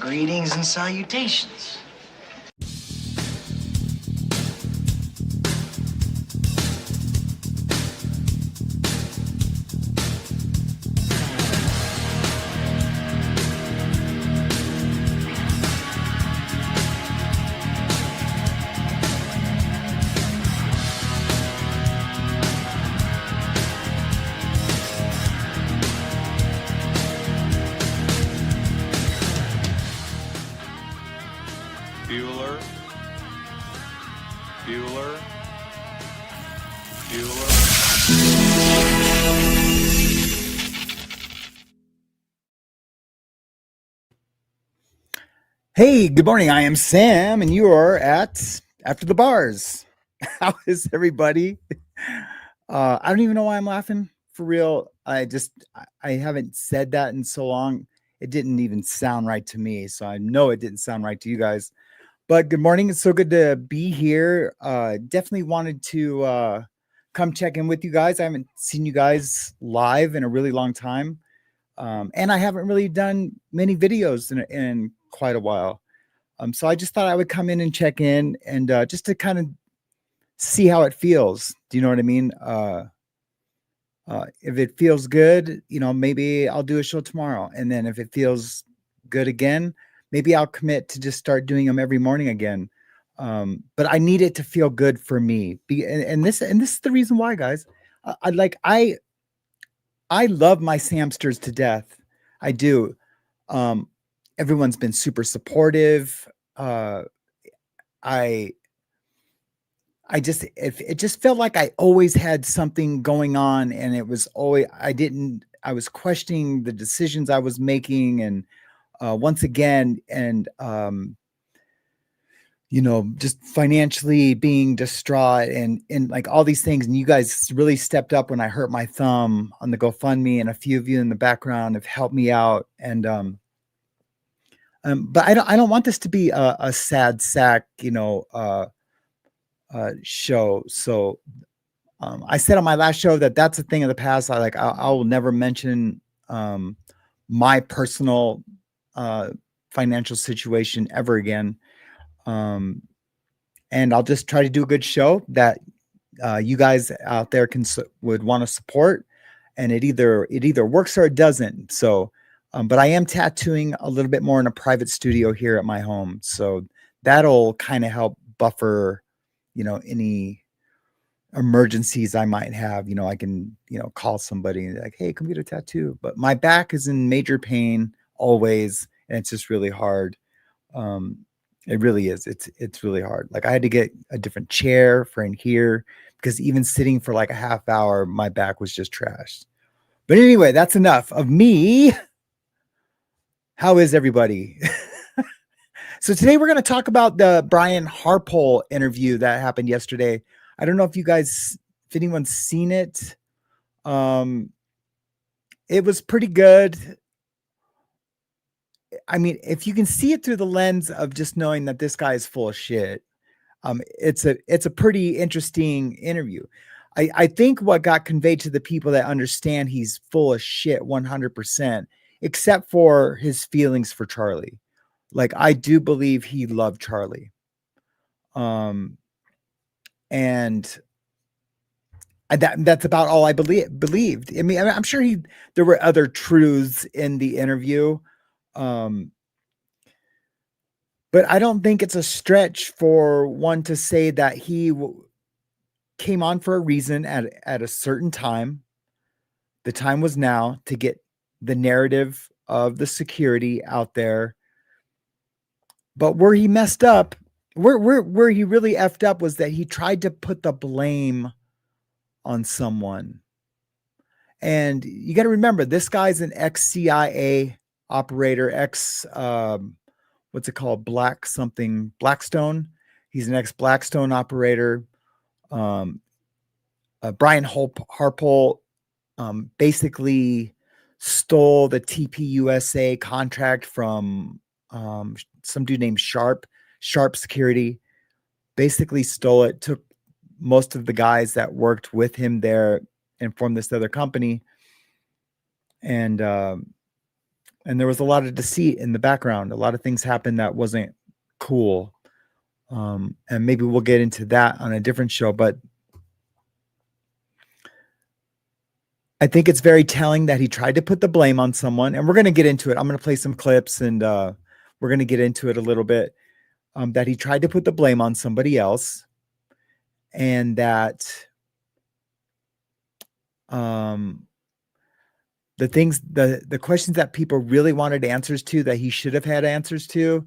Greetings and salutations. Hey, good morning. I am Sam, and you are at After the Bars. How is everybody? I don't even know why I'm laughing for real. I haven't said that in so long. It didn't even sound right to me, so I know it didn't sound right to you guys. But good morning. It's so good to be here. Definitely wanted to come check in with you guys. I haven't seen you guys live in a really long time. And I haven't really done many videos in quite a while. So I just thought I would come in and check in and just to kind of see how it feels. Do you know what I mean? If it feels good, maybe I'll do a show tomorrow. And then if it feels good again, maybe I'll commit to just start doing them every morning again. But I need it to feel good for me. And this is the reason why, guys. I love my Samsters to death. I do. Everyone's been super supportive. It just felt like I always had something going on, and it was always, I was questioning the decisions I was making. And once again, and just financially being distraught and like all these things. And you guys really stepped up when I hurt my thumb on the GoFundMe, and a few of you in the background have helped me out. And but I don't want this to be a sad sack, show. So I said on my last show that's a thing of the past. I will never mention my personal financial situation ever again. And I'll just try to do a good show that you guys out there would want to support. And it either works or it doesn't. So, but I am tattooing a little bit more in a private studio here at my home. So that'll kind of help buffer, any emergencies I might have. I can, call somebody and like, hey, come get a tattoo. But my back is in major pain always. And it's just really hard. It really is. It's really hard. Like I had to get a different chair for in here because even sitting for like a half hour, my back was just trashed. But anyway, that's enough of me. How is everybody? So today we're going to talk about the Brian Harpole interview that happened yesterday. I don't know if anyone's seen it. It was pretty good. I mean, if you can see it through the lens of just knowing that this guy is full of shit, it's a pretty interesting interview. I think what got conveyed to the people that understand he's full of shit 100%, except for his feelings for Charlie. Like, I do believe he loved Charlie. And that's about all I believed. I mean, I'm sure there were other truths in the interview. But I don't think it's a stretch for one to say that he came on for a reason at a certain time. The time was now to get the narrative of the security out there. But where he messed up, where he really effed up was that he tried to put the blame on someone. And you got to remember, this guy's an ex-CIA operator, what's it called? Blackstone. He's an ex-Blackstone operator. Brian Harpole basically stole the TPUSA contract from some dude named Sharp Security. Basically stole it, took most of the guys that worked with him there and formed this other company. And And there was a lot of deceit in the background. A lot of things happened that wasn't cool. And maybe we'll get into that on a different show, but I think it's very telling that he tried to put the blame on someone, and we're going to get into it. I'm going to play some clips and we're going to get into it a little bit. That he tried to put the blame on somebody else, and that the questions that people really wanted answers to, that he should have had answers to,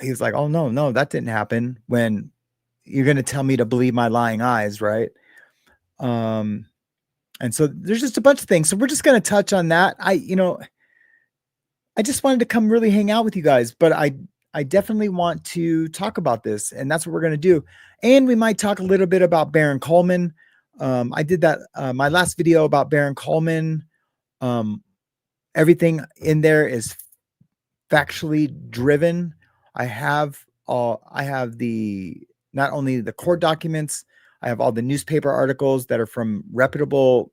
he was like, oh no, that didn't happen. When you're going to tell me to believe my lying eyes, right? And so there's just a bunch of things. So we're just going to touch on that. I just wanted to come really hang out with you guys, but I definitely want to talk about this, and that's what we're going to do. And we might talk a little bit about Baron Coleman. I did that, my last video about Baron Coleman. Everything in there is factually driven. I have the, not only the court documents, I have all the newspaper articles that are from reputable,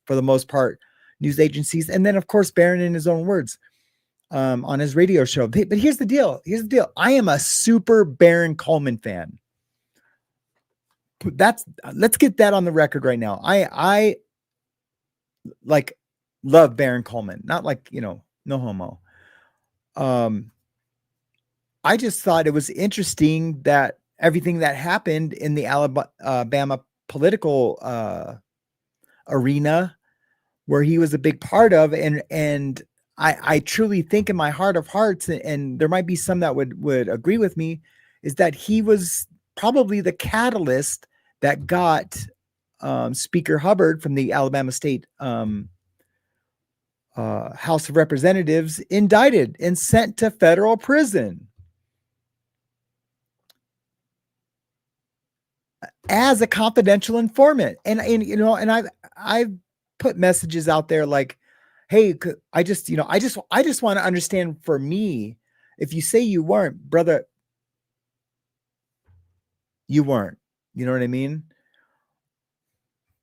for the most part, news agencies. And then of course, Baron in his own words, on his radio show. But here's the deal. I am a super Baron Coleman fan. Let's get that on the record right now. I like love Baron Coleman, not like, no homo. I just thought it was interesting that everything that happened in the Alabama political arena, where he was a big part of, and I truly think in my heart of hearts, and there might be some that would agree with me, is that he was probably the catalyst that got Speaker Hubbard from the Alabama State House of Representatives indicted and sent to federal prison as a confidential informant. And I've put messages out there like, hey, I just want to understand, for me, if you say you weren't, brother, you weren't, you know what I mean?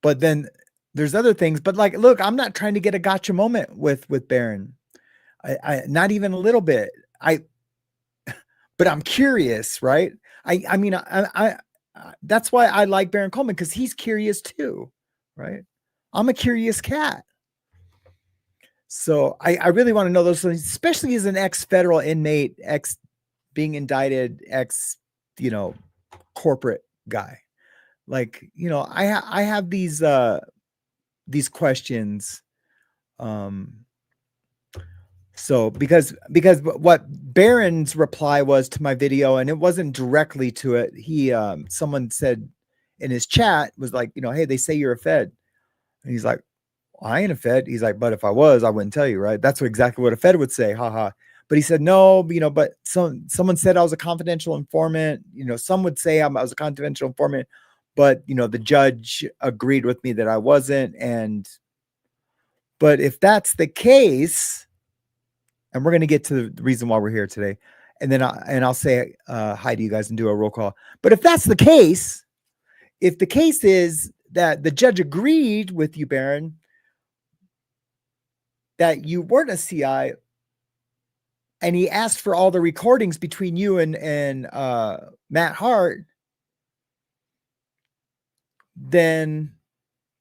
But then there's other things, but like, look, I'm not trying to get a gotcha moment with Baron. I not even a little bit. But I'm curious, right? I mean, that's why I like Baron Coleman, because he's curious too, right? I'm a curious cat. So I really want to know those things, especially as an ex-federal inmate, being indicted, corporate guy. Like, I have these questions. So because what Baron's reply was to my video, and it wasn't directly to it. Someone said in his chat, was like, hey, they say you're a Fed. And he's like, I ain't a Fed. He's like, but if I was, I wouldn't tell you, right? That's exactly what a Fed would say. Haha. But he said, no, but someone said I was a confidential informant. Some would say I was a confidential informant, but the judge agreed with me that I wasn't. But if that's the case, and we're going to get to the reason why we're here today, and then I'll say hi to you guys and do a roll call. But if that's the case, if the case is that the judge agreed with you, Baron, that you weren't a CI, and he asked for all the recordings between you and Matt Hart, then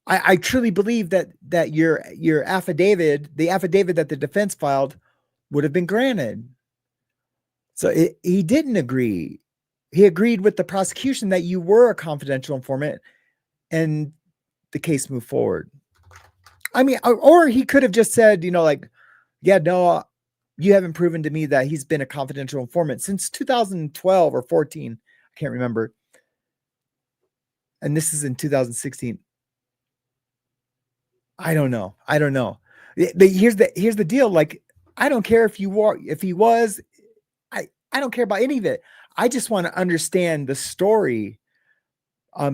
I truly believe that your affidavit, the affidavit that the defense filed, would have been granted. So he didn't agree. He agreed with the prosecution that you were a confidential informant, and the case moved forward. I mean, or he could have just said, yeah, no, you haven't proven to me that he's been a confidential informant since 2012 or 14. I can't remember. And this is in 2016. I don't know. But here's the deal. Like, I don't care if he was, I don't care about any of it. I just want to understand the story,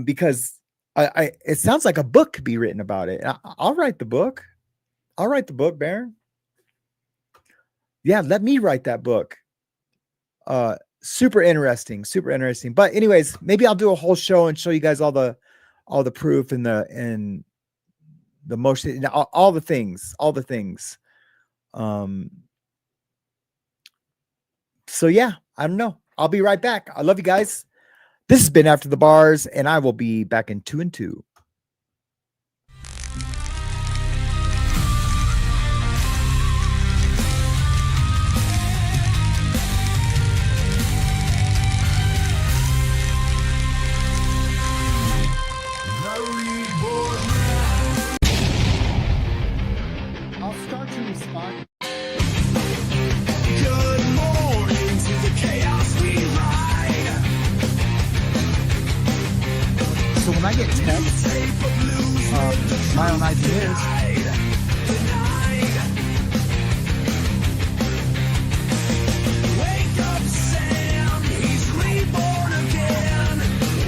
because it sounds like a book could be written about it. I'll write the book. Baron. Yeah, let me write that book. Super interesting. But anyways, maybe I'll do a whole show and show you guys all the proof and the motion, all the things. So yeah, I don't know. I'll be right back. I love you guys. This has been After the Bars, and I will be back in 2 and 2. I'll start to respond. Good morning to the chaos we ride. So when I get texts, my own ideas, Wake up, Sam, he's reborn again.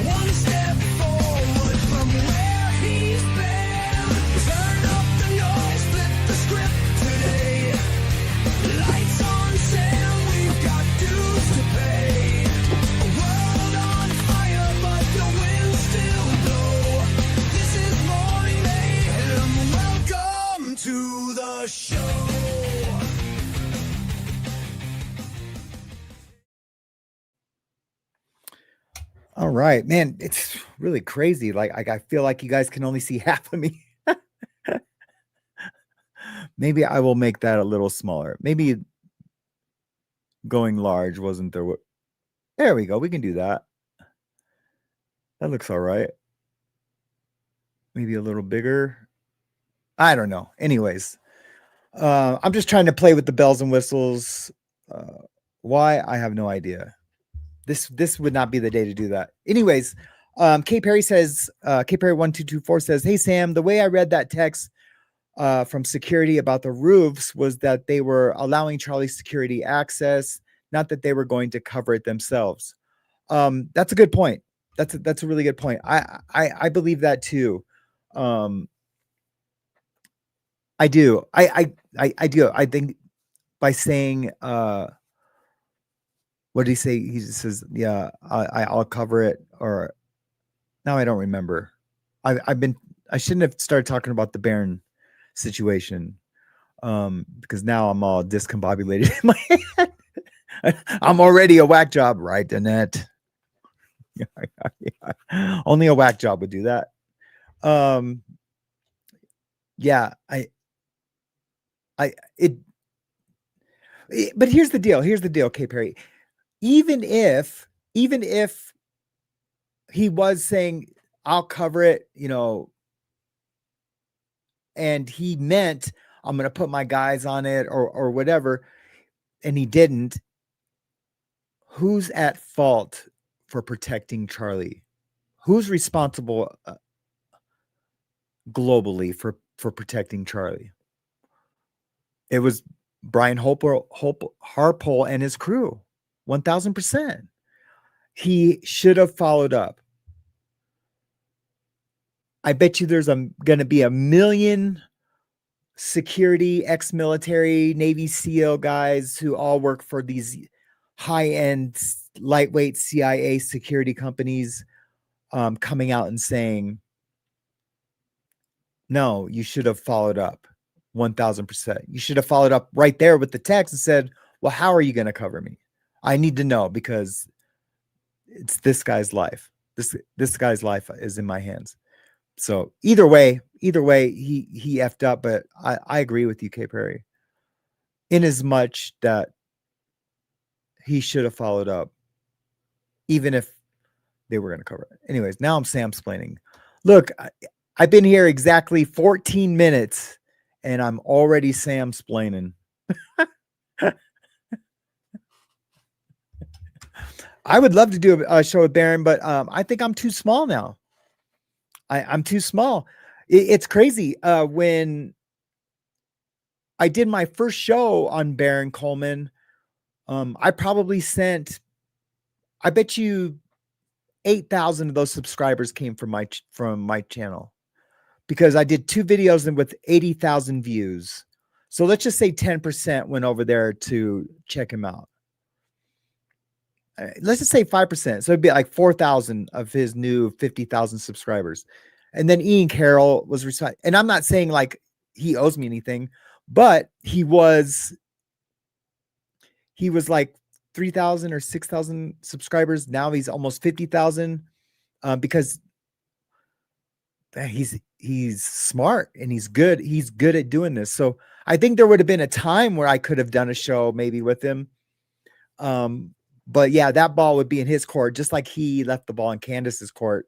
One step forward from where he's been. Turn up the noise, flip the script today. Lights on, Sam, we've got dues to pay. A world on fire, but the winds still blow. This is morning mayhem. Welcome to the show. all right, man, it's really crazy. Like I feel like you guys can only see half of me. Maybe I will make that a little smaller. Maybe going large wasn't there. There we go. We can do that. That looks all right. Maybe a little bigger. I don't know. Anyways, I'm just trying to play with the bells and whistles. Why? I have no idea. This would not be the day to do that. Anyways, K Perry says, K Perry 1224 says, "Hey Sam, the way I read that text from security about the roofs was that they were allowing Charlie's security access, not that they were going to cover it themselves." That's a good point. That's a really good point. I believe that too. I do. I do. I think by saying, what did he say? He just says, yeah, I'll cover it. Or now I don't remember. I shouldn't have started talking about the Baron situation. Because now I'm all discombobulated in my head. I'm already a whack job, right, Danette? Only a whack job would do that. Yeah, but here's the deal, K Perry. Even if he was saying, I'll cover it, and he meant I'm going to put my guys on it or whatever, and he didn't, who's at fault for protecting Charlie? Who's responsible globally for protecting Charlie? It was Brian Harpole and his crew. 1000%. He should have followed up. I bet you there's going to be 1 million security, ex-military, Navy SEAL guys who all work for these high-end, lightweight CIA security companies coming out and saying, no, you should have followed up. 1000%. You should have followed up right there with the text and said, well, how are you going to cover me? I need to know because it's this guy's life. This guy's life is in my hands. So either way, he effed up, but I agree with you, K Perry. In as much that he should have followed up, even if they were going to cover it. Anyways, now I'm Sam-splaining. Look, I've been here exactly 14 minutes and I'm already Sam-splaining. I would love to do a show with Baron, but I think I'm too small now. I'm too small. It's crazy. When I did my first show on Baron Coleman, I probably sent, I bet you 8,000 of those subscribers came from my channel because I did 2 videos and with 80,000 views. So let's just say 10% went over there to check him out. Let's just say 5%. So it'd be like 4,000 of his new 50,000 subscribers. And then Ian Carroll was, and I'm not saying like he owes me anything, but he was like 3,000 or 6,000 subscribers. Now he's almost 50,000 because he's smart and he's good. He's good at doing this. So I think there would have been a time where I could have done a show maybe with him. But yeah, that ball would be in his court, just like he left the ball in Candace's court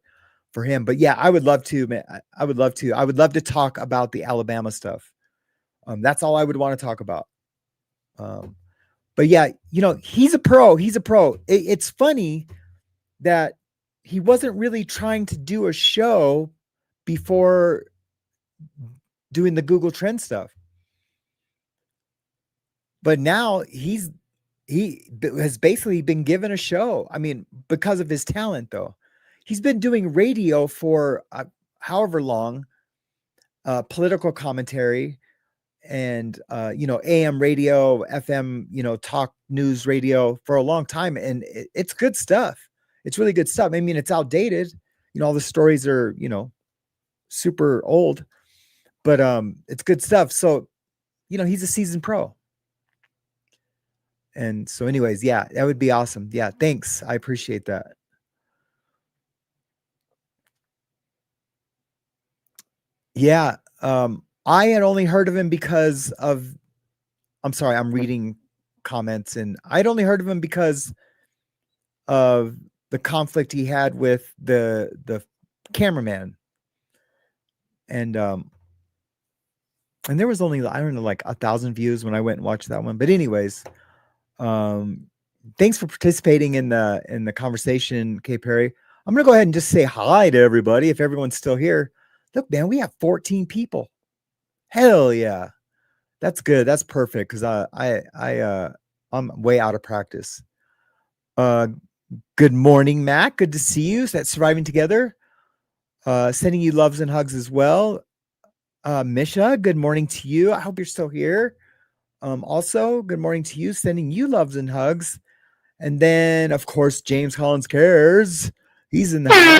for him. But yeah, I would love to, man. I would love to. I would love to talk about the Alabama stuff. That's all I would want to talk about. But yeah, he's a pro. He's a pro. It's funny that he wasn't really trying to do a show before doing the Google Trend stuff. But now he has basically been given a show. I mean, because of his talent, though. He's been doing radio for however long, political commentary, and AM radio, FM, talk news radio for a long time, and it's good stuff. It's really good stuff. I mean, it's outdated. All the stories are super old, but it's good stuff. So he's a seasoned pro. And so anyways, yeah, that would be awesome. Yeah, thanks. I appreciate that. Yeah. I had only heard of him because of, I'm sorry, I'm reading comments, and I'd only heard of him because of the conflict he had with the cameraman. And there was only, I don't know, like 1,000 views when I went and watched that one. But anyways, thanks for participating in the conversation, K Perry. I'm going to go ahead and just say hi to everybody. If everyone's still here, look, man, we have 14 people. Hell yeah. That's good. That's perfect. Cause I'm way out of practice. Good morning, Mac. Good to see you. That's Surviving Together. Sending you loves and hugs as well. Misha, good morning to you. I hope you're still here. Also, good morning to you. Sending you loves and hugs. And then, of course, James Collins Cares. He's in the house.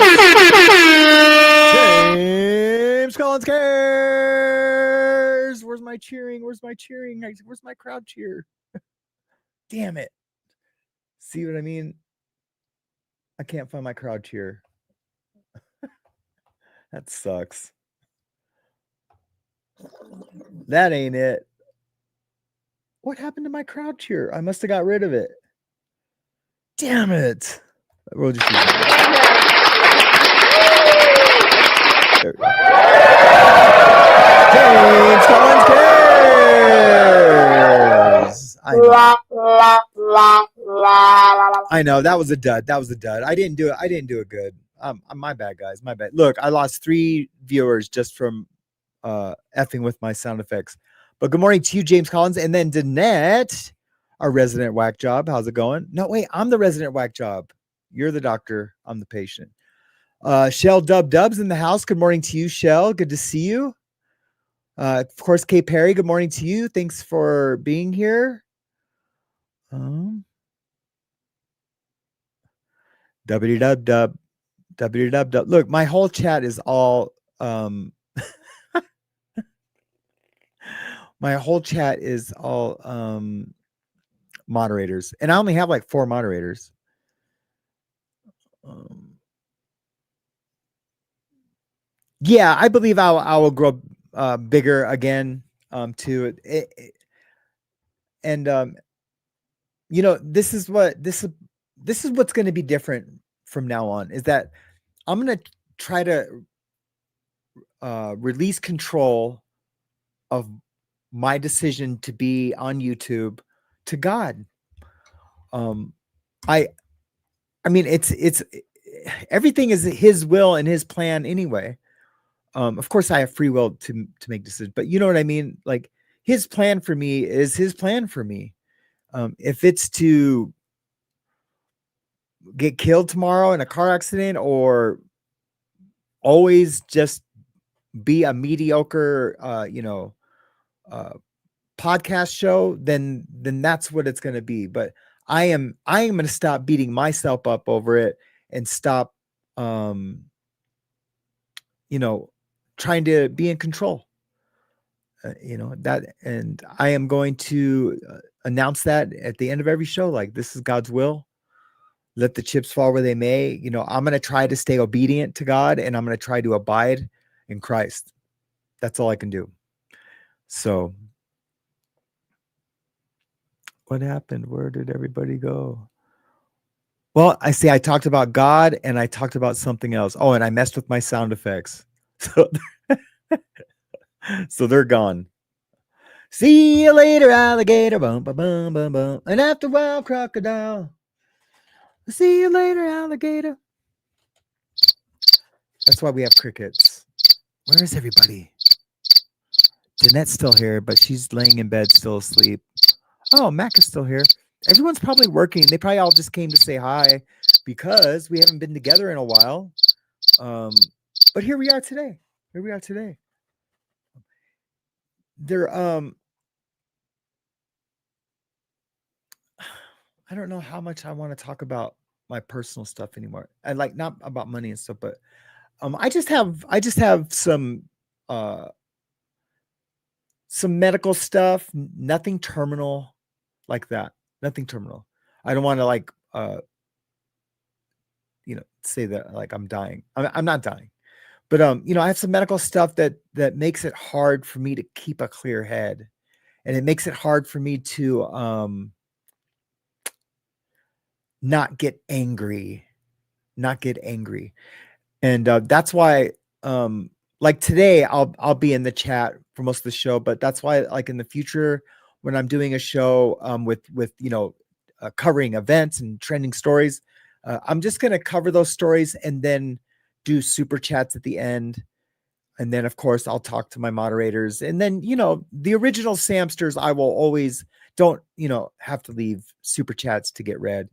James Collins Cares. Where's my cheering? Where's my cheering? Where's my crowd cheer? Damn it. See what I mean? I can't find my crowd cheer. That sucks. That ain't it. What happened to my crowd cheer? I must have got rid of it. Damn it. We'll just use it. James Collins Cares. I know that was a dud. That was a dud. I didn't do it. I didn't do it good. My bad, guys. My bad. Look, I lost 3 viewers just from effing with my sound effects. But good morning to you, James Collins. And then Danette, our resident whack job. How's it going? No, wait, I'm the resident whack job. You're the doctor. I'm the patient. Shell Dubs in the house. Good morning to you, Shell. Good to see you. Of course, Kay Perry. Good morning to you. Thanks for being here. WWW. Look, my whole chat is all my whole chat is all moderators, and I only have like 4 moderators. Yeah, I believe I will grow bigger again too. And this is what's going to be different from now on, is that I'm going to try to release control of my decision to be on YouTube to God. I mean, it's everything is His will and His plan anyway. Of course, I have free will to make decisions, but you know what I mean? Like, His plan for me is His plan for me. If it's to get killed tomorrow in a car accident, or always just be a mediocre, podcast show, then that's what it's going to be. But I am going to stop beating myself up over it and stop, trying to be in control. that, and I am going to announce that at the end of every show, like, this is God's will. Let the chips fall where they may. I'm going to try to stay obedient to God, and I'm going to try to abide in Christ. That's all I can do. So what happened? Where did everybody go? Well, I talked about God and I talked about something else. Oh, and I messed with my sound effects. So, so they're gone. See you later, alligator. Bum, bum, bum, bum, bum. And after a while, crocodile. See you later, alligator. That's why we have crickets. Where is everybody? Jeanette's still here, but she's laying in bed still asleep. Oh, Mac is still here. Everyone's probably working. They probably all just came to say hi because we haven't been together in a while. But here we are today. There, I don't know how much I want to talk about my personal stuff anymore. I like not about money and stuff, but I just have some medical stuff, nothing terminal like that. Nothing terminal. I don't want to like say that like I'm dying. I'm not dying. But I have some medical stuff that makes it hard for me to keep a clear head. And it makes it hard for me to not get angry. And that's why like today I'll be in the chat for most of the show, but that's why like in the future when I'm doing a show with covering events and trending stories, I'm just going to cover those stories and then do super chats at the end. And then of course I'll talk to my moderators, and then, the original Samsters, I will always don't have to leave super chats to get read.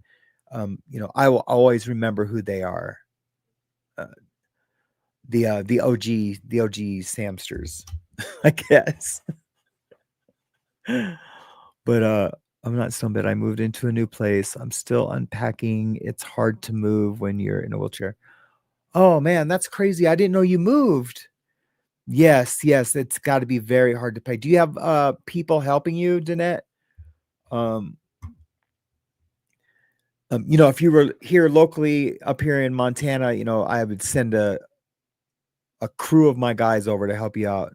I will always remember who they are. The OG Samsters, I guess. But I'm not stunned. I moved into a new place. I'm still unpacking. It's hard to move when you're in a wheelchair. Oh man, that's crazy. I didn't know you moved. Yes, it's got to be very hard to pay. Do you have people helping you, Danette? If you were here locally up here in Montana, I would send a crew of my guys over to help you out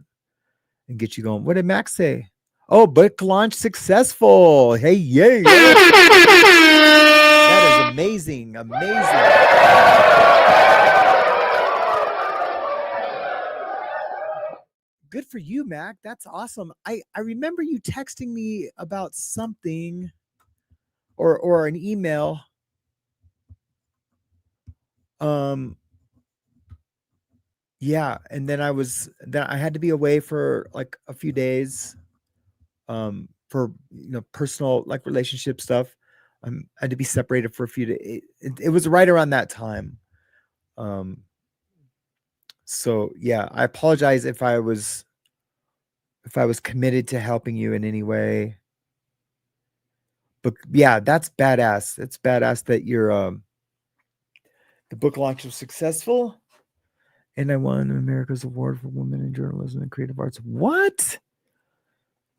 and get you going. What did Max say? Oh, book launch successful. Hey, yay. That is amazing. Good for you, Mac. That's awesome. I remember you texting me about something or an email. Yeah, and then I had to be away for like a few days for personal like relationship stuff. I had to be separated for a few days. It was right around that time. So yeah, I apologize if I was committed to helping you in any way. But yeah, that's badass. It's badass that your the book launch was successful. And I won America's Award for Women in Journalism and Creative Arts. What?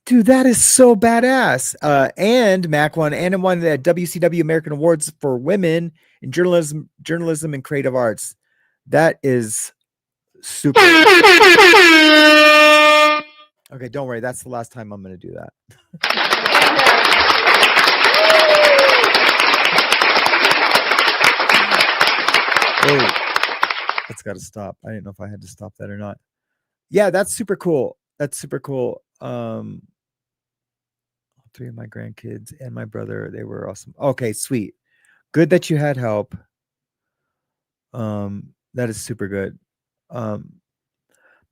Dude, that is so badass. And Mac won the WCW American Awards for Women in Journalism and Creative Arts. That is super. Okay, don't worry. That's the last time I'm going to do that. Oh, that's got to stop. I didn't know if I had to stop that or not. Yeah, that's super cool. All three of my grandkids and my brother, they were awesome. Okay, sweet. Good that you had help. That is super good.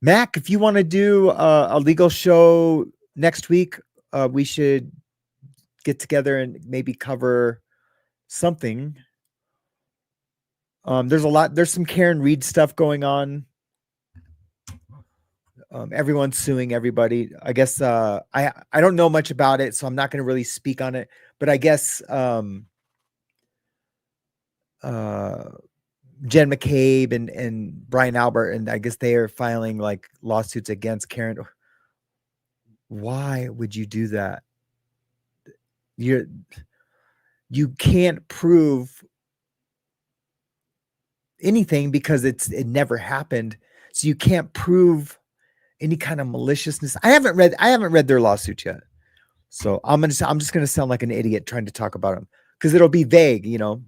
Mac, if you want to do a legal show next week, we should get together and maybe cover something. There's some Karen Reed stuff going on. Everyone's suing everybody. I guess I don't know much about it, so I'm not going to really speak on it. But I guess Jen McCabe and Brian Albert, and I guess they are filing like lawsuits against Karen. Why would you do that? You can't prove anything because it never happened. So you can't prove any kind of maliciousness. I haven't read their lawsuit yet. So I'm just gonna sound like an idiot trying to talk about them because it'll be vague, and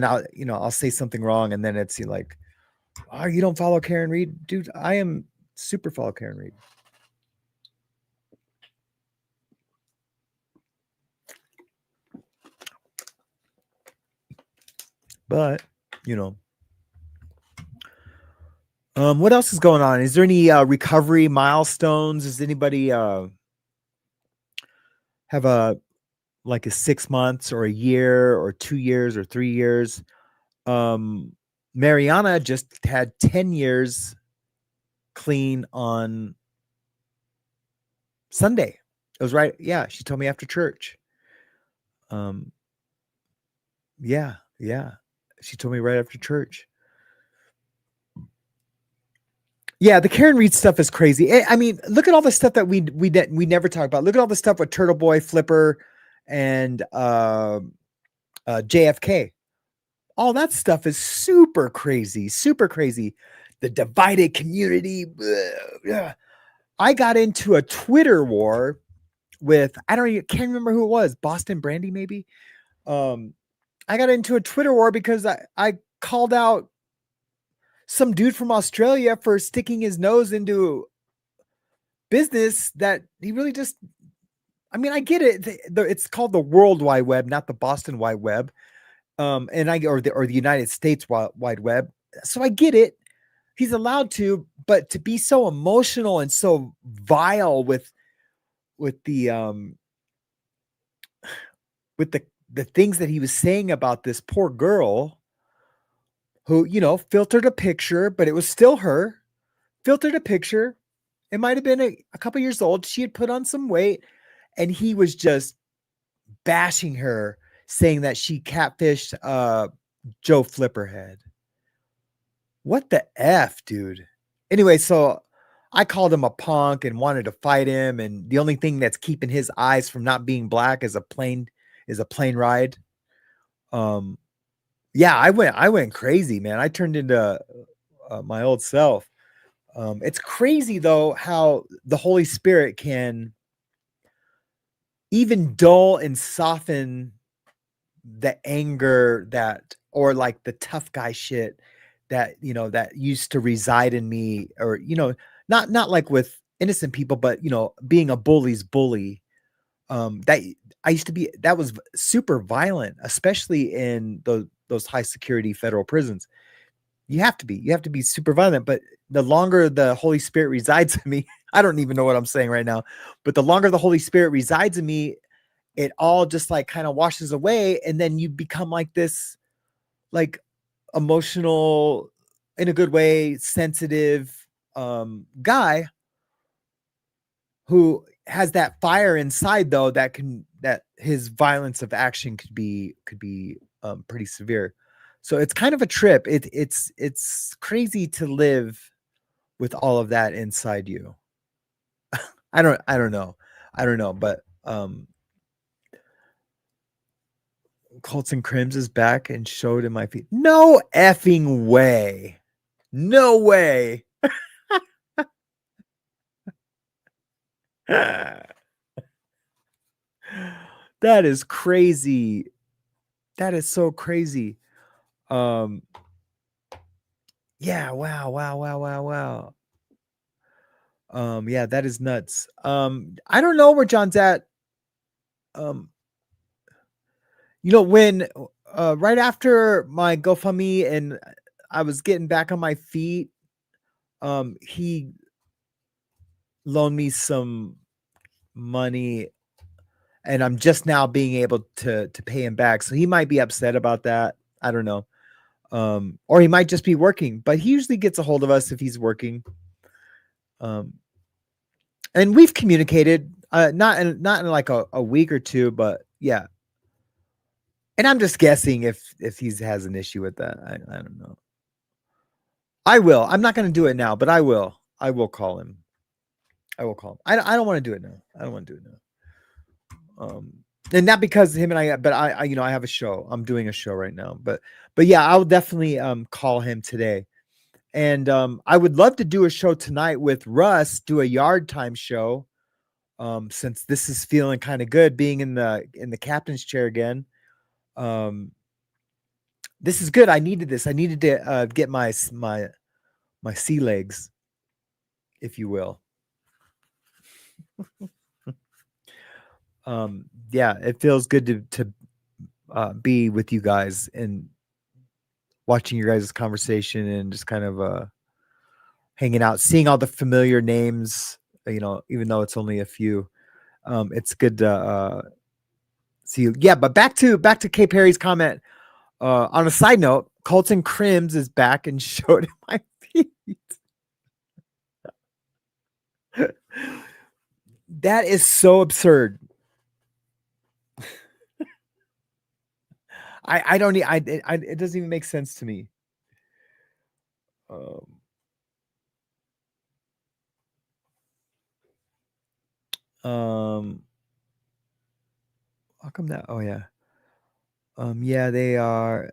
I'll say something wrong and then it's like, oh, you don't follow Karen Reed, dude. I am super follow Karen Reed. But what else is going on? Is there any recovery milestones? Does anybody have a 6 months or a year or 2 years or 3 years? Mariana just had 10 years clean on Sunday. It was right. Yeah. She told me after church. Yeah. She told me right after church. Yeah, the Karen Reed stuff is crazy. I mean, look at all the stuff that we never talk about. Look at all the stuff with Turtle Boy, Flipper, and JFK. All that stuff is super crazy, super crazy. The divided community. Yeah. I got into a Twitter war with, can't remember who it was, Boston Brandy maybe. I got into a Twitter war because I called out some dude from Australia for sticking his nose into business that he really just, I get it. It's called the World Wide Web, not the Boston Wide Web. Or the United States Wide Web. So I get it. He's allowed to, but to be so emotional and so vile with the things that he was saying about this poor girl who, filtered a picture, but it was still her, filtered a picture. It might've been a couple years old. She had put on some weight and he was just bashing her, saying that she catfished Joe Flipperhead. What the F, dude? Anyway, so I called him a punk and wanted to fight him. And the only thing that's keeping his eyes from not being black is a plane ride. Yeah, I went crazy, man. I turned into my old self. It's crazy though, how the Holy Spirit can even dull and soften the anger or like the tough guy shit that, that used to reside in me, or, not like with innocent people, but, being a bully's bully. That I used to be, that was super violent, especially in those high security federal prisons. You have to be super violent, but the longer the Holy Spirit resides in me, I don't even know what I'm saying right now, but the longer the Holy Spirit resides in me, it all just like kind of washes away. And then you become like this, like emotional, in a good way, sensitive guy who has that fire inside though, that his violence of action could be pretty severe. So it's kind of a trip. It's crazy to live with all of that inside you. I don't know, but Colts and Crims is back and showed in my feet. No effing way. No way. That is crazy. That is so crazy. Yeah, wow. Yeah, that is nuts. I don't know where John's at. When right after my GoFundMe and I was getting back on my feet, he loaned me some money and I'm just now being able to pay him back. So he might be upset about that. I don't know. Or he might just be working, but he usually gets a hold of us if he's working. And we've communicated, not in like a week or two, but yeah. And I'm just guessing if he has an issue with that. I don't know. I will. I'm not going to do it now, but I will. I will call him. I don't want to do it now. I don't want to do it now. And not because him and I, but I, you know, I have a show. I'm doing a show right now, but yeah, I'll definitely call him today. And I would love to do a show tonight with Russ, do a yard time show. Since this is feeling kind of good being in the captain's chair again. This is good. I needed this. I needed to get my sea legs, if you will. Yeah, it feels good to be with you guys and watching your guys' conversation and just kind of hanging out, seeing all the familiar names, you know, even though it's only a few. It's good to see you. Yeah, but back to K. Perry's comment. On a side note, Colton Crims is back and showed him my feet. That is so absurd. I don't need. It doesn't even make sense to me. How come that? Oh yeah. Yeah, they are.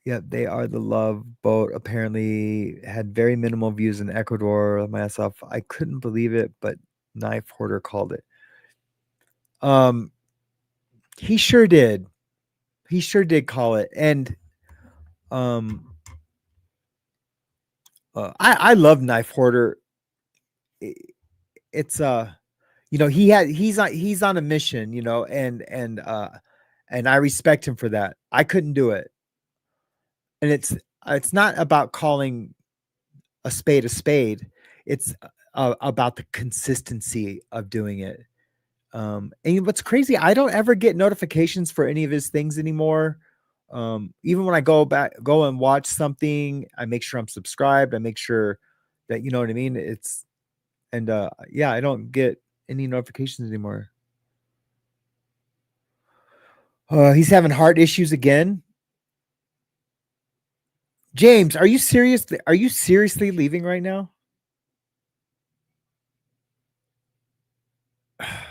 Yeah, they are the love boat. Apparently, had very minimal views in Ecuador. Myself, I couldn't believe it, but Knife Hoarder called it. He sure did. He sure did call it, and I love Knife Hoarder. It's you know, he's on a mission, you know, and I respect him for that. I couldn't do it. And it's not about calling a spade a spade. It's about the consistency of doing it. And what's crazy, I don't ever get notifications for any of his things anymore. Even when I go and watch something, I make sure I'm subscribed. I make sure that, you know what I mean? Yeah, I don't get any notifications anymore. He's having heart issues again. James, are you serious? Are you seriously leaving right now?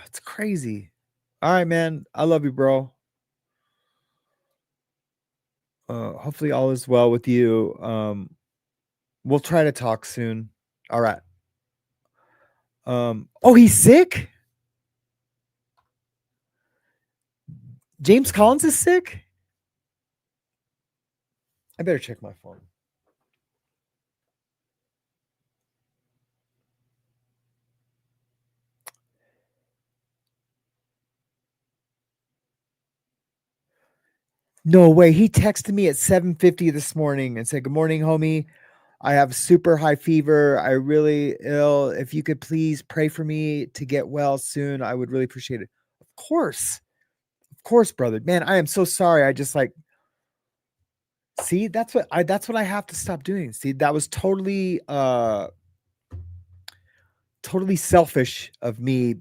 It's crazy. All right, man. I love you, bro. Hopefully all is well with you. We'll try to talk soon. All right. Oh, he's sick? James Collins is sick? I better check my phone. No way. He texted me at 7:50 this morning and said, "Good morning, homie. I have super high fever. I really ill. If you could please pray for me to get well soon, I would really appreciate it." Of course, brother. Man, I am so sorry. I just see, that's what I have to stop doing. See, that was totally selfish of me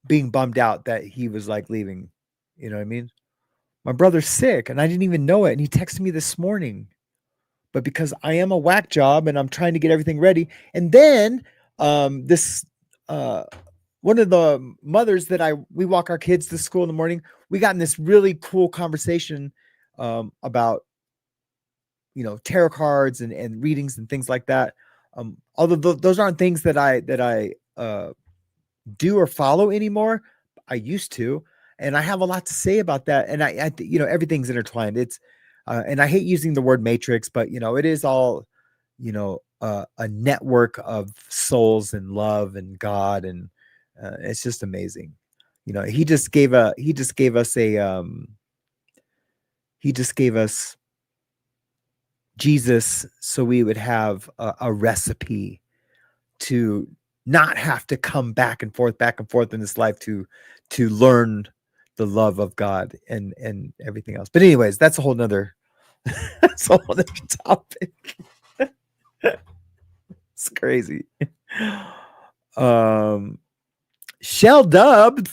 being bummed out that he was leaving. You know what I mean? My brother's sick and I didn't even know it. And he texted me this morning. But because I am a whack job and I'm trying to get everything ready. And then this one of the mothers that we walk our kids to school in the morning, we got in this really cool conversation about, you know, tarot cards and readings and things like that. Although those aren't things that I do or follow anymore. I used to. And I have a lot to say about that. And I you know, everything's intertwined. It's, and I hate using the word matrix, but, you know, it is all, you know, a network of souls and love and God. And it's just amazing. You know, he just gave us Jesus so we would have a recipe to not have to come back and forth in this life to learn the love of God and everything else. But anyways, that's a whole nother topic. It's crazy. Shell Dub,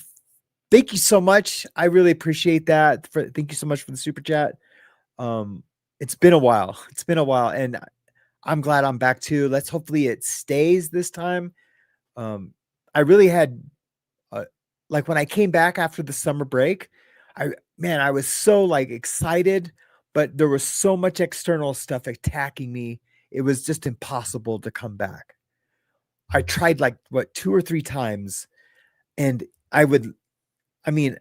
thank you so much. I really appreciate that. Thank you so much for the super chat. It's been a while. And I'm glad I'm back too. Let's hopefully it stays this time. I really had like when I came back after the summer break, I was so like excited, but there was so much external stuff attacking me. It was just impossible to come back. I tried like 2 or 3 times, and I mean,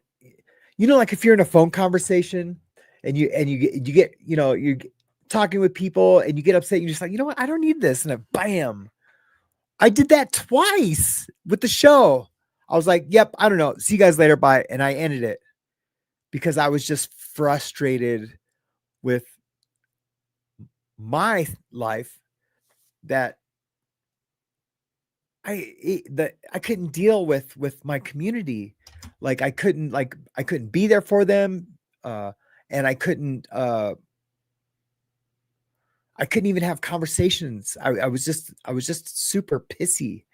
like if you're in a phone conversation and you get, you're talking with people and you get upset, you're just like, you know what? I don't need this. And bam, I did that twice with the show. I was like, yep, I don't know. See you guys later. Bye. And I ended it because I was just frustrated with my life that I couldn't deal with my community. Like I couldn't be there for them. And I couldn't even have conversations. I was just super pissy.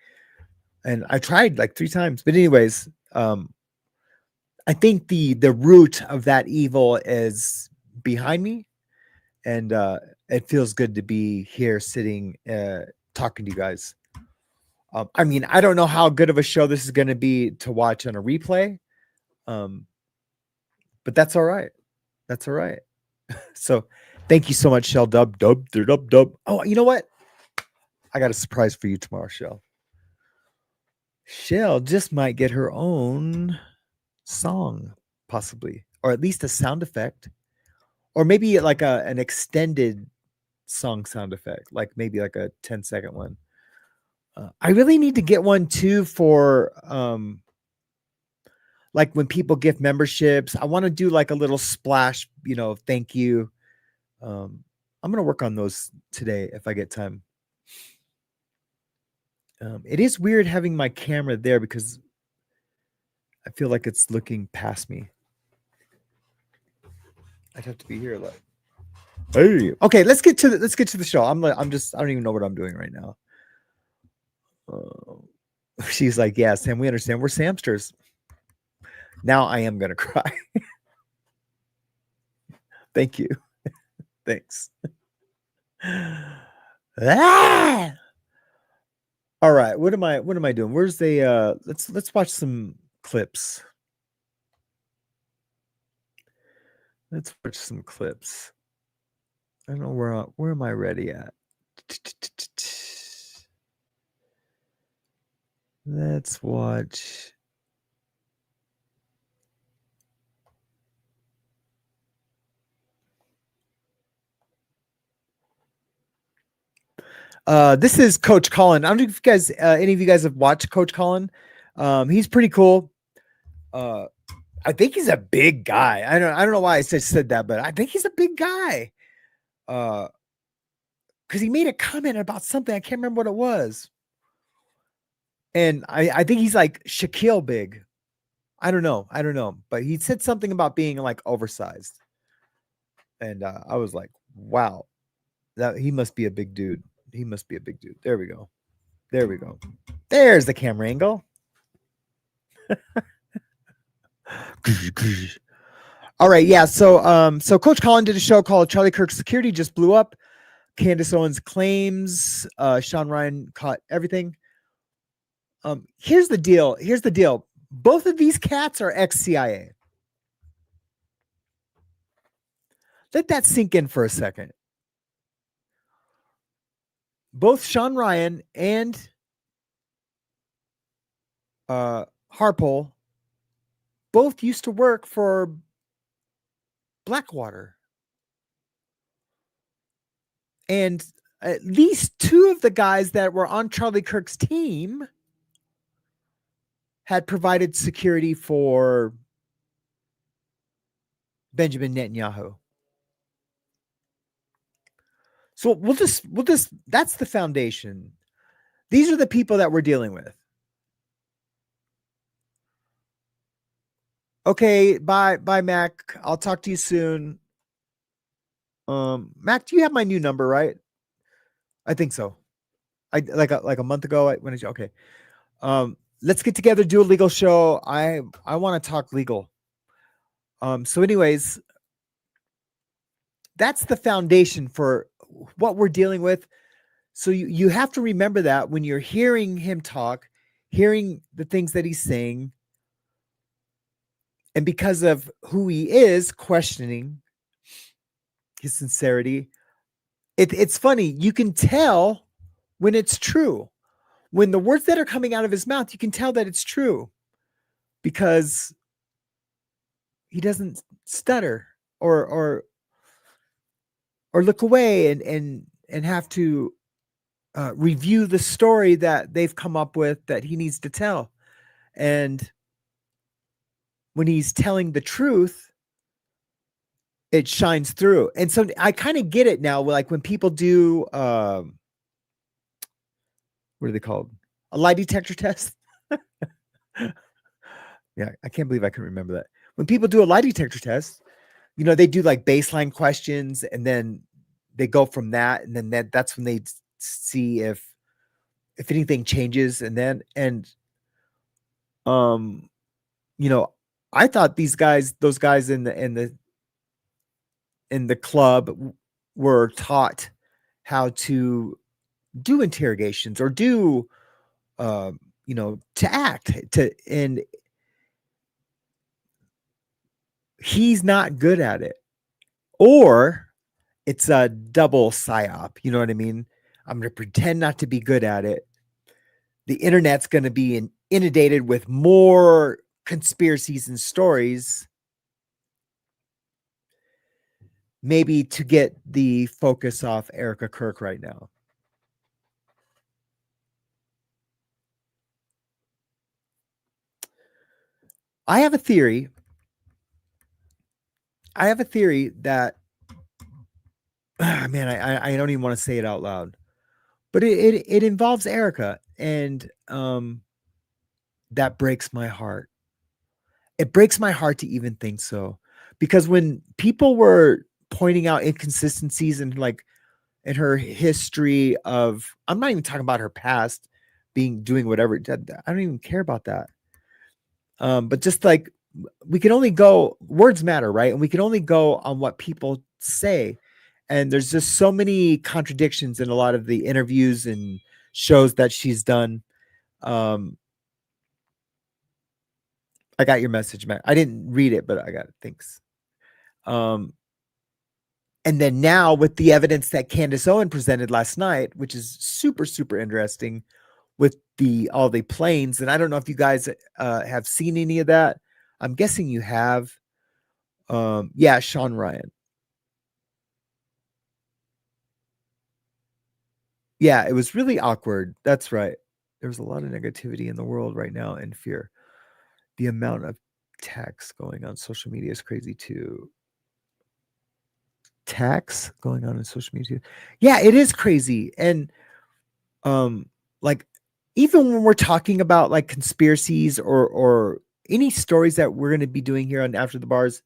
And I tried like 3 times, but anyways, I think the root of that evil is behind me, and it feels good to be here sitting, talking to you guys. I mean, I don't know how good of a show this is going to be to watch on a replay, but that's all right. That's all right. So thank you so much, Shell. Dub. Oh, you know what? I got a surprise for you tomorrow, Shell. Shell just might get her own song, possibly, or at least a sound effect, or maybe like an extended song sound effect, like maybe like a 10-second one. I really need to get one too for like when people give memberships. I want to do like a little splash, thank you. I'm gonna work on those today if I get time. It is weird having my camera there because I feel like it's looking past me. I'd have to be here. Like, hey, okay, let's get to the show. I don't even know what I'm doing right now. She's like, yeah, Sam, we understand. We're Samsters. Now I am gonna cry. Thank you. Thanks. All right, what am I doing? Where's the let's watch some clips. Let's watch some clips. I don't know where am I ready at? Let's watch. This is Coach Colin. I don't know if you guys, any of you guys have watched Coach Colin. He's pretty cool. I think he's a big guy. I don't know why I said that, but I think he's a big guy. Because he made a comment about something. I can't remember what it was. And I think he's like Shaquille big. I don't know. But he said something about being like oversized. And I was like, wow, that he must be a big dude. He must be a big dude. There we go. There's the camera angle. All right, yeah. So Coach Colin did a show called Charlie Kirk Security Just Blew Up. Candace Owens claims Shawn Ryan caught everything. Here's the deal. Both of these cats are ex-CIA. Let that sink in for a second. Both Shawn Ryan and Harpole both used to work for Blackwater. And at least 2 of the guys that were on Charlie Kirk's team had provided security for Benjamin Netanyahu. So we'll just that's the foundation. These are the people that we're dealing with. Okay, bye Mac. I'll talk to you soon. Mac, do you have my new number, right? I think so. I like a month ago okay. Let's get together, do a legal show. I want to talk legal. So anyways, that's the foundation for what we're dealing with. So you have to remember that when you're hearing him talk, hearing the things that he's saying, and because of who he is, questioning his sincerity, it's funny. You can tell when it's true. When the words that are coming out of his mouth, you can tell that it's true because he doesn't stutter or look away and have to review the story that they've come up with that he needs to tell. And when he's telling the truth, it shines through. And so I kind of get it now. Like when people do, what are they called? A lie detector test. Yeah, I can't believe I can remember that. When people do a lie detector test, you know, they do like baseline questions and then they go from that. And then that's when they see if anything changes. And then, you know, I thought those guys in the club were taught how to do interrogations or do, you know, to act and he's not good at it, or it's a double psyop. You know what I mean? I'm going to pretend not to be good at it. The internet's going to be inundated with more conspiracies and stories, maybe to get the focus off Erica Kirk right now. I have a theory that, man, I don't even want to say it out loud, but it involves Erica, and that breaks my heart. It breaks my heart to even think so, because when people were pointing out inconsistencies and like in her history of, I'm not even talking about her past doing whatever. I don't even care about that. But just like we can only go, words matter, right? And we can only go on what people say. And there's just so many contradictions in a lot of the interviews and shows that she's done. I got your message, man. I didn't read it, but I got it. Thanks. And then now with the evidence that Candace Owen presented last night, which is super, super interesting with all the planes. And I don't know if you guys have seen any of that. I'm guessing you have. Yeah, Shawn Ryan. Yeah, it was really awkward. That's right. There's a lot of negativity in the world right now and fear. The amount of attacks going on social media is crazy too. Attacks going on in social media. Yeah, it is crazy. And like even when we're talking about like conspiracies or any stories that we're going to be doing here on After the Bars,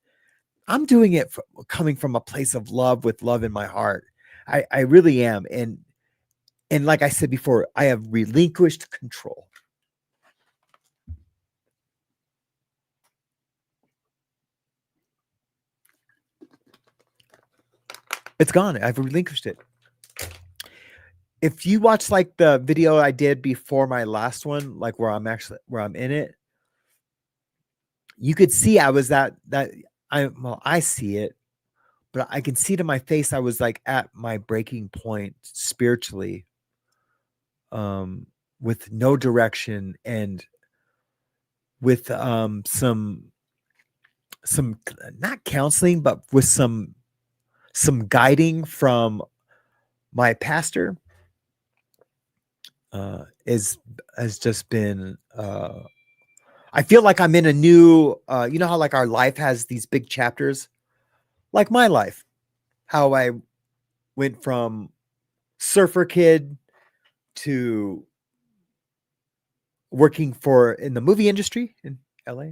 I'm doing it coming from a place of love, with love in my heart. I really am. And like I said before, I have relinquished control. It's gone. I've relinquished it. If you watch like the video I did before my last one, like where I'm in it, you could see I was I see it, but I can see to my face I was like at my breaking point spiritually, with no direction and with some not counseling, but with some guiding from my pastor. Has just been I feel like I'm in a new you know how like our life has these big chapters, like my life, how I went from surfer kid to working in the movie industry in LA,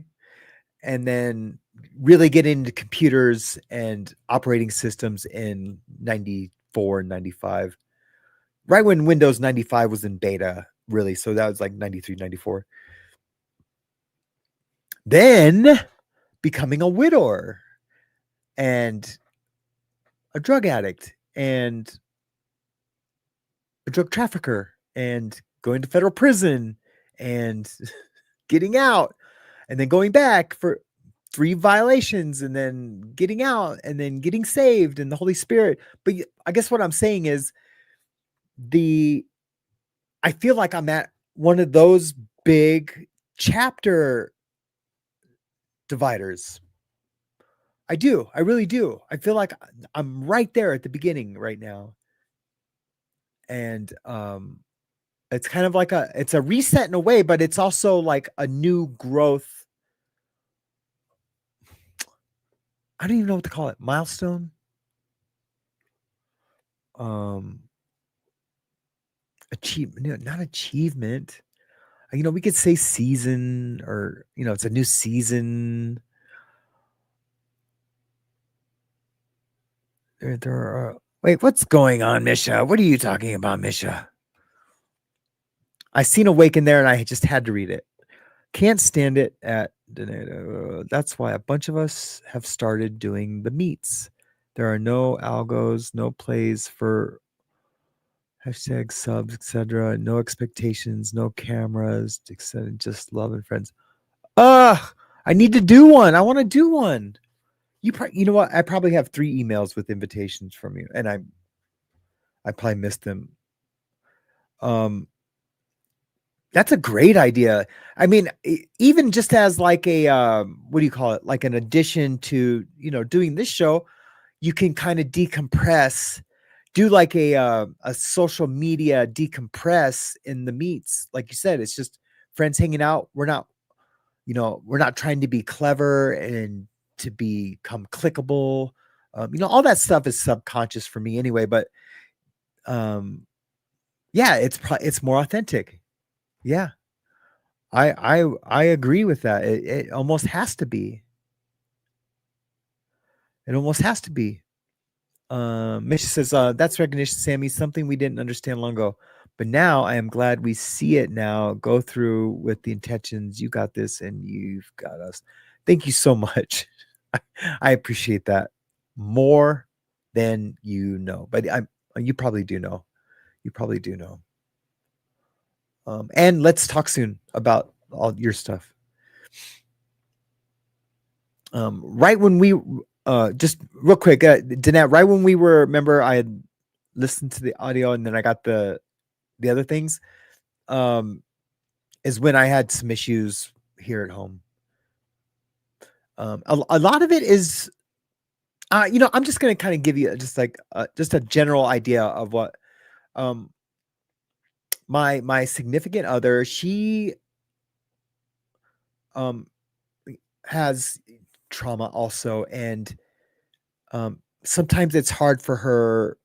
and then really get into computers and operating systems in 94 and 95, right when Windows 95 was in beta, really. So that was like 93, 94. Then becoming a widower and a drug addict and a drug trafficker and going to federal prison and getting out and then going back for 3 violations and then getting out and then getting saved and the Holy Spirit. But I guess what I'm saying is I feel like I'm at one of those big chapter dividers. I do. I really do. I feel like I'm right there at the beginning right now. And it's kind of like it's a reset in a way, but it's also like a new growth. I don't even know what to call it. Milestone. Achievement, no, not achievement. We could say season, or it's a new season. There are. Wait, what's going on, Misha? What are you talking about, Misha? I seen Awaken there, and I just had to read it. Can't stand it at that's why a bunch of us have started doing the meets. There are no algos, no plays for hashtag subs, etc. No expectations, no cameras, etc. Just love and friends. I need to do one. I want to do one. You know what? I probably have 3 emails with invitations from you, and I probably missed them. That's a great idea. I mean, even just as like a what do you call it? Like an addition to doing this show, you can kind of decompress, do like a social media decompress in the meets. Like you said, it's just friends hanging out. We're not trying to be clever and to become clickable. All that stuff is subconscious for me anyway. But yeah, it's more authentic. Yeah, I agree with that. It almost has to be. It almost has to be. Misha says, that's recognition, Sammy, something we didn't understand long ago. But now I am glad we see it now. Go through with the intentions. You got this and you've got us. Thank you so much. I appreciate that more than you know. But you probably do know. You probably do know. And let's talk soon about all your stuff. Right when we just real quick, Danette, right when we were, remember I had listened to the audio and then I got the other things, is when I had some issues here at home. A lot of it is, I'm just going to kind of give you just a general idea of what, my significant other, she, has trauma also. And, sometimes it's hard for her,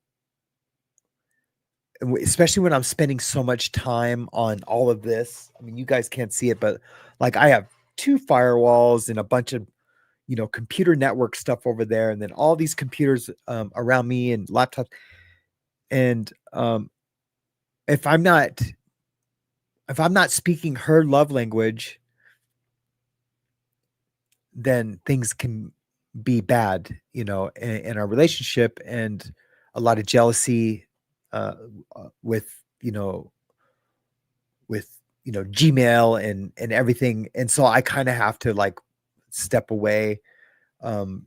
especially when I'm spending so much time on all of this. I mean, you guys can't see it, but like I have 2 firewalls and a bunch of, computer network stuff over there. And then all these computers, around me and laptops. And, if I'm not speaking her love language, then things can be bad, in our relationship, and a lot of jealousy, with Gmail and everything. And so I kind of have to like step away. And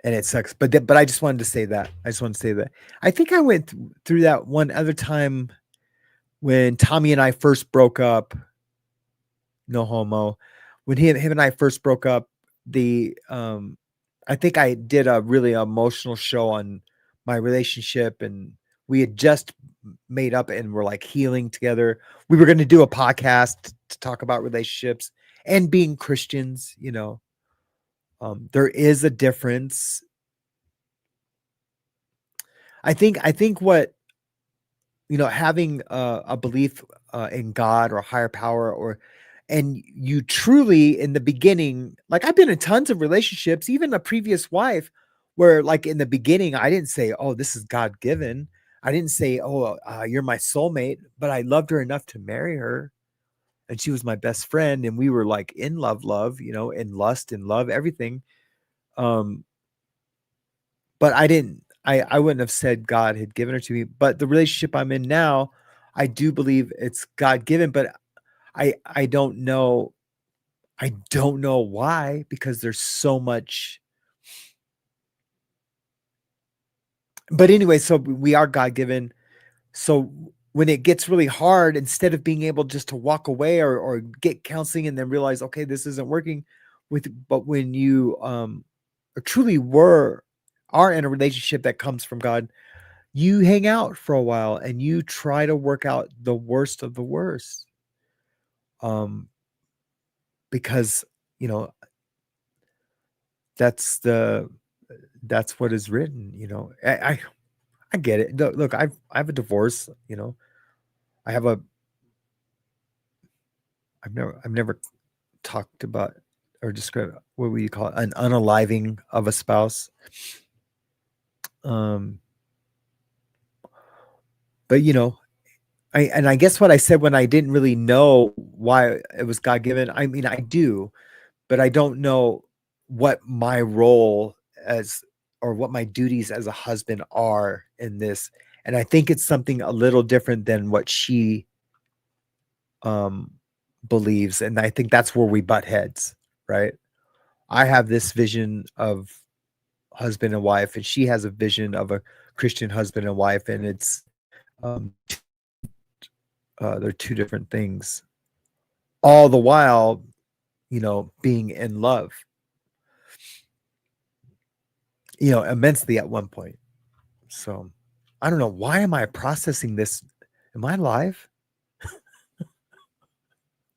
it sucks, but I just wanted to say that. I think I went through that one other time when Tommy and I first broke up. No homo. When him and I first broke up, I think I did a really emotional show on my relationship, and we had just made up and we're like healing together. We were going to do a podcast to talk about relationships and being Christians. There is a difference. I think what, having a belief in God or higher power, and you truly in the beginning, like I've been in tons of relationships, even a previous wife, where like in the beginning, I didn't say, oh, this is God given. I didn't say, oh, you're my soulmate, but I loved her enough to marry her. And she was my best friend. And we were like in love, in lust and love, everything. But I I wouldn't have said God had given her to me, but the relationship I'm in now, I do believe it's God given, but I don't know. I don't know why, because there's so much. But anyway, so we are God given. So when it gets really hard, instead of being able just to walk away or get counseling and then realize, okay, this isn't working but when you truly are in a relationship that comes from God, you hang out for a while and you try to work out the worst of the worst. Because, you know, that's what is written, you know. I get it. Look, I have a divorce, you know. I've never talked about or described, what would you call it, an unaliving of a spouse. But you know, I guess what I said when I didn't really know why it was God given. I mean, I do, but I don't know what my role or what my duties as a husband are in this. And I think it's something a little different than what she believes. And I think that's where we butt heads, right? I have this vision of husband and wife, and she has a vision of a Christian husband and wife, and it's they're two different things, all the while, you know, being in love, you know, immensely at one point. So I don't know, why am I processing this? Am I live?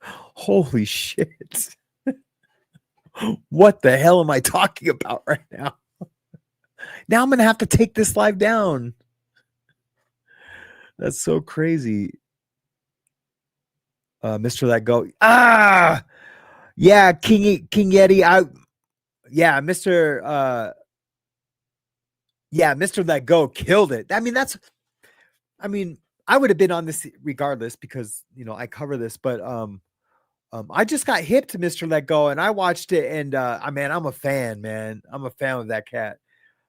Holy shit. What the hell am I talking about right now? Now I'm going to have to take this live down. That's so crazy. Mr. Let Go. Yeah, King Yeti. Mr. Mr. Let Go killed it. I mean, I would have been on this regardless because, you know, I cover this, but I just got hip to Mr. Let Go and I watched it, and I'm a fan, man. I'm a fan of that cat.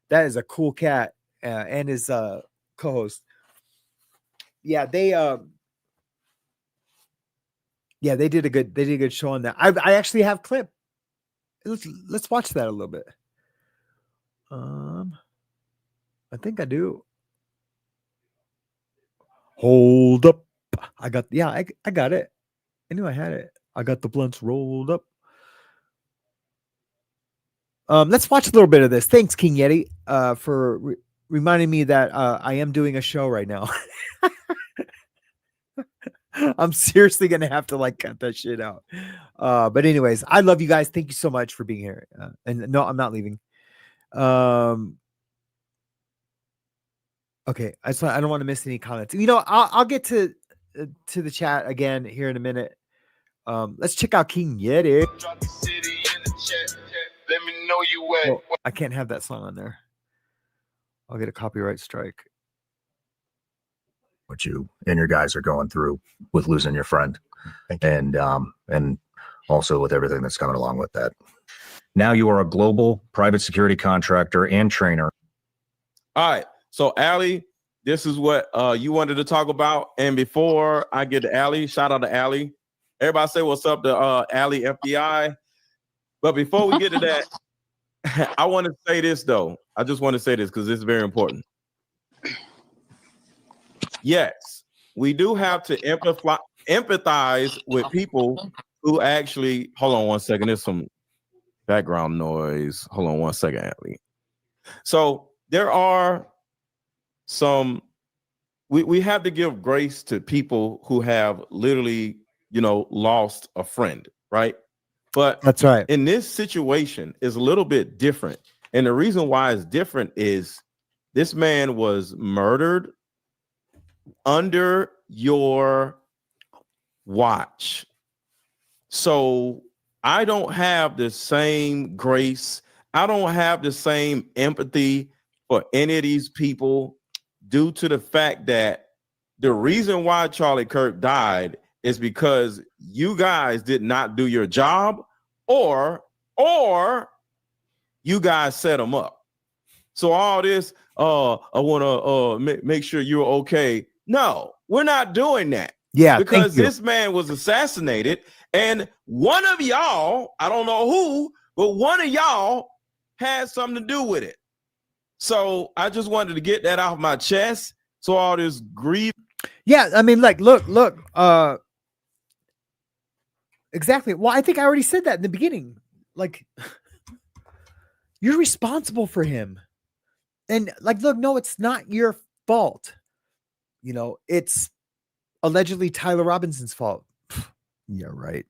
That is a cool cat, and his co-host. Yeah, they did a good show on that. I actually have clip. Let's watch that a little bit. I think I do. Hold up. I got it. I knew I had it. I got the blunts rolled up. Let's watch a little bit of this. Thanks, King Yeti, for reminding me that I am doing a show right now. I'm seriously gonna have to like cut that shit out. But anyways, I love you guys. Thank you so much for being here. And no, I'm not leaving. Okay, I don't want to miss any comments. You know, I'll get to the chat again here in a minute. Let's check out King Yeti. Drop the city in the chat. Let me know you wet. Oh, I can't have that song on there. I'll get a copyright strike. What you and your guys are going through with losing your friend, and also with everything that's coming along with that. Now you are a global private security contractor and trainer. All right, so Allie, this is what you wanted to talk about. And before I get to Allie, shout out to Allie. Everybody say what's up to Allie FBI. But before we get to that, I want to say this though. I just want to say this because this is very important. Yes, we do have to empathize with people who actually, hold on one second. There's some background noise. Hold on one second, Allie. So there are some, we have to give grace to people who have literally, you know, lost a friend, right? But That's right. In this situation is a little bit different. And the reason why it's different is this man was murdered under your watch. So I don't have the same grace. I don't have the same empathy for any of these people due to the fact that the reason why Charlie Kirk died is because you guys did not do your job or you guys set him up. So all this, I want to make sure you're okay. No, we're not doing that. Yeah, because thank you. this man was assassinated, and one of y'all, I don't know who, but one of y'all had something to do with it. So I just wanted to get that off my chest. So all this grief. Yeah, I mean, like, look, exactly. Well, I think I already said that in the beginning. Like, you're responsible for him. And like, look, no, it's not your fault. You know, it's allegedly Tyler Robinson's fault. Yeah, right.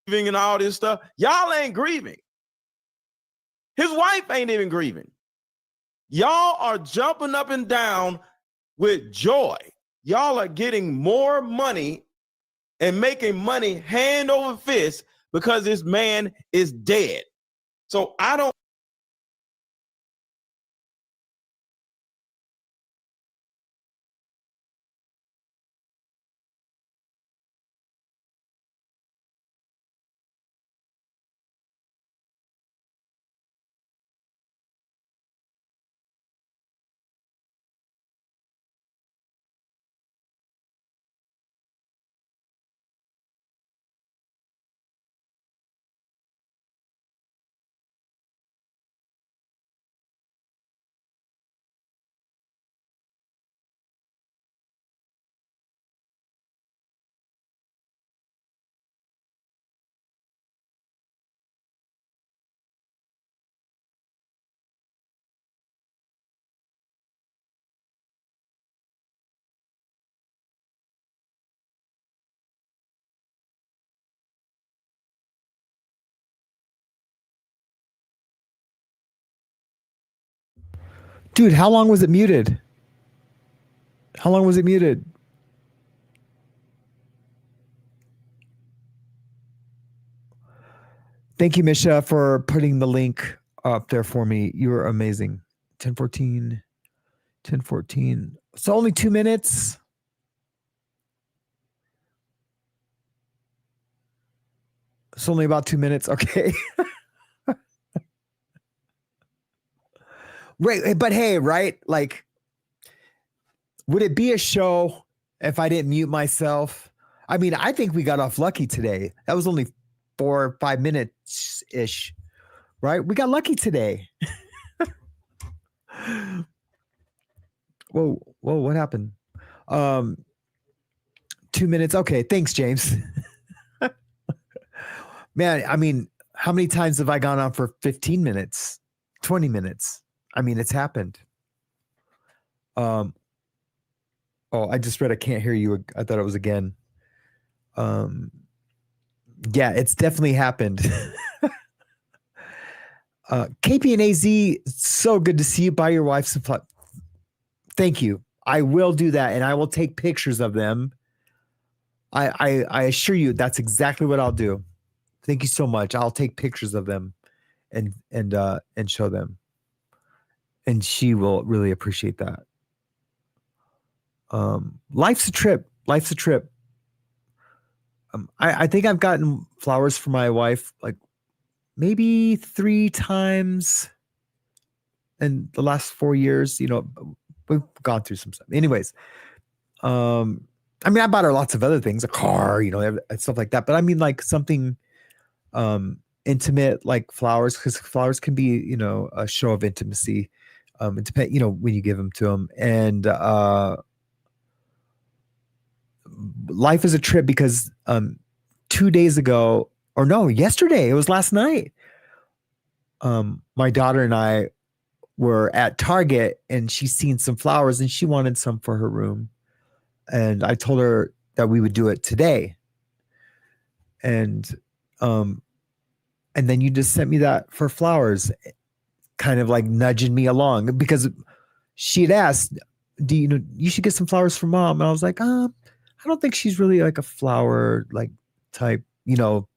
And all this stuff, y'all ain't grieving. His wife ain't even grieving. Y'all are jumping up and down with joy. Y'all are getting more money and making money hand over fist because this man is dead. So I don't. Dude, how long was it muted? How long was it muted? Thank you, Misha, for putting the link up there for me. You were amazing. 10:14. It's only 2 minutes. It's only about 2 minutes. Okay. Right. But hey, right? Like, would it be a show if I didn't mute myself? I mean, I think we got off lucky today. That was only 4 or 5 minutes ish, right? We got lucky today. Whoa, what happened? 2 minutes. Okay, thanks, James. Man, I mean, how many times have I gone on for 15 minutes, 20 minutes? I mean, it's happened. Oh, I just read I can't hear you. I thought it was again. Yeah, it's definitely happened. KP and AZ, so good to see you. Buy your wife some fun. Thank you. I will do that, and I will take pictures of them. I assure you that's exactly what I'll do. Thank you so much. I'll take pictures of them and show them. And she will really appreciate that. Life's a trip. Life's a trip. I think I've gotten flowers for my wife like maybe 3 times in the last 4 years. You know, we've gone through some stuff. Anyways, I mean, I bought her lots of other things, a car, you know, and stuff like that. But I mean, like something intimate, like flowers, because flowers can be, you know, a show of intimacy. It depends, you know, when you give them to them. And life is a trip because 2 days ago, or no, yesterday, it was last night. My daughter and I were at Target and she's seen some flowers and she wanted some for her room. And I told her that we would do it today. And then you just sent me that for flowers, kind of like nudging me along, because she had asked, do you know, you should get some flowers for mom. And I was like, I don't think she's really like a flower like type, you know.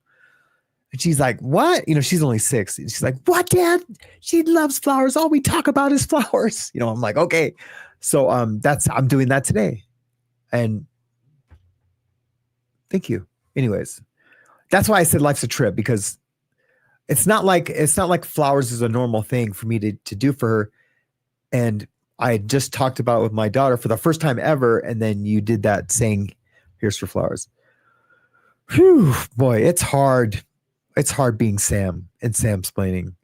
And she's like, what? You know, she's only 6. And she's like, what, Dad? She loves flowers. All we talk about is flowers. You know, I'm like, okay. So I'm doing that today. And thank you. Anyways, that's why I said life's a trip, because it's not like flowers is a normal thing for me to do for her. And I had just talked about it with my daughter for the first time ever. And then you did that saying, here's for flowers. Whew, boy, it's hard. It's hard being Sam and Sam-splaining.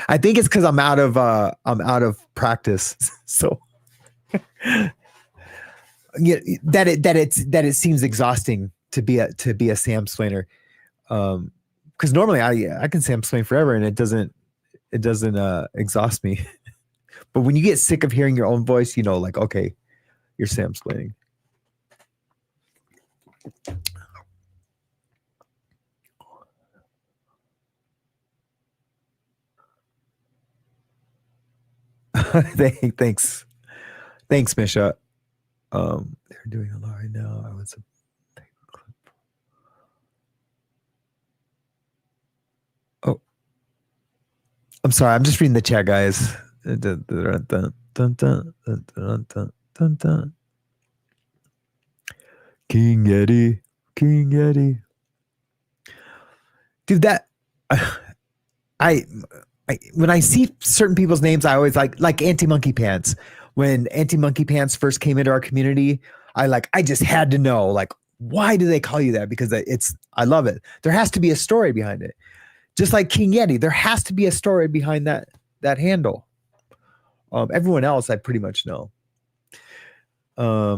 I think it's because I'm out of practice. So yeah, that it seems exhausting to be a Sam-splainer. Because normally I can Sam-splain forever and it doesn't exhaust me. But when you get sick of hearing your own voice, you know, like, okay, you're Sam-splaining. Thanks, Misha. They're doing a lot right now. I was a paperclip. Oh, I'm sorry. I'm just reading the chat, guys. King Yeti, dude. That when I see certain people's names, I always like Anti-Monkey Pants. When Anti-Monkey Pants first came into our community, I just had to know, like, why do they call you that? Because I love it. There has to be a story behind it. Just like King Yeti, there has to be a story behind that handle. Everyone else I pretty much know. All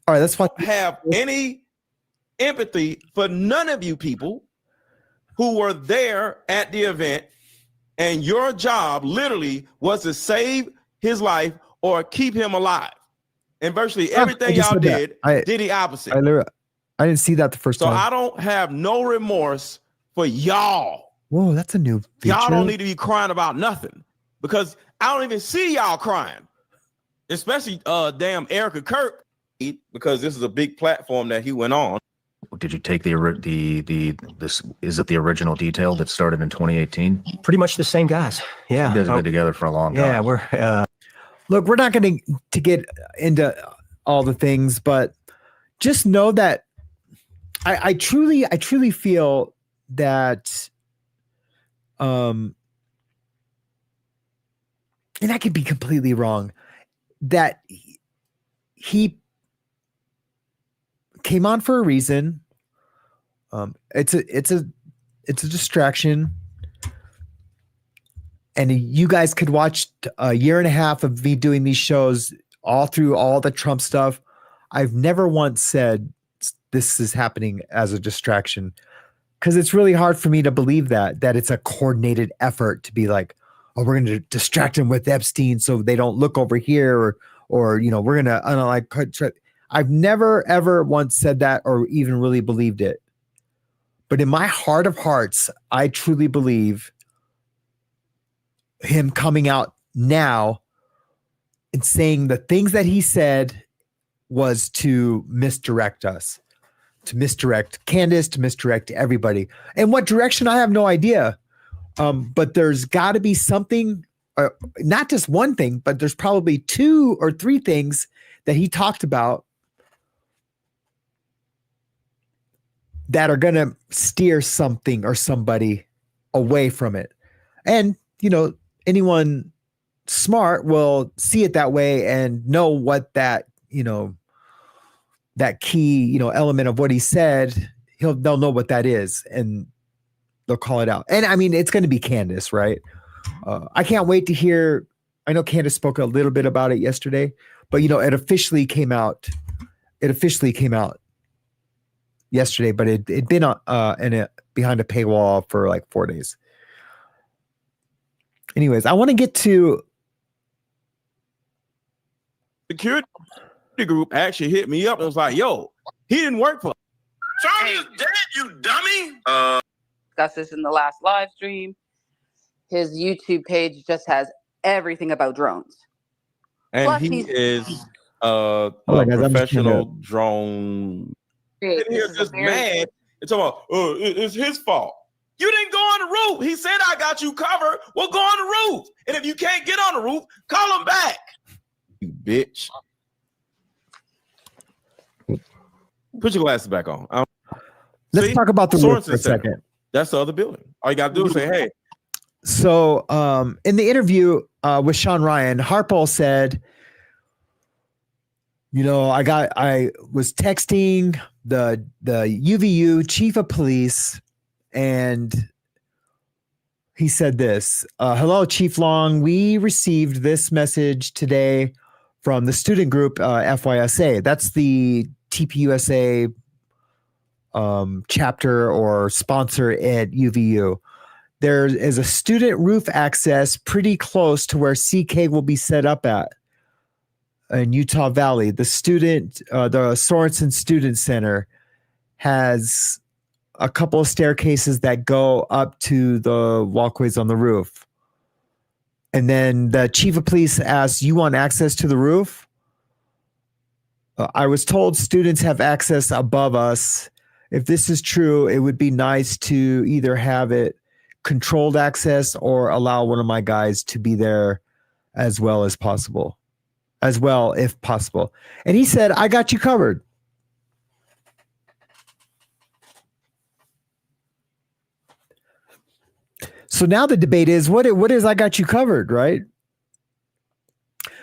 right, that's fine. Have any empathy for none of you people who were there at the event, and your job literally was to save his life or keep him alive. And virtually everything y'all did the opposite. I didn't see that the first time. So I don't have no remorse for y'all. Whoa, that's a new feature. Y'all don't need to be crying about nothing, because I don't even see y'all crying. Especially damn Erica Kirk, because this is a big platform that he went on. Did you take this? Is it the original Detail that started in 2018? Pretty much the same guys. Yeah. You guys have been together for a long time. Yeah, we're Look, we're not going to get into all the things, but just know that I truly feel that, and I could be completely wrong, that he came on for a reason. It's a distraction. And you guys could watch a year and a half of me doing these shows all through all the Trump stuff. I've never once said this is happening as a distraction, because it's really hard for me to believe that it's a coordinated effort to be like, oh, we're going to distract them with Epstein so they don't look over here, or you know, we're going to I've never ever once said that or even really believed it. But in my heart of hearts, I truly believe him coming out now and saying the things that he said was to misdirect us, to misdirect Candace, to misdirect everybody. And what direction, I have no idea. But there's got to be something, not just one thing, but there's probably 2 or 3 things that he talked about that are going to steer something or somebody away from it. And, you know, anyone smart will see it that way and know what that, you know, that key, you know, element of what he said, they'll know what that is and they'll call it out. And I mean, it's going to be Candace, right? I can't wait to hear. I know Candace spoke a little bit about it yesterday, but you know, it officially came out yesterday, but it'd been behind a paywall for like 4 days. Anyways, I want to get to Security group actually hit me up and was like, yo, he didn't work for us. Charlie is dead, you dummy. Discussed this in the last live stream. His YouTube page just has everything about drones. And Plus, he he's- is a on, guys, I'm just professional drone. This And here is a just very- mad. It's about, it's his fault. You didn't go on the roof. He said, I got you covered. Well, go on the roof. And if you can't get on the roof, call him back. You bitch. Put your glasses back on. let's See? talk about the roof Sorensen for a Center. second. That's the other building. All you got to do is say, hey, So in the interview with Shawn Ryan, Harpole said, you know, I was texting the UVU chief of police, and he said this, hello, Chief Long, we received this message today from the student group FYSA. That's the TPUSA chapter or sponsor at UVU. There is a student roof access pretty close to where CK will be set up at in Utah Valley. The Sorensen Student Center has a couple of staircases that go up to the walkways on the roof. And then the chief of police asked, you want access to the roof? I was told students have access above us. If this is true, it would be nice to either have it controlled access or allow one of my guys to be there as well if possible. And he said, I got you covered. So now the debate is what is I got you covered, right?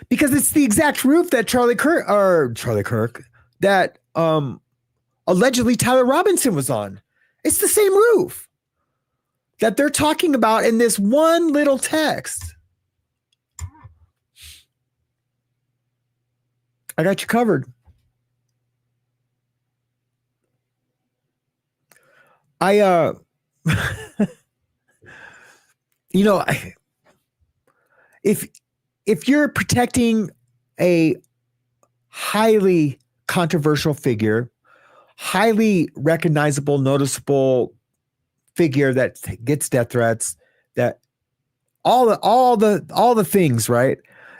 Because it's the exact roof that Charlie Kirk that allegedly Tyler Robinson was on. It's the same roof that they're talking about in this one little text. I got you covered. You know, if you're protecting a highly controversial figure, highly recognizable, noticeable figure that gets death threats, that all the things, right?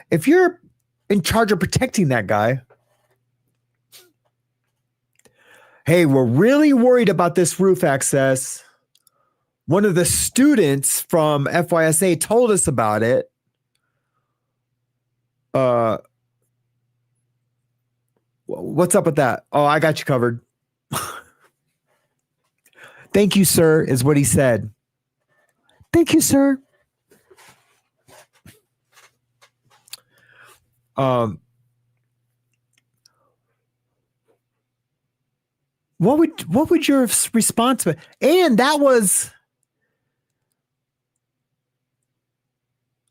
If you're in charge of protecting that guy, hey, we're really worried about this roof access. One of the students from FYSA told us about it. What's up with that? Oh, I got you covered. Thank you, sir, is what he said. Thank you, sir. What would your response be? And that was,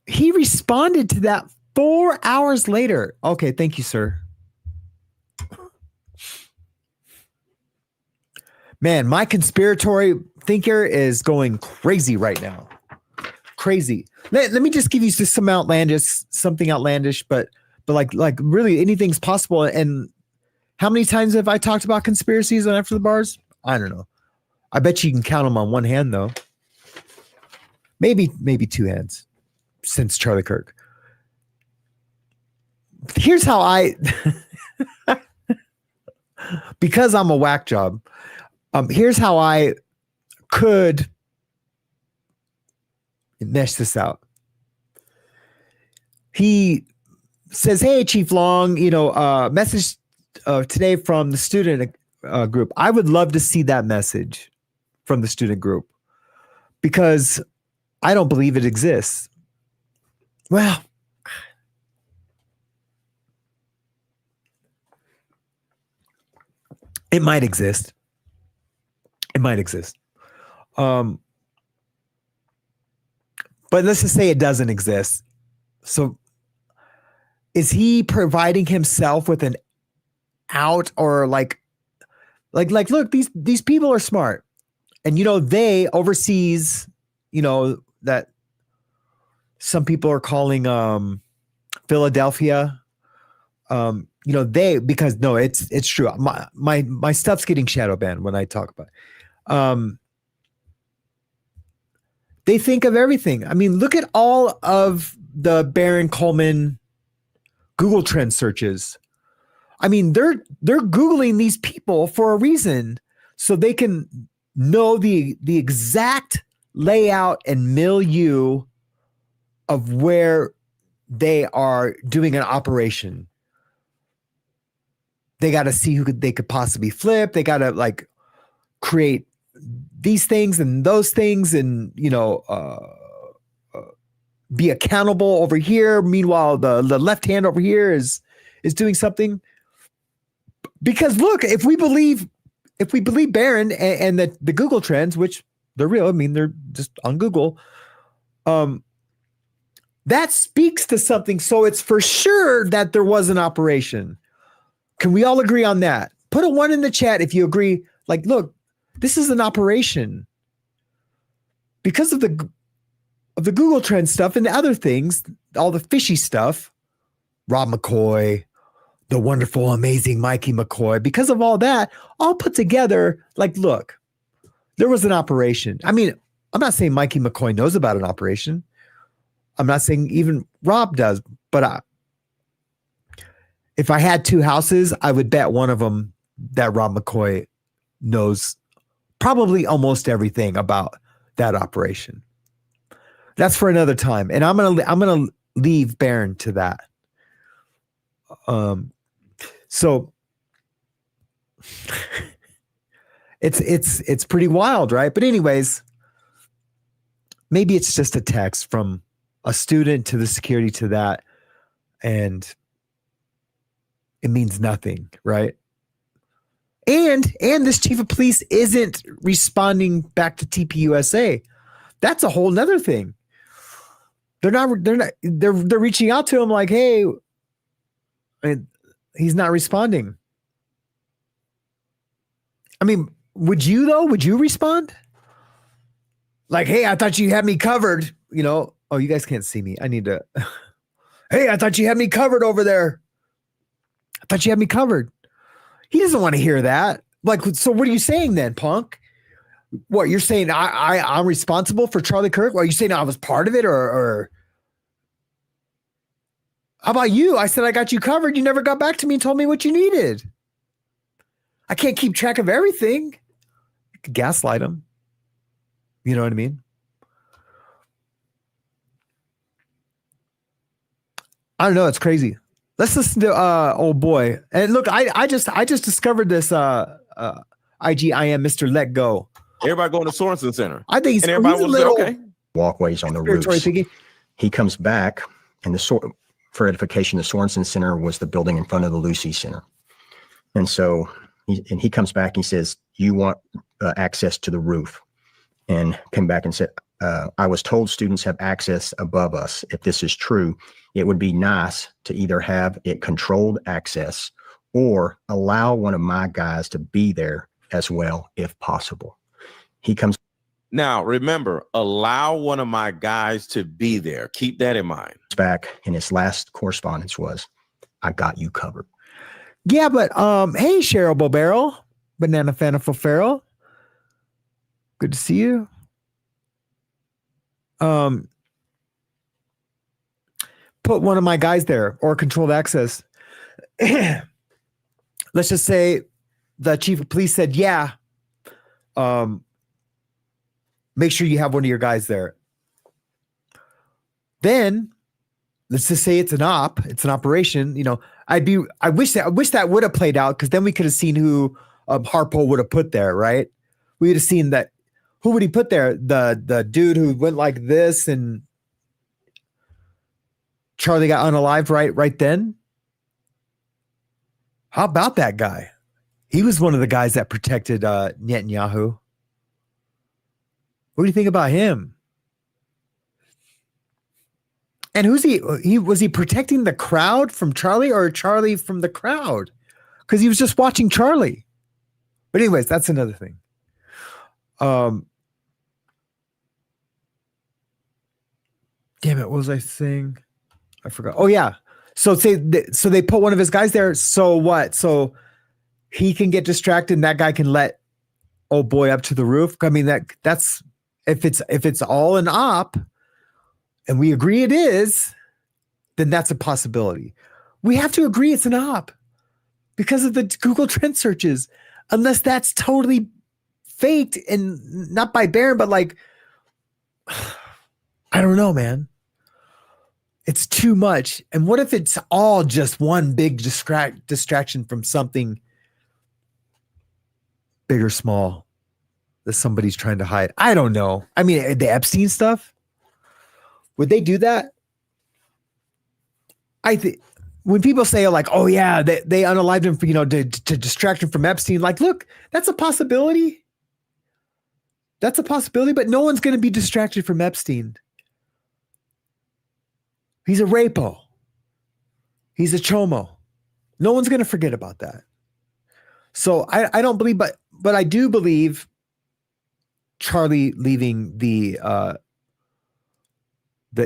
he responded to that 4 hours later. Okay, thank you, sir. Man, my conspiratory thinker is going crazy right now. Crazy. Let me just give you just something outlandish, but like really anything's possible. And how many times have I talked about conspiracies on After the Bars? I don't know. I bet you can count them on one hand, though. Maybe two hands since Charlie Kirk. Here's how because I'm a whack job, here's how I could mesh this out. He says, hey, Chief Long, message today from the student group. I would love to see that message from the student group because I don't believe it exists. Well, it might exist. It might exist. But let's just say it doesn't exist. So is he providing himself with an out, or like look, these people are smart, and they overseas, that some people are calling Philadelphia. Because no, it's true. My stuff's getting shadow banned when I talk about it. They think of everything. I mean, look at all of the Baron Coleman Google Trend searches. I mean, they're Googling these people for a reason, so they can know the exact layout and milieu of where they are doing an operation. They got to see who they could possibly flip. They got to like create these things and those things, and be accountable over here. Meanwhile, the left hand over here is doing something. Because look, if we believe Barron and the Google Trends, which they're real, I mean they're just on Google, that speaks to something. So it's for sure that there was an operation. Can we all agree on that? Put a 1 in the chat if you agree. Like, look, this is an operation because of the Google Trend stuff and the other things, all the fishy stuff. Rob McCoy, the wonderful, amazing Mikey McCoy. Because of all that, all put together, like, look, there was an operation. I mean, I'm not saying Mikey McCoy knows about an operation. I'm not saying even Rob does, but if I had 2 houses, I would bet one of them that Rob McCoy knows probably almost everything about that operation. That's for another time, and I'm gonna leave Barron to that. So it's pretty wild, right? But anyways, maybe it's just a text from a student to the security to that, and it means nothing, right? And this chief of police isn't responding back to TPUSA. That's a whole nother thing. They're reaching out to him like, hey, and he's not responding. I mean, would you though? Would you respond? Like, hey, I thought you had me covered. Oh, you guys can't see me. I need to. Hey, I thought you had me covered over there. I thought you had me covered. He doesn't want to hear that. Like, so what are you saying then, punk? What you're saying? I'm responsible for Charlie Kirk? What are you saying? I was part of it, or how about you? I said I got you covered. You never got back to me and told me what you needed. I can't keep track of everything. You could gaslight him. You know what I mean? I don't know. It's crazy. Let's listen to old boy. And look, I just discovered this IGIM Mr. Let Go. Everybody going to Sorensen Center. I think and everybody was like, okay. Walkways on the roofs. Thinking. He comes back, and for edification, the Sorensen Center was the building in front of the Lucy Center. And so he comes back and he says, you want access to the roof. And came back and said, I was told students have access above us. If this is true, it would be nice to either have it controlled access or allow one of my guys to be there as well, if possible. He comes. Now, remember, allow one of my guys to be there. Keep that in mind. Back, and his last correspondence was, I got you covered. Yeah, but hey, Cheryl Bobero, Banana Fanaful Farrell. Good to see you. Put one of my guys there or controlled access. Let's just say the chief of police said, yeah, make sure you have one of your guys there. Then let's just say it's an operation. I wish that would have played out, because then we could have seen who Harpole would have put there, right? We would have seen that. Who would he put there? The dude who went like this and Charlie got unalived right then? How about that guy? He was one of the guys that protected Netanyahu. What do you think about him? And who's he? Was he protecting the crowd from Charlie, or Charlie from the crowd? Because he was just watching Charlie. But anyways, that's another thing. Yeah, damn it, what was I saying? I forgot. Oh yeah. So so they put one of his guys there. So what? So he can get distracted and that guy can let old boy up to the roof. I mean, that's if it's all an op and we agree it is, then that's a possibility. We have to agree it's an op because of the Google trend searches, unless that's totally faked and not by Barron, but like, I don't know, man. It's too much. And what if it's all just one big distraction from something big or small that somebody's trying to hide? I don't know. I mean, the Epstein stuff, would they do that? I think when people say like, oh yeah, they unalived him for, to distract him from Epstein, like, look, that's a possibility. That's a possibility, but no one's going to be distracted from Epstein. He's a rapo. He's a chomo. No one's going to forget about that. So I don't believe, but I do believe Charlie leaving the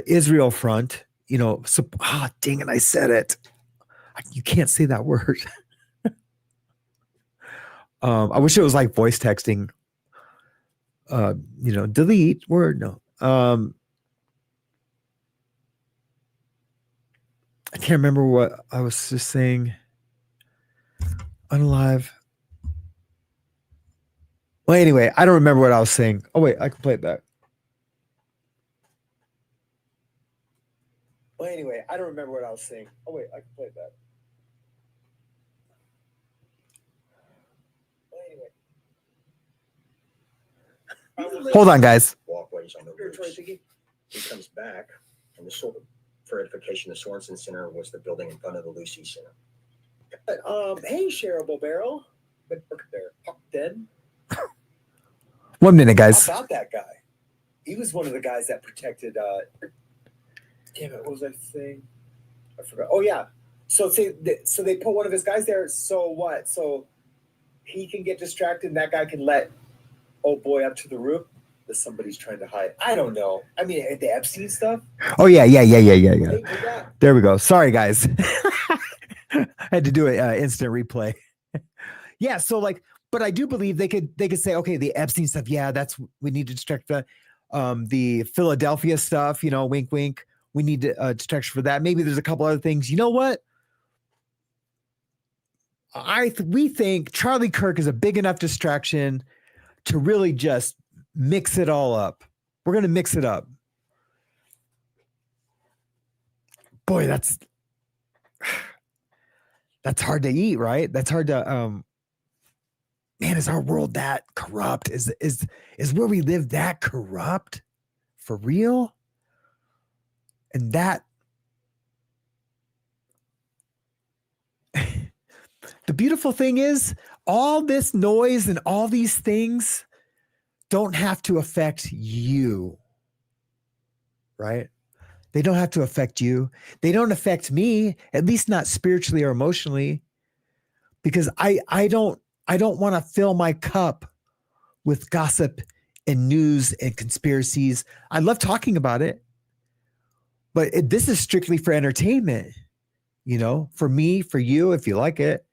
Israel front, dang it, I said it. You can't say that word. I wish it was like voice texting. Delete word. No. I can't remember what I was just saying. Unalive. Well, anyway, I don't remember what I was saying. Oh, wait, I can play it back. Well, anyway, I don't remember what I was saying. Oh, wait, I can play it back. Well, anyway. Hold on, guys. Walkways on the roofs. He comes back, and for edification, the Sorensen Center was the building in front of the Lucy Center. Hey, shareable barrel. But there, dead. 1 minute, guys. How about that guy? He was one of the guys that protected. Damn it! What was I saying? I forgot. Oh yeah. So they put one of his guys there. So what? So he can get distracted, and that guy can let old boy up to the roof that somebody's trying to hide. I don't know. I mean, the Epstein stuff. Oh yeah. There we go. Sorry, guys. I had to do an instant replay. Yeah. So but I do believe they could say, okay, the Epstein stuff. Yeah, we need to distract that. The Philadelphia stuff, wink, wink. We need to distraction for that. Maybe there's a couple other things. You know what? We think Charlie Kirk is a big enough distraction to really just mix it all up. We're going to mix it up. Boy, that's hard to eat, right? That's hard to, man, is our world that corrupt? Is where we live that corrupt? For real? And that, the beautiful thing is all this noise and all these things don't have to affect you, right? They don't have to affect you. They don't affect me, at least not spiritually or emotionally, because I don't want to fill my cup with gossip and news and conspiracies. I love talking about it, but this is strictly for entertainment, for me, for you, if you like it.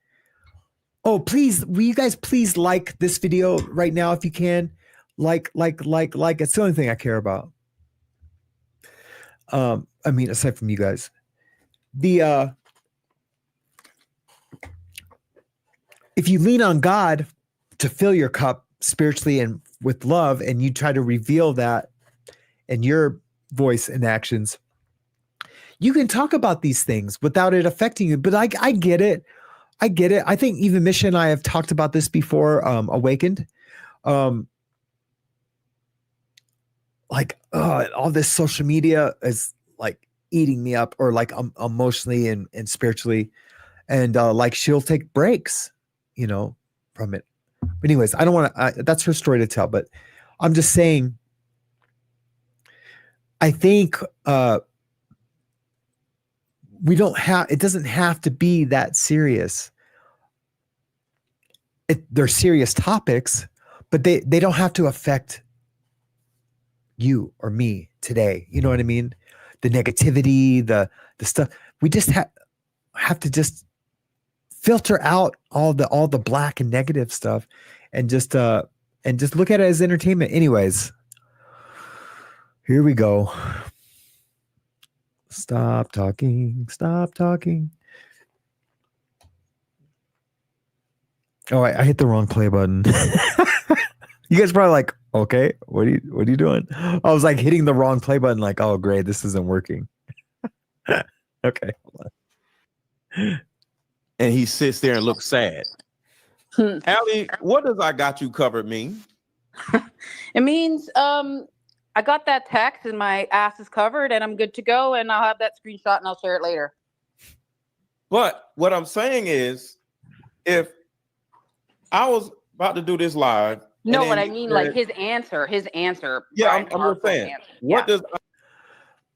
Oh, please, will you guys please like this video right now if you can? Like. It's the only thing I care about. I mean, aside from you guys, if you lean on God to fill your cup spiritually and with love, and you try to reveal that in your voice and actions, you can talk about these things without it affecting you. But I get it. I think even Misha and I have talked about this before, Awakened. All this social media is like eating me up, or like emotionally and spiritually. And she'll take breaks, from it. But anyways, I don't want to, that's her story to tell, but I'm just saying, I think it doesn't have to be that serious. They're serious topics, but they don't have to affect you or me today. You know what I mean? negativity, the stuff. We just have to just filter out all the black and negative stuff, and just look at it as entertainment. Anyways, here we go. Stop talking. Stop talking. Oh, I hit the wrong play button. You guys probably like, okay, what are you doing? I was like hitting the wrong play button, like, oh great, this isn't working. Okay. Hold on. And he sits there and looks sad. Allie, what does I got you covered mean? It means I got that text and my ass is covered and I'm good to go, and I'll have that screenshot and I'll share it later. But what I'm saying is, if I was about to do this live. No, and what then I mean, you like said- his answer. Yeah, Brian I'm just Harpole's saying. answer. What Yeah. does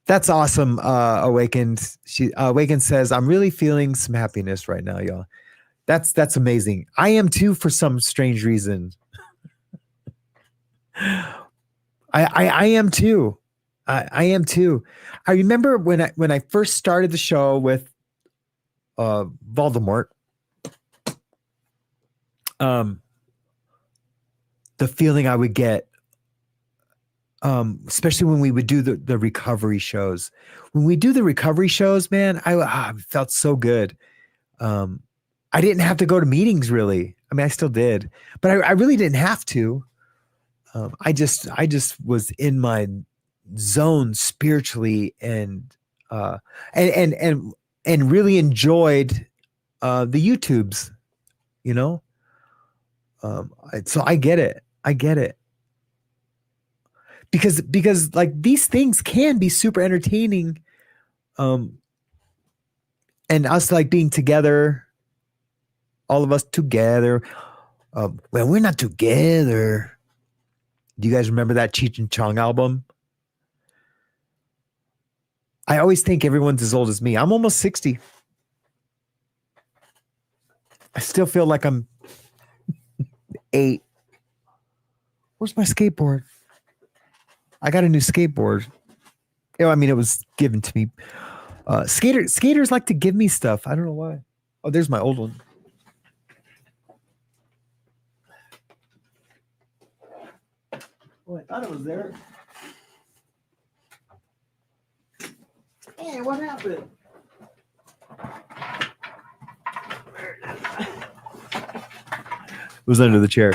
That's awesome. Awakened. Awakened says, I'm really feeling some happiness right now, y'all. That's amazing. I am too, for some strange reason. I am too. I am too. I remember when I first started the show with Voldemort. The feeling I would get, especially when we would do the recovery shows. When we do the recovery shows, man, I felt so good. I didn't have to go to meetings really. I mean, I still did, but I really didn't have to. I just was in my zone spiritually, and really enjoyed the YouTubes, you know. So I get it. Because like these things can be super entertaining. And us like being together, all of us together. Well, we're not together. Do you guys remember that Cheech and Chong album? I always think everyone's as old as me. I'm almost 60. I still feel like I'm 8. Where's my skateboard? I got a new skateboard. You know, I mean, it was given to me. Skaters like to give me stuff. I don't know why. Oh, there's my old one. Oh, I thought it was there. Hey, what happened? It was under the chair.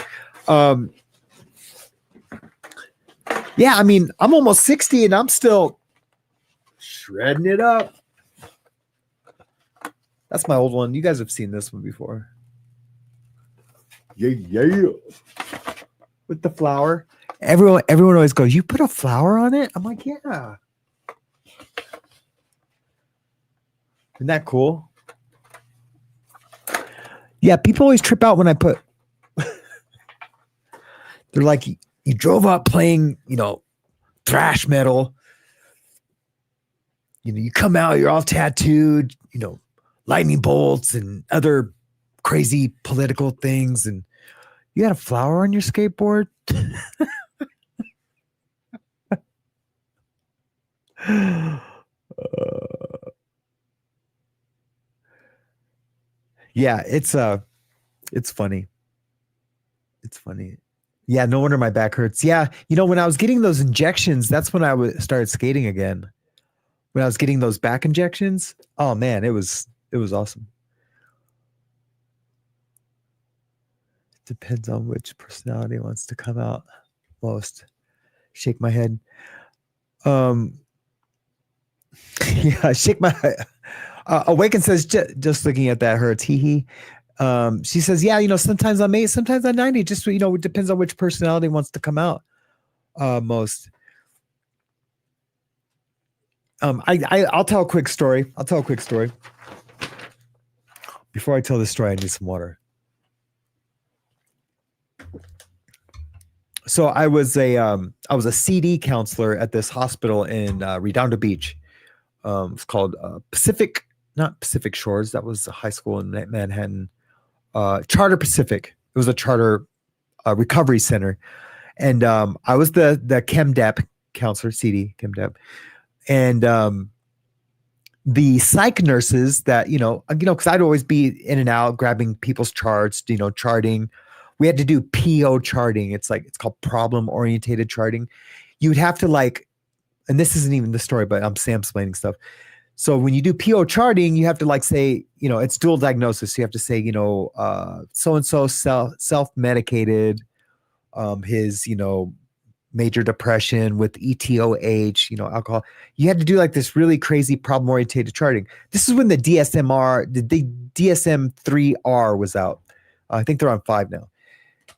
Yeah, I mean, I'm almost 60 and I'm still shredding it up. That's my old one. You guys have seen this one before. Yeah. With the flower. Everyone always goes, you put a flower on it? I'm like, yeah. Isn't that cool? Yeah, people always trip out when I put. They're like, you drove up playing, you know, thrash metal. You know, you come out, you're all tattooed, you know, lightning bolts and other crazy political things, and you got a flower on your skateboard. Yeah, it's funny. It's funny. Yeah, no wonder my back hurts. Yeah, you know, when I was getting those injections, that's when I started skating again. When I was getting those back injections, oh man, it was awesome. It depends on which personality wants to come out most. Shake my head. Yeah, shake my head. Awaken says, just looking at that hurts. Hee. She says, yeah, you know, sometimes I'm 8, sometimes I'm 90. Just, you know, it depends on which personality wants to come out most. I'll tell a quick story. Before I tell this story, I need some water. So I was a CD counselor at this hospital in Redondo Beach. It's called not Pacific Shores. That was a high school in Manhattan. Charter Pacific. It was a charter recovery center. And I was the ChemDep counselor, CD ChemDep. And the psych nurses that, because I'd always be in and out grabbing people's charts, charting. We had to do PO charting. It's called problem orientated charting. You'd have to and this isn't even the story, but I'm explaining stuff. So when you do PO charting, you have to say, it's dual diagnosis. You have to say, so-and-so self-medicated, his, major depression with ETOH, alcohol. You had to do this really crazy problem oriented charting. This is when the DSM-3R was out. I think they're on 5 now.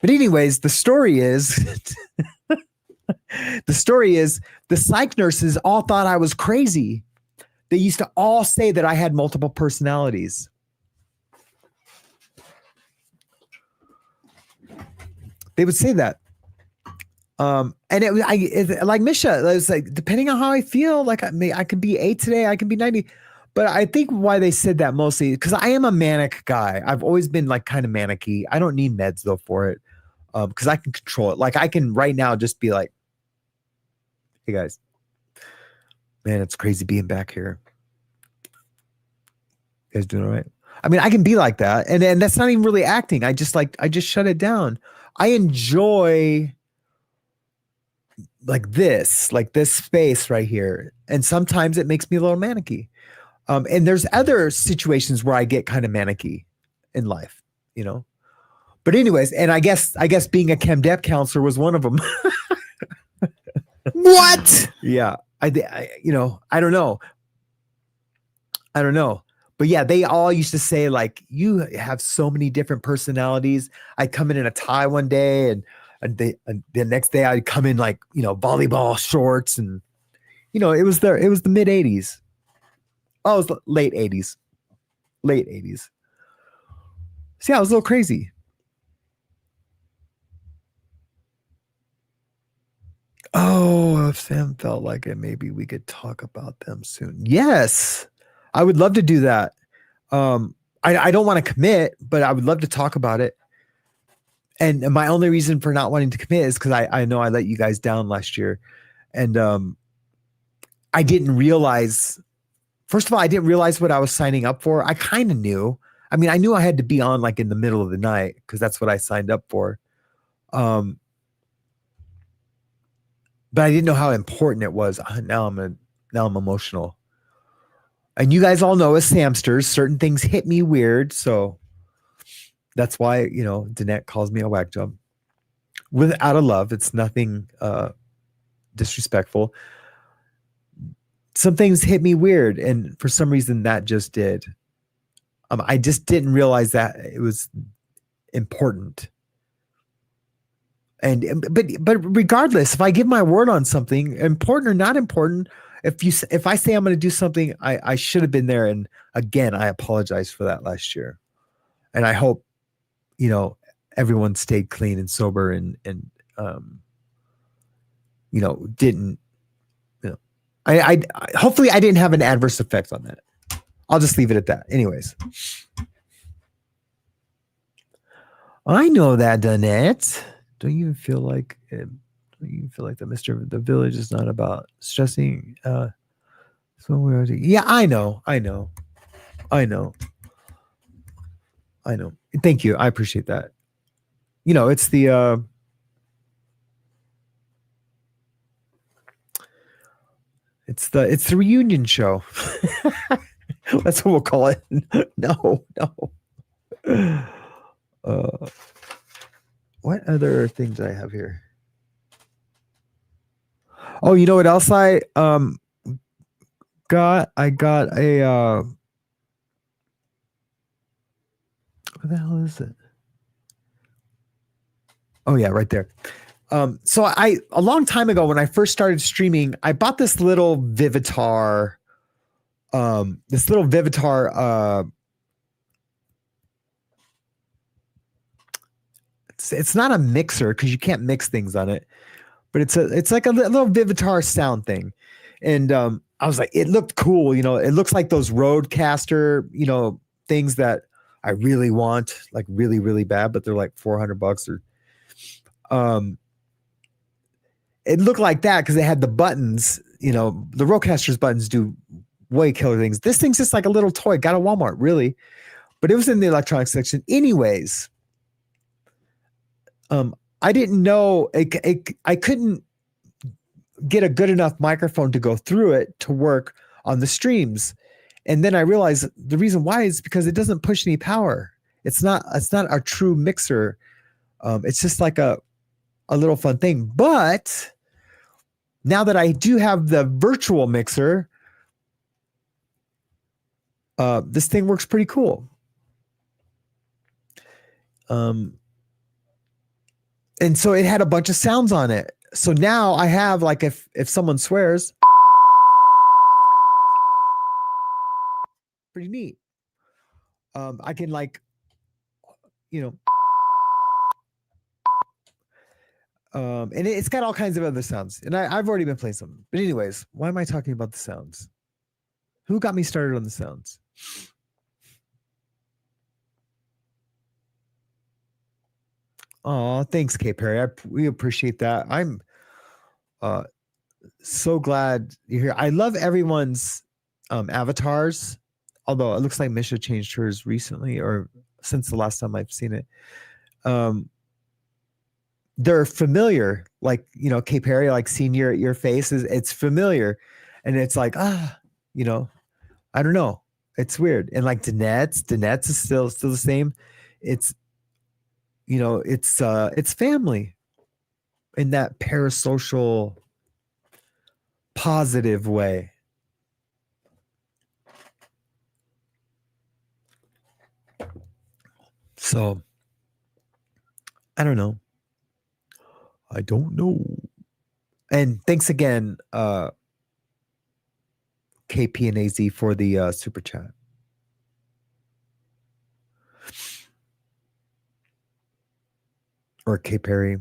But anyways, the story is the psych nurses all thought I was crazy. They used to all say that I had multiple personalities. They would say that. And like Misha, it was depending on how I feel, I could be 8 today, I can be 90. But I think why they said that mostly, because I am a manic guy. I've always been kind of manic-y. I don't need meds though for it. Because I can control it. I can right now just be like, hey guys, man, it's crazy being back here. You guys doing all right? I mean, I can be like that. And that's not even really acting. I just shut it down. I enjoy this space right here. And sometimes it makes me a little manicky. And there's other situations where I get kind of manicky in life, But anyways, and I guess being a chem dep counselor was one of them. What? Yeah. I don't know. But yeah, they all used to say you have so many different personalities. I'd come in a tie one day and the next day I'd come in volleyball shorts and it was the mid 80s. Oh, it was the late 80s. So yeah, I was a little crazy. Oh, if Sam felt like it, maybe we could talk about them soon. Yes, I would love to do that. I don't want to commit, but I would love to talk about it. And my only reason for not wanting to commit is because I know I let you guys down last year. And I didn't realize, first of all, I didn't realize what I was signing up for. I kind of knew. I mean, I knew I had to be on in the middle of the night because that's what I signed up for. But I didn't know how important it was. Now I'm emotional. And you guys all know as Samsters, certain things hit me weird. So that's why, Danette calls me a whack job. Without a love, it's nothing disrespectful. Some things hit me weird. And for some reason that just did. I just didn't realize that it was important. But regardless, if I give my word on something, important or not important, if I say I'm going to do something, I should have been there. And again, I apologize for that last year. And I hope, everyone stayed clean and sober and didn't, I hopefully I didn't have an adverse effect on that. I'll just leave it at that. Anyways. I know that, Danette. Don't you feel like the Mr. The Village is not about stressing? Yeah, I know. Thank you. I appreciate that. It's the it's the reunion show. That's what we'll call it. No. What other things I have here? Oh, you know what else I got? I got a what the hell is it? Oh yeah, right there. So a long time ago when I first started streaming, I bought this little Vivitar. It's not a mixer because you can't mix things on it, but it's like a little Vivitar sound thing. And I was like, it looked cool. It looks like those Rodecaster, things that I really want, like really, really bad, but they're like $400 or, it looked like that because it had the buttons, you know, the Rodecaster's buttons do way killer things. This thing's just like a little toy, got at Walmart, really. But it was in the electronics section. Anyways, I didn't know, I couldn't get a good enough microphone to go through it to work on the streams. And then I realized the reason why is because it doesn't push any power. It's not a true mixer. It's just like a little fun thing. But now that I do have the virtual mixer, this thing works pretty cool. And so it had a bunch of sounds on it. So now I have, like, if someone swears, pretty neat. I can, like, you know, and it's got all kinds of other sounds. And I've already been playing some. But anyways, why am I talking about the sounds? Who got me started on the sounds? Oh, thanks, K. Perry. We appreciate that. I'm so glad you're here. I love everyone's avatars, although it looks like Misha changed hers recently or since the last time I've seen it. They're familiar, like, you know, K. Perry, like seeing your face it's familiar, and it's like, you know, I don't know, it's weird. And like Danette's is still the same. It's, you know, it's family in that parasocial positive way. So I don't know. And thanks again, KP and AZ, for the super chat. Or K. Perry.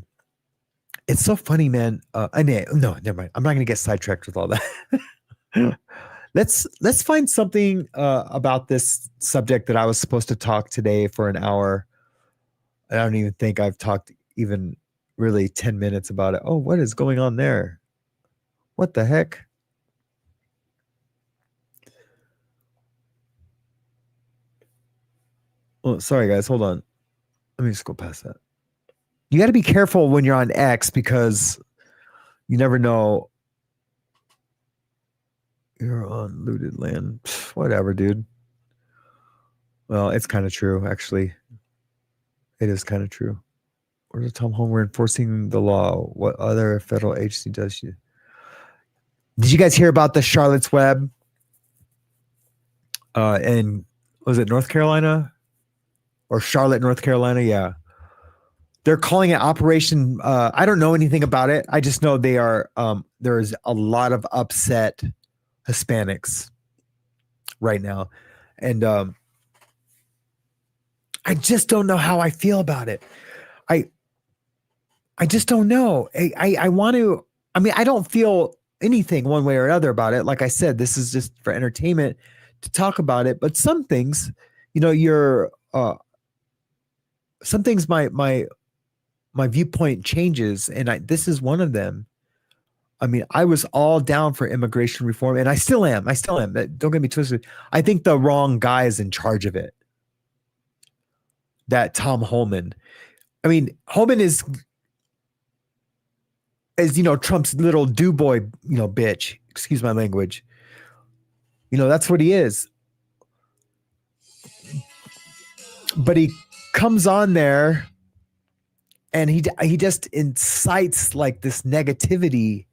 It's so funny, man. No, never mind. I'm not going to get sidetracked with all that. Let's find something about this subject that I was supposed to talk today for an hour. I don't even think I've talked even really 10 minutes about it. Oh, what is going on there? What the heck? Oh, sorry, guys. Hold on. Let me just go past that. You got to be careful when you're on X because you never know. You're on looted land. Whatever, dude. Well, it's kind of true, actually. It is kind of true. Where's the Tom Homer enforcing the law? What other federal agency does she? Did you guys hear about the Charlotte's Web? And was it North Carolina? Or Charlotte, North Carolina? Yeah. They're calling it Operation. I don't know anything about it. I just know they are. There's a lot of upset Hispanics right now, and I just don't know how I feel about it. I just don't know. I want to. I mean, I don't feel anything one way or another about it. Like I said, this is just for entertainment to talk about it. But some things, you know, some things my viewpoint changes, and this is one of them. I mean, I was all down for immigration reform, and I still am. Don't get me twisted. I think the wrong guy is in charge of it. That Tom Homan. I mean, Homan is you know, Trump's little do boy, you know, bitch. Excuse my language. You know, that's what he is. But he comes on there and he just incites like this negativity,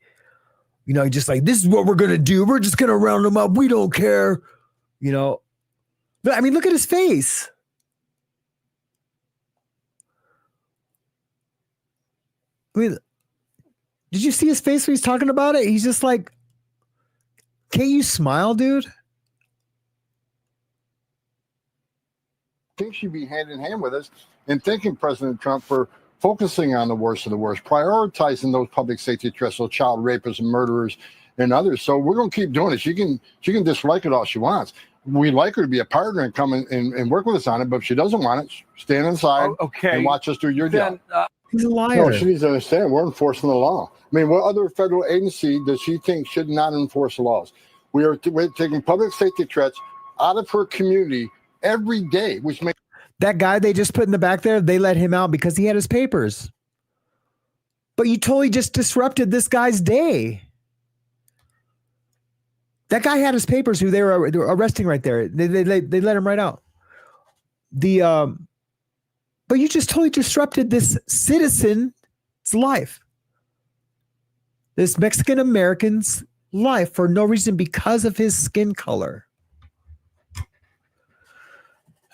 you know, just like, this is what we're going to do. We're just going to round them up. We don't care, you know. But I mean, look at his face. I mean, did you see his face when he's talking about it? He's just like, can't you smile, dude? I think she'd be hand in hand with us and thanking President Trump for focusing on the worst of the worst, prioritizing those public safety threats, those child rapists and murderers and others. So we're going to keep doing it. She can dislike it all she wants. We'd like her to be a partner and come and work with us on it, but if she doesn't want it, stand inside and watch us do your job. He's a liar. No, she needs to understand we're enforcing the law. I mean, what other federal agency does she think should not enforce the laws? We're taking public safety threats out of her community every day, which makes That guy they just put in the back there, they let him out because he had his papers. But you totally just disrupted this guy's day. That guy had his papers who they were arresting right there. They let him right out. But you just totally disrupted this citizen's life. This Mexican American's life for no reason because of his skin color.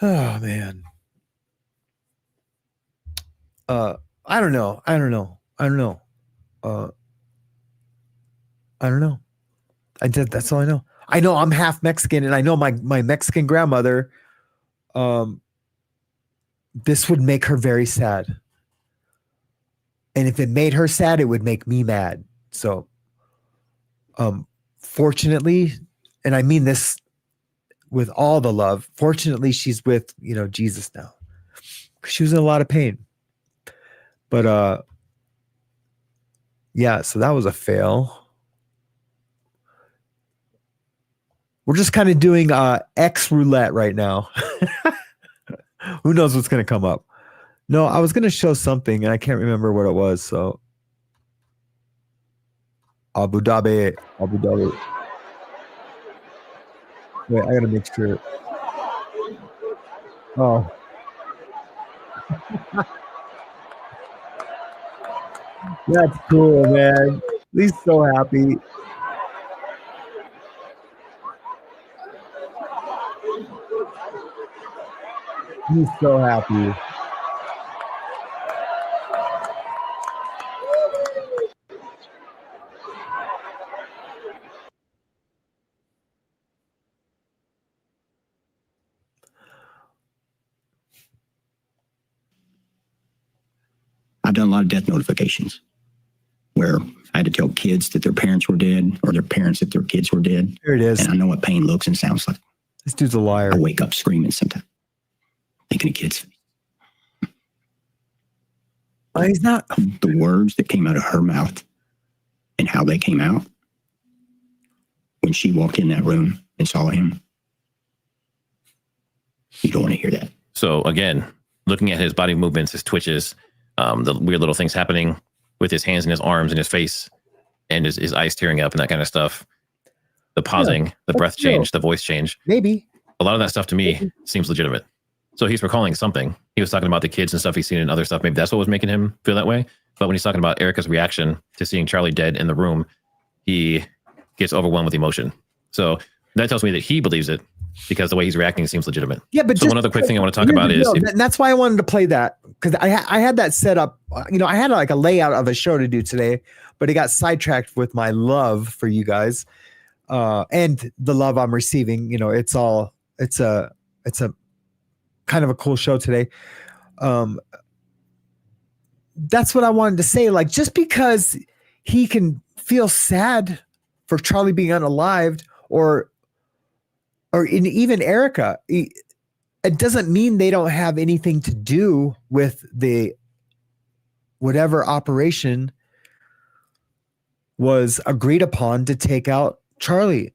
Oh man. I don't know. I don't know. That's all I know. I know I'm half Mexican, and I know my Mexican grandmother, this would make her very sad. And if it made her sad, it would make me mad. So, fortunately, and I mean this with all the love, fortunately, she's with, Jesus now. She was in a lot of pain. But, yeah, so that was a fail. We're just kind of doing X roulette right now. Who knows what's going to come up? No, I was going to show something and I can't remember what it was. So Abu Dhabi. Wait, I got to make sure. Oh. That's cool, man. He's so happy. He's so happy. I've done a lot of death notifications where I had to tell kids that their parents were dead or their parents that their kids were dead. Here it is. And I know what pain looks and sounds like. This dude's a liar. I wake up screaming sometimes, thinking of kids. He's not. The words that came out of her mouth and how they came out when she walked in that room and saw him. You don't want to hear that. So again, looking at his body movements, his twitches, the weird little things happening with his hands and his arms and his face and his eyes tearing up and that kind of stuff. The pausing, the breath change, the voice change. Maybe. A lot of that stuff to me seems legitimate. So he's recalling something. He was talking about the kids and stuff he's seen and other stuff. Maybe that's what was making him feel that way. But when he's talking about Erica's reaction to seeing Charlie dead in the room, he gets overwhelmed with emotion. So that tells me that he believes it because the way he's reacting seems legitimate. Yeah, but so one other quick thing I want to talk about is... and that's why I wanted to play that, because I had that set up. I had like a layout of a show to do today, but it got sidetracked with my love for you guys and the love I'm receiving. It's a kind of a cool show today. That's what I wanted to say. Like, just because he can feel sad for Charlie being unalived or even Erica, it doesn't mean they don't have anything to do with the whatever operation was agreed upon to take out Charlie.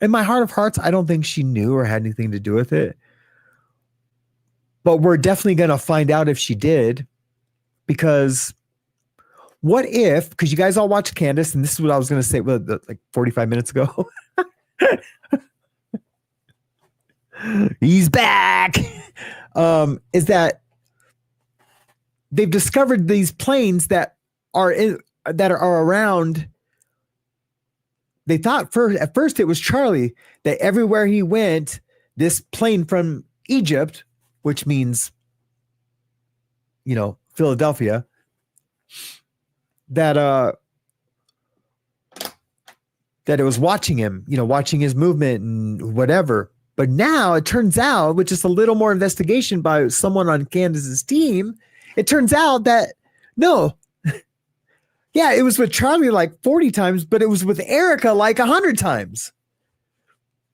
In my heart of hearts, I don't think she knew or had anything to do with it. But we're definitely going to find out if she did, because what if, because you guys all watched Candace, and this is what I was going to say like 45 minutes ago. He's back. Is that they've discovered these planes that are around. They thought at first it was Charlie, that everywhere he went, this plane from Egypt, which means, Philadelphia, that it was watching him, watching his movement and whatever. But now it turns out, with just a little more investigation by someone on Candace's team, it turns out that no. Yeah, it was with Charlie like 40 times, but it was with Erica like 100 times.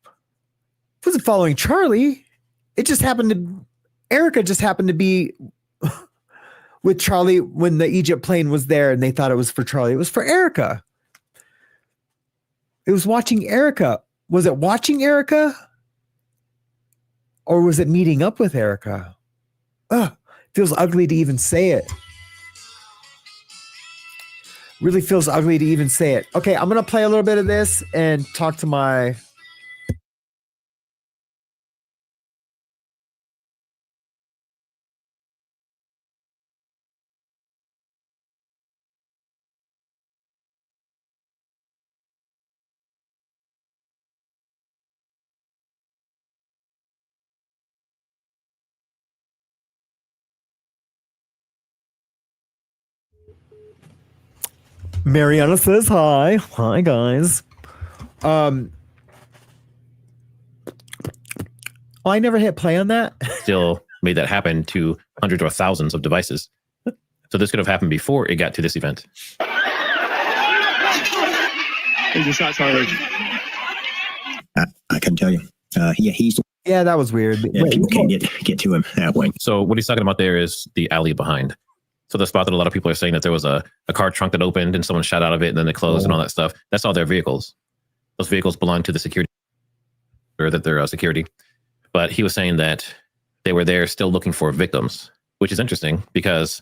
It wasn't following Charlie. It just happened to, Erica just happened to be with Charlie when the Egypt plane was there and they thought it was for Charlie. It was for Erica. It was watching Erica. Was it watching Erica? Or was it meeting up with Erica? Ugh, feels ugly to even say it. Really feels ugly to even say it. Okay, I'm going to play a little bit of this and talk to my... Mariana says hi. Hi, guys. Oh, I never hit play on that. Still made that happen to hundreds or thousands of devices. So this could have happened before it got to this event. I can tell you. He's Yeah, that was weird. Wait, people can't get to him that way. So what he's talking about there is the alley behind. So the spot that a lot of people are saying that there was a car trunk that opened and someone shot out of it and then it closed and all that stuff. That's all their vehicles. Those vehicles belong to the security, or that they're security. But he was saying that they were there still looking for victims, which is interesting because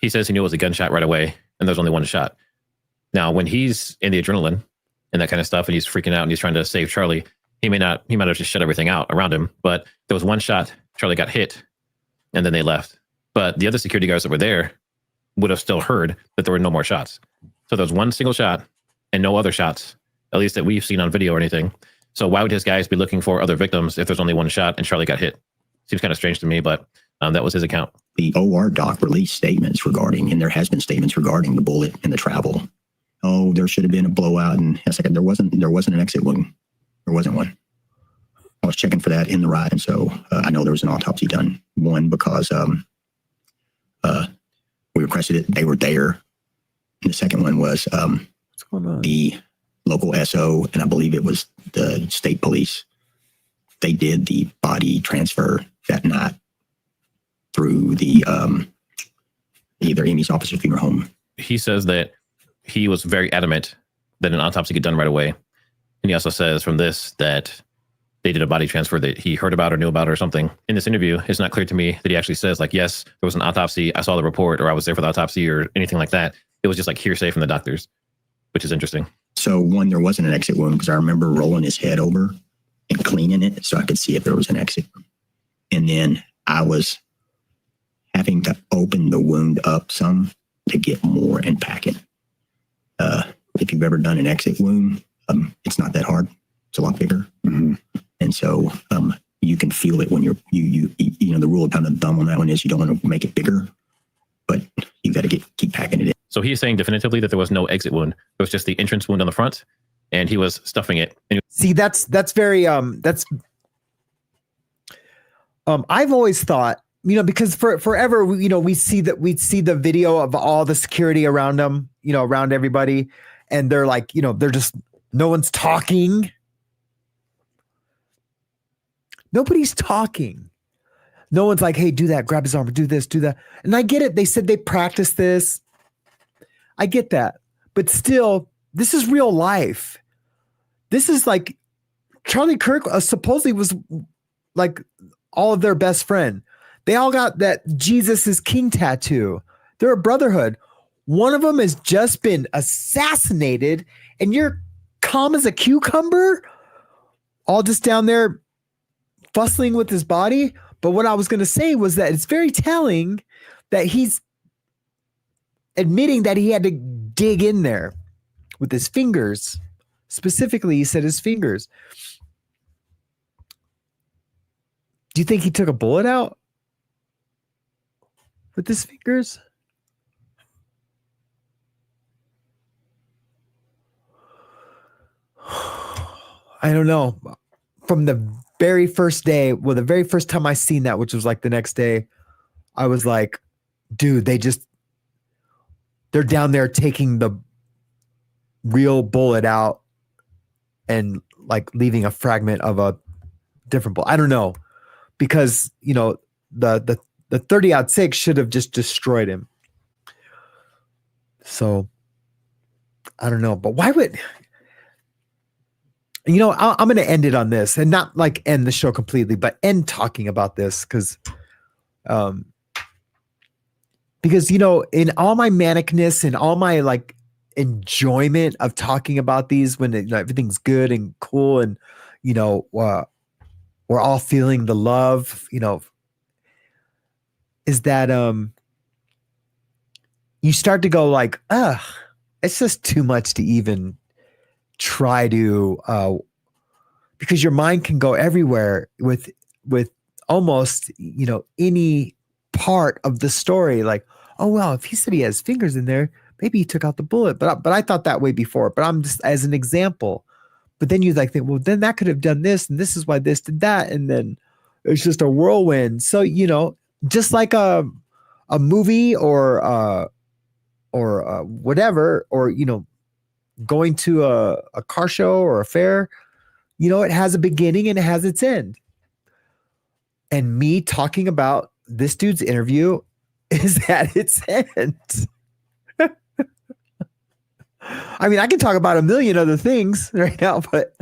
he says he knew it was a gunshot right away and there's only one shot. Now, when he's in the adrenaline and that kind of stuff and he's freaking out and he's trying to save Charlie, he might have just shut everything out around him. But there was one shot, Charlie got hit, and then they left. But the other security guards that were there would have still heard that there were no more shots. So there was one single shot and no other shots, at least that we've seen on video or anything. So why would his guys be looking for other victims if there's only one shot and Charlie got hit? Seems kind of strange to me, but that was his account. The OR doc released statements regarding, and there has been statements regarding the bullet and the travel. Oh, there should have been a blowout, and it's like there wasn't an exit wound. There wasn't one. I was checking for that in the ride, and so I know there was an autopsy done. One, because we requested it; they were there. And the second one was What's going on? the local SO, and I believe it was the state police. They did the body transfer that night through the either Amy's office or funeral home. He says that he was very adamant that an autopsy get done right away. And he also says from this that they did a body transfer that he heard about or knew about or something. In this interview, it's not clear to me that he actually says like, yes, there was an autopsy. I saw the report or I was there for the autopsy or anything like that. It was just like hearsay from the doctors, which is interesting. So one, there wasn't an exit wound because I remember rolling his head over and cleaning it so I could see if there was an exit. And then I was having to open the wound up some to get more and pack it. If you've ever done an exit wound, it's not that hard. It's a lot bigger. Mm-hmm. And so you can feel it when you know, the rule of thumb on that one is you don't want to make it bigger, but you got to keep packing it in. So he's saying definitively that there was no exit wound. It was just the entrance wound on the front and he was stuffing it. See, that's very, I've always thought, you know, because forever, you know, we'd see the video of all the security around them, you know, around everybody. And they're like, you know, they're just, no one's talking. Nobody's talking. No one's like, hey, do that, grab his arm, do this, do that. And I get it. They said they practiced this. I get that. But still, this is real life. This is like Charlie Kirk supposedly was like all of their best friend. They all got that Jesus is King tattoo. They're a brotherhood. One of them has just been assassinated and you're calm as a cucumber, all just down there fussing with his body. But what I was going to say was that it's very telling that he's admitting that he had to dig in there with his fingers. Specifically, he said his fingers. Do you think he took a bullet out with his fingers? I don't know. From the very first day, well, the very first time I seen that, which was like the next day, I was like, dude, they're down there taking the real bullet out and like leaving a fragment of a different bullet. I don't know, because you know the the 30-06 should have just destroyed him. So I don't know, but why would, you know, I'm going to end it on this and not like end the show completely, but end talking about this because, you know, in all my manicness and all my like enjoyment of talking about these when you know, everything's good and cool and, you know, we're all feeling the love, you know, is that you start to go like, it's just too much to even try to, because your mind can go everywhere with almost, you know, any part of the story. Like, oh, well, if he said he has fingers in there, maybe he took out the bullet. But I thought that way before, but I'm just as an example. But then you like think, well, then that could have done this, and this is why this did that. And then it's just a whirlwind. So, you know, just like a movie or whatever, or, you know, going to a car show or a fair, you know, it has a beginning and it has its end. And me talking about this dude's interview is at its end. I mean, I can talk about a million other things right now, but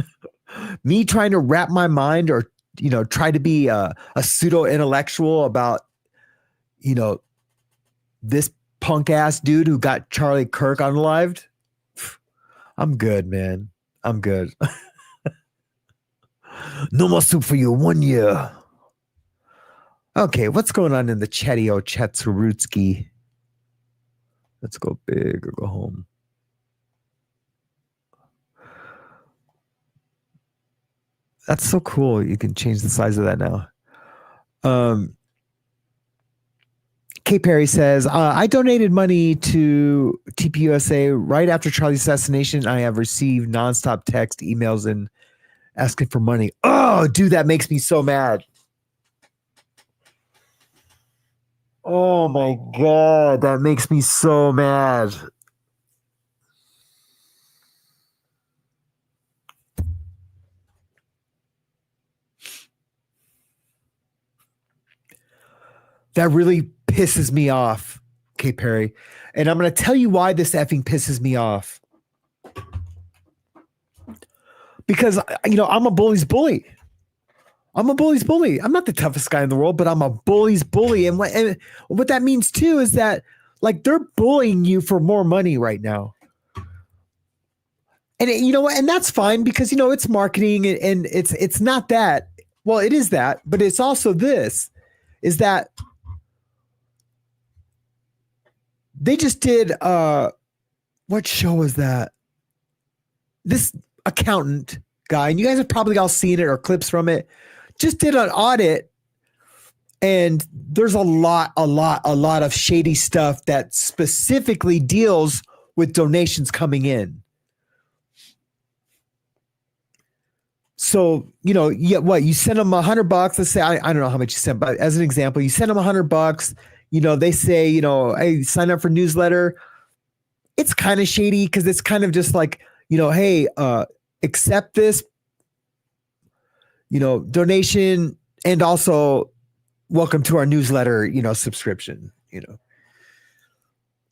me trying to wrap my mind or, you know, try to be a pseudo intellectual about, you know, this punk ass dude who got Charlie Kirk unalived. I'm good, man. I'm good. No more soup for you. 1 year. Okay, what's going on in the Chatty-O Chatsurutski? Let's go big or go home. That's so cool. You can change the size of that now. K. Perry says, I donated money to TPUSA right after Charlie's assassination. I have received nonstop text, emails, and asking for money. Oh, dude, that makes me so mad. Oh my God, that makes me so mad. That really pisses me off, K. Perry. And I'm going to tell you why this effing pisses me off. Because, you know, I'm a bully's bully. I'm a bully's bully. I'm not the toughest guy in the world, but I'm a bully's bully. And what that means too is that, like, they're bullying you for more money right now. And you know what? And that's fine because, you know, it's marketing and it's not that. Well, it is that, but it's also this, is that they just did, what show was that? This accountant guy, and you guys have probably all seen it or clips from it, just did an audit, and there's a lot of shady stuff that specifically deals with donations coming in. So, you know, you send them $100. Let's say, I don't know how much you sent, but as an example, you send them $100. You know, they say, you know, hey, sign up for newsletter. It's kind of shady because it's kind of just like, you know, hey, accept this, you know, donation, and also welcome to our newsletter, you know, subscription. You know,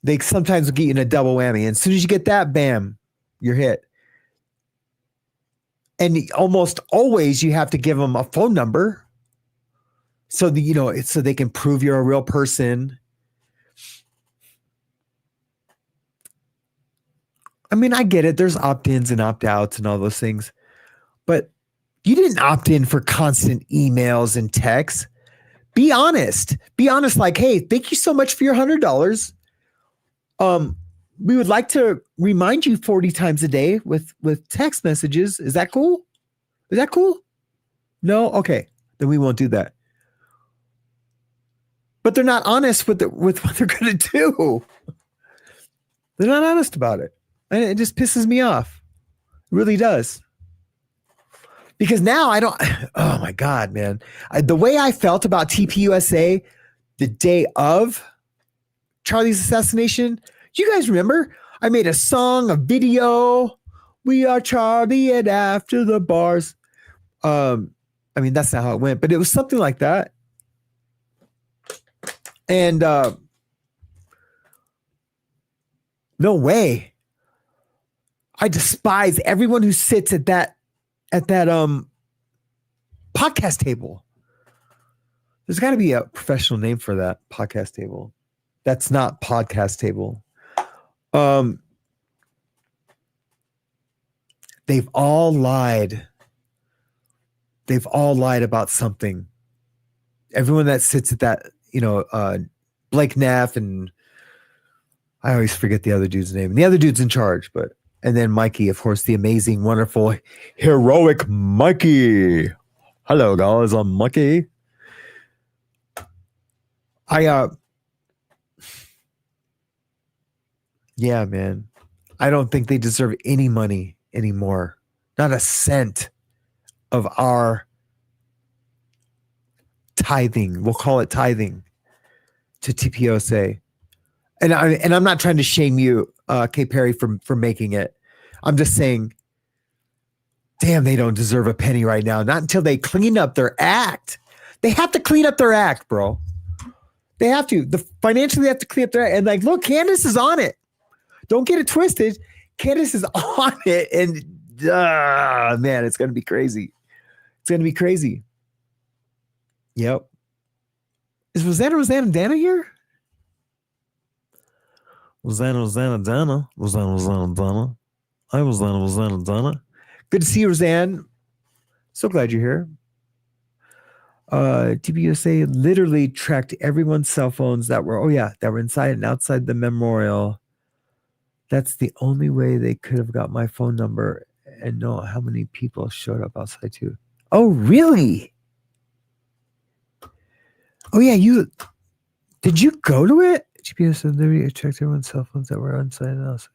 they sometimes will get you in a double whammy. And as soon as you get that, bam, you're hit. And almost always you have to give them a phone number. So you know, so they can prove you're a real person. I mean, I get it. There's opt-ins and opt-outs and all those things, but you didn't opt in for constant emails and texts. Be honest. Be honest. Like, hey, thank you so much for your $100. We would like to remind you 40 times a day with text messages. Is that cool? Is that cool? No? Okay. Then we won't do that. But they're not honest with what they're going to do. They're not honest about it. And it just pisses me off. It really does. Because now I don't, oh my God, man. The way I felt about TPUSA the day of Charlie's assassination, do you guys remember? I made a song, a video. We are Charlie and after the bars. I mean, that's not how it went, but it was something like that. And no way. I despise everyone who sits at that podcast table. There's got to be a professional name for that podcast table. That's not podcast table. They've all lied. They've all lied about something. Everyone that sits at that, Blake Neff, and I always forget the other dude's name. And the other dude's in charge, and then Mikey, of course, the amazing, wonderful, heroic Mikey. Hello, guys. I'm Mikey. Yeah, man. I don't think they deserve any money anymore. Not a cent of our tithing. We'll call it tithing to TPOSA. And I'm not trying to shame you, Kay Perry, for making it. I'm just saying, damn, they don't deserve a penny right now. Not until they clean up their act. They have to clean up their act, bro. They have to. Financially, they have to clean up their act. And look, Candace is on it. Don't get it twisted. Candace is on it. And man, it's going to be crazy. It's going to be crazy. Yep. Is Rosanna Dana here? Rosanna Dana. Hi, Rosanna Dana. Good to see you, Roseanne. So glad you're here. TPUSA literally tracked everyone's cell phones that were inside and outside the memorial. That's the only way they could have got my phone number and know how many people showed up outside too. Oh, really? Oh, yeah. Did you go to it? GPS literally tracked everyone's cell phones that were inside and outside.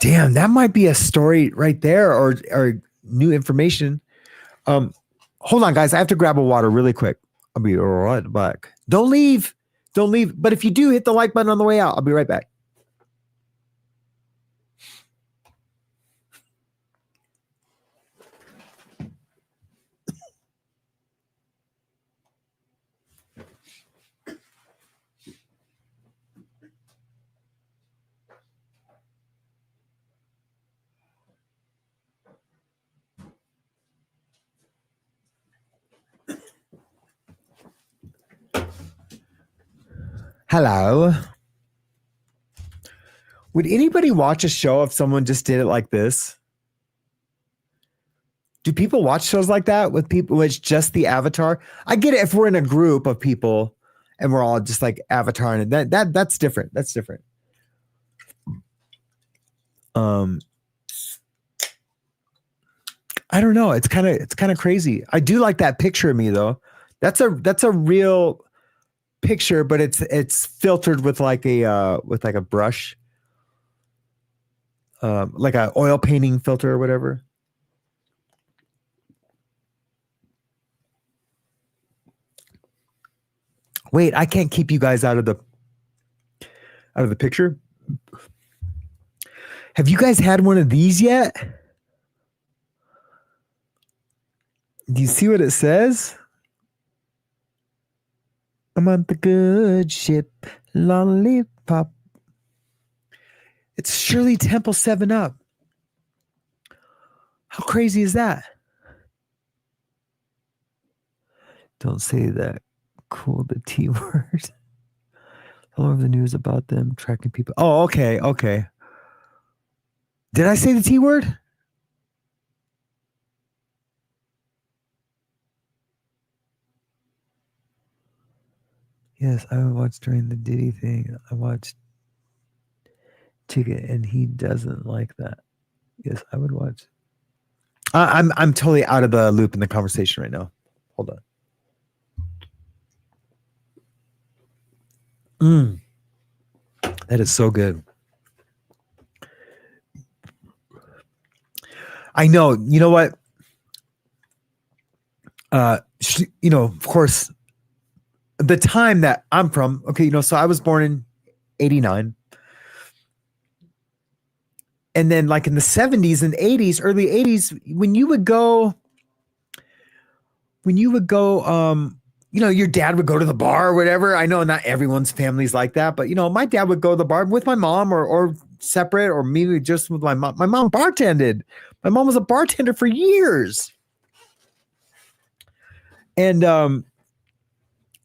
Damn, that might be a story right there, or new information. Hold on, guys. I have to grab a water really quick. I'll be right back. Don't leave. But if you do, hit the like button on the way out. I'll be right back. Hello. Would anybody watch a show if someone just did it like this? Do people watch shows like that with people with just the avatar? I get it if we're in a group of people and we're all just like avataring it. That's different. That's different. I don't know. It's kind of crazy. I do like that picture of me though. That's a real picture, but it's filtered with like a brush, like a oil painting filter or whatever. Wait, I can't keep you guys out of the picture. Have you guys had one of these yet? Do you see what it says? I'm on the good ship, lollipop. It's Shirley Temple 7-Up. How crazy is that? Don't say that. Cool, the T word. All over the news about them tracking people. Oh, okay. Did I say the T word? Yes, I would watch during the Diddy thing. I watched Ticket, and he doesn't like that. Yes, I would watch. I'm totally out of the loop in the conversation right now. Hold on. That is so good. I know. You know what? Of course. The time that I'm from, okay, so I was born in 89. And then like in the 70s and 80s, early 80s, when you would go when you would go, your dad would go to the bar or whatever. I know not everyone's family's like that, but my dad would go to the bar with my mom or separate, or maybe just with my mom. My mom bartended. My mom was a bartender for years. And now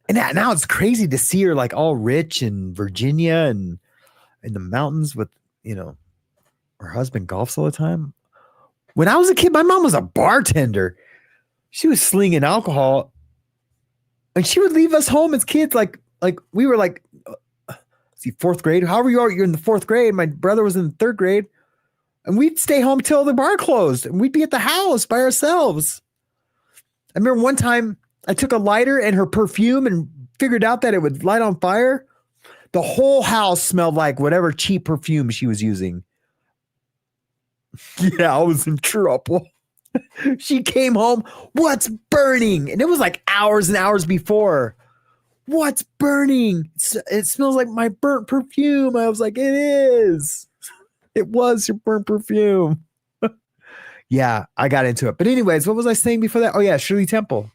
it's crazy to see her like all rich in Virginia and in the mountains with, her husband golfs all the time. When I was a kid, my mom was a bartender. She was slinging alcohol, and she would leave us home as kids. Like we were like, fourth grade. However you're in the fourth grade. My brother was in the third grade, and we'd stay home till the bar closed, and we'd be at the house by ourselves. I remember one time I took a lighter and her perfume and figured out that it would light on fire. The whole house smelled like whatever cheap perfume she was using. Yeah, I was in trouble. She came home. What's burning? And it was like hours and hours before. What's burning? It smells like my burnt perfume. I was like, it is. It was your burnt perfume. Yeah, I got into it. But anyways, what was I saying before that? Oh yeah, Shirley Temple.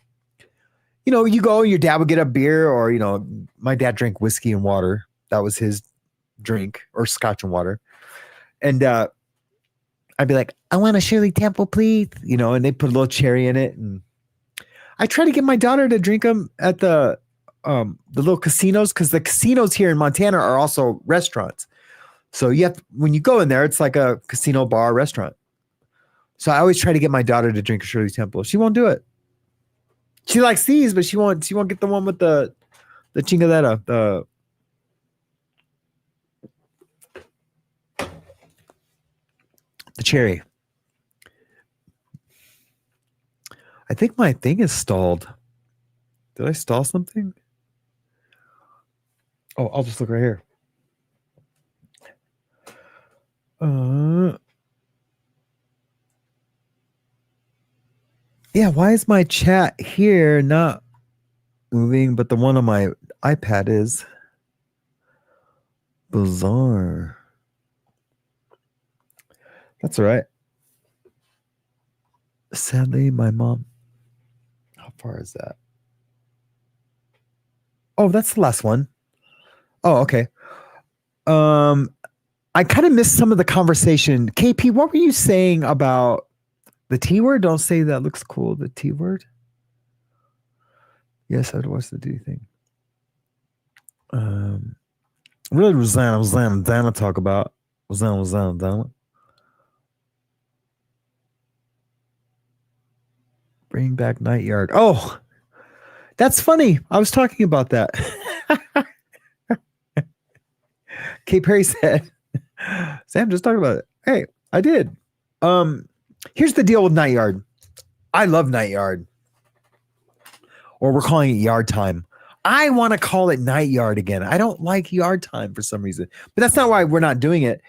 You go, your dad would get a beer, or, my dad drank whiskey and water. That was his drink, or scotch and water. And I'd be like, I want a Shirley Temple, please. And they put a little cherry in it. And I try to get my daughter to drink them at the little casinos, because the casinos here in Montana are also restaurants. So when you go in there, it's like a casino bar restaurant. So I always try to get my daughter to drink a Shirley Temple. She won't do it. She likes these, but she won't get the one with the chingadera, the cherry. I think my thing is stalled. Did I stall something? Oh, I'll just look right here. Yeah, why is my chat here not moving, but the one on my iPad is? Bizarre. That's all right. Sadly, my mom. How far is that? Oh, that's the last one. Oh, okay. I kind of missed some of the conversation. KP, what were you saying about the T word? Don't say that looks cool. The T word. Yes, I'd watch the D thing. Really, Rosanna talk about. Rosanna. Bring back Night Yard. Oh, that's funny. I was talking about that. Kay Perry said, Sam just talked about it. Hey, I did. Here's the deal with Night Yard. I love Night Yard. Or we're calling it Yard Time. I want to call it Night Yard again. I don't like Yard Time for some reason. But that's not why we're not doing it.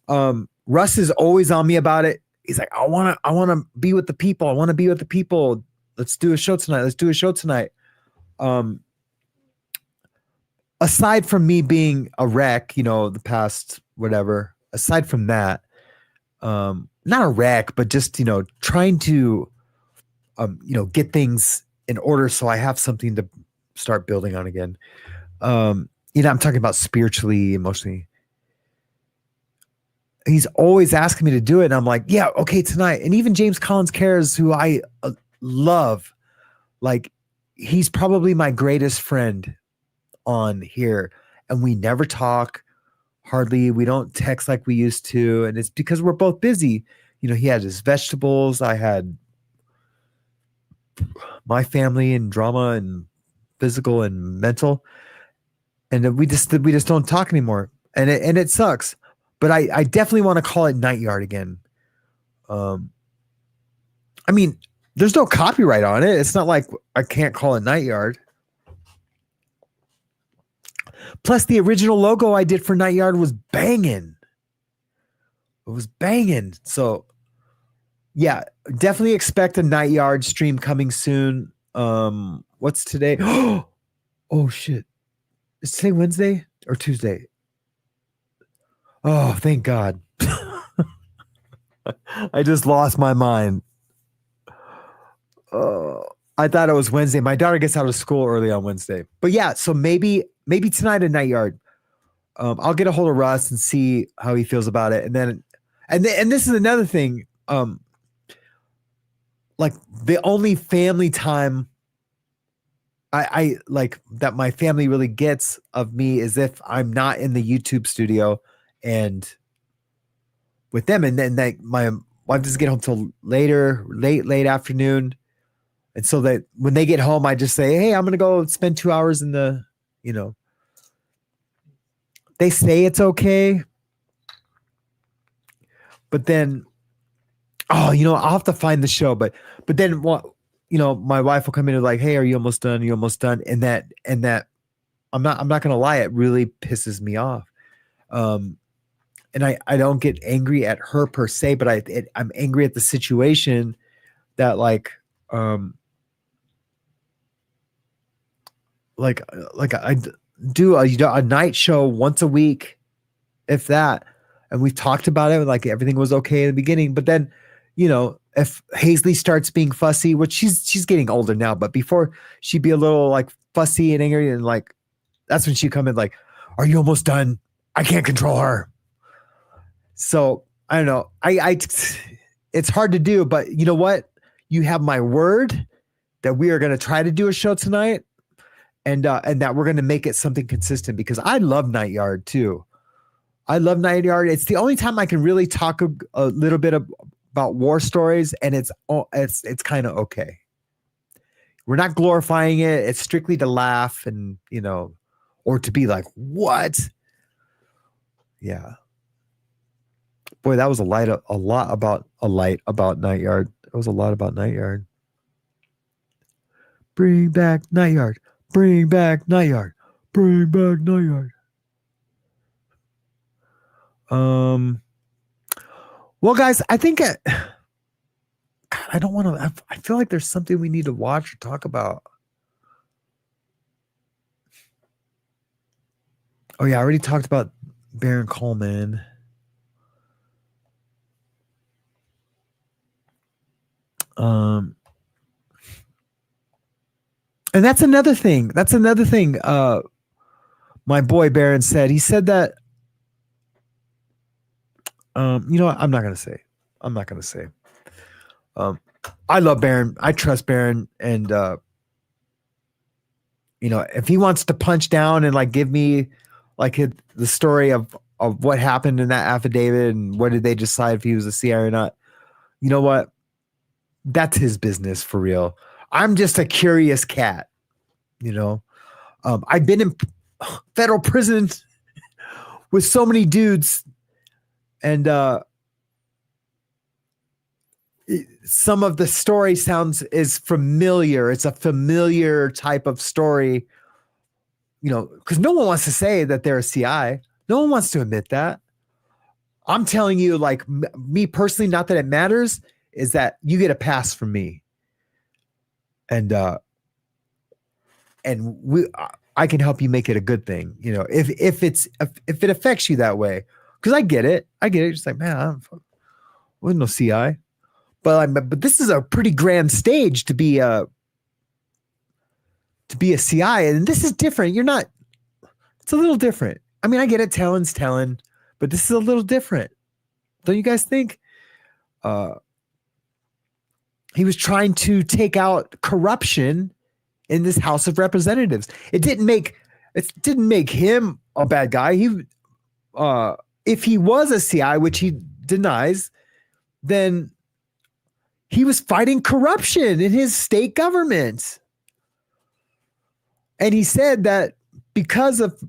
Russ is always on me about it. He's like, I want to be with the people. I want to be with the people. Let's do a show tonight. Aside from me being a wreck, the past whatever, aside from that, not a wreck, but just, trying to, get things in order so I have something to start building on again. I'm talking about spiritually, emotionally. He's always asking me to do it. And I'm like, yeah, okay, tonight. And even James Collins Cares, who I love, like, he's probably my greatest friend on here. And we never talk hardly. We don't text like we used to. And it's because we're both busy. He had his vegetables. I had my family and drama and physical and mental. And we just don't talk anymore. And it sucks. But I definitely want to call it Night Yard again. I mean, there's no copyright on it. It's not like I can't call it Night Yard. Plus, the original logo I did for Night Yard was banging. It was banging. So, yeah, definitely expect a Night Yard stream coming soon. What's today? Oh, shit. Is today Wednesday or Tuesday? Oh, thank God. I just lost my mind. I thought it was Wednesday. My daughter gets out of school early on Wednesday. But yeah, so maybe tonight at Night Yard, I'll get a hold of Russ and see how he feels about it. And this is another thing. Like the only family time I like that my family really gets of me is if I'm not in the YouTube studio and with them. And then my wife doesn't get home till late afternoon. And so that when they get home, I just say, hey, I'm going to go spend 2 hours in the, they say it's okay. But then, I'll have to find the show. But then what, my wife will come in and like, hey, are you almost done? Are you almost done? And that I'm not going to lie. It really pisses me off. And I don't get angry at her per se, but I'm angry at the situation that like I do a night show once a week, if that. And we've talked about it. Like everything was okay in the beginning, but then, if Hazley starts being fussy, which she's getting older now, but before she'd be a little like fussy and angry and like, that's when she'd come in like, are you almost done? I can't control her. So I don't know. It's hard to do, but you know what? You have my word that we are going to try to do a show tonight and that we're going to make it something consistent because I love Night Yard too. I love Night Yard. It's the only time I can really talk a little bit about war stories, and it's kind of okay. We're not glorifying it. It's strictly to laugh and, or to be like, what? Yeah. Boy, that was a lot about Night Yard. It was a lot about Night Yard. Bring back Night Yard. Bring back Night Yard. Bring back Night Yard. Well, guys, I think God, I don't want to. I feel like there's something we need to watch or talk about. Oh yeah, I already talked about Baron Coleman. And that's another thing. My boy Baron said. He said that. You know what? I'm not gonna say. I love Baron. I trust Baron, and if he wants to punch down and like give me like the story of what happened in that affidavit and what did they decide if he was a CIA or not, you know what? That's his business for real. I'm just a curious cat. I've been in federal prison with so many dudes. And some of the story is familiar. It's a familiar type of story, because no one wants to say that they're a CI. No one wants to admit that. I'm telling you, like me personally, not that it matters, is that you get a pass from me. And I can help you make it a good thing. If it affects you that way. Because I get it. Just like, man, I wasn't no CI. But this is a pretty grand stage to be a CI. And this is different. It's a little different. I mean, I get it. Talon's Talon. But this is a little different. Don't you guys think? He was trying to take out corruption in this House of Representatives. It didn't make him a bad guy. If he was a CI, which he denies, then he was fighting corruption in his state government. And he said that because of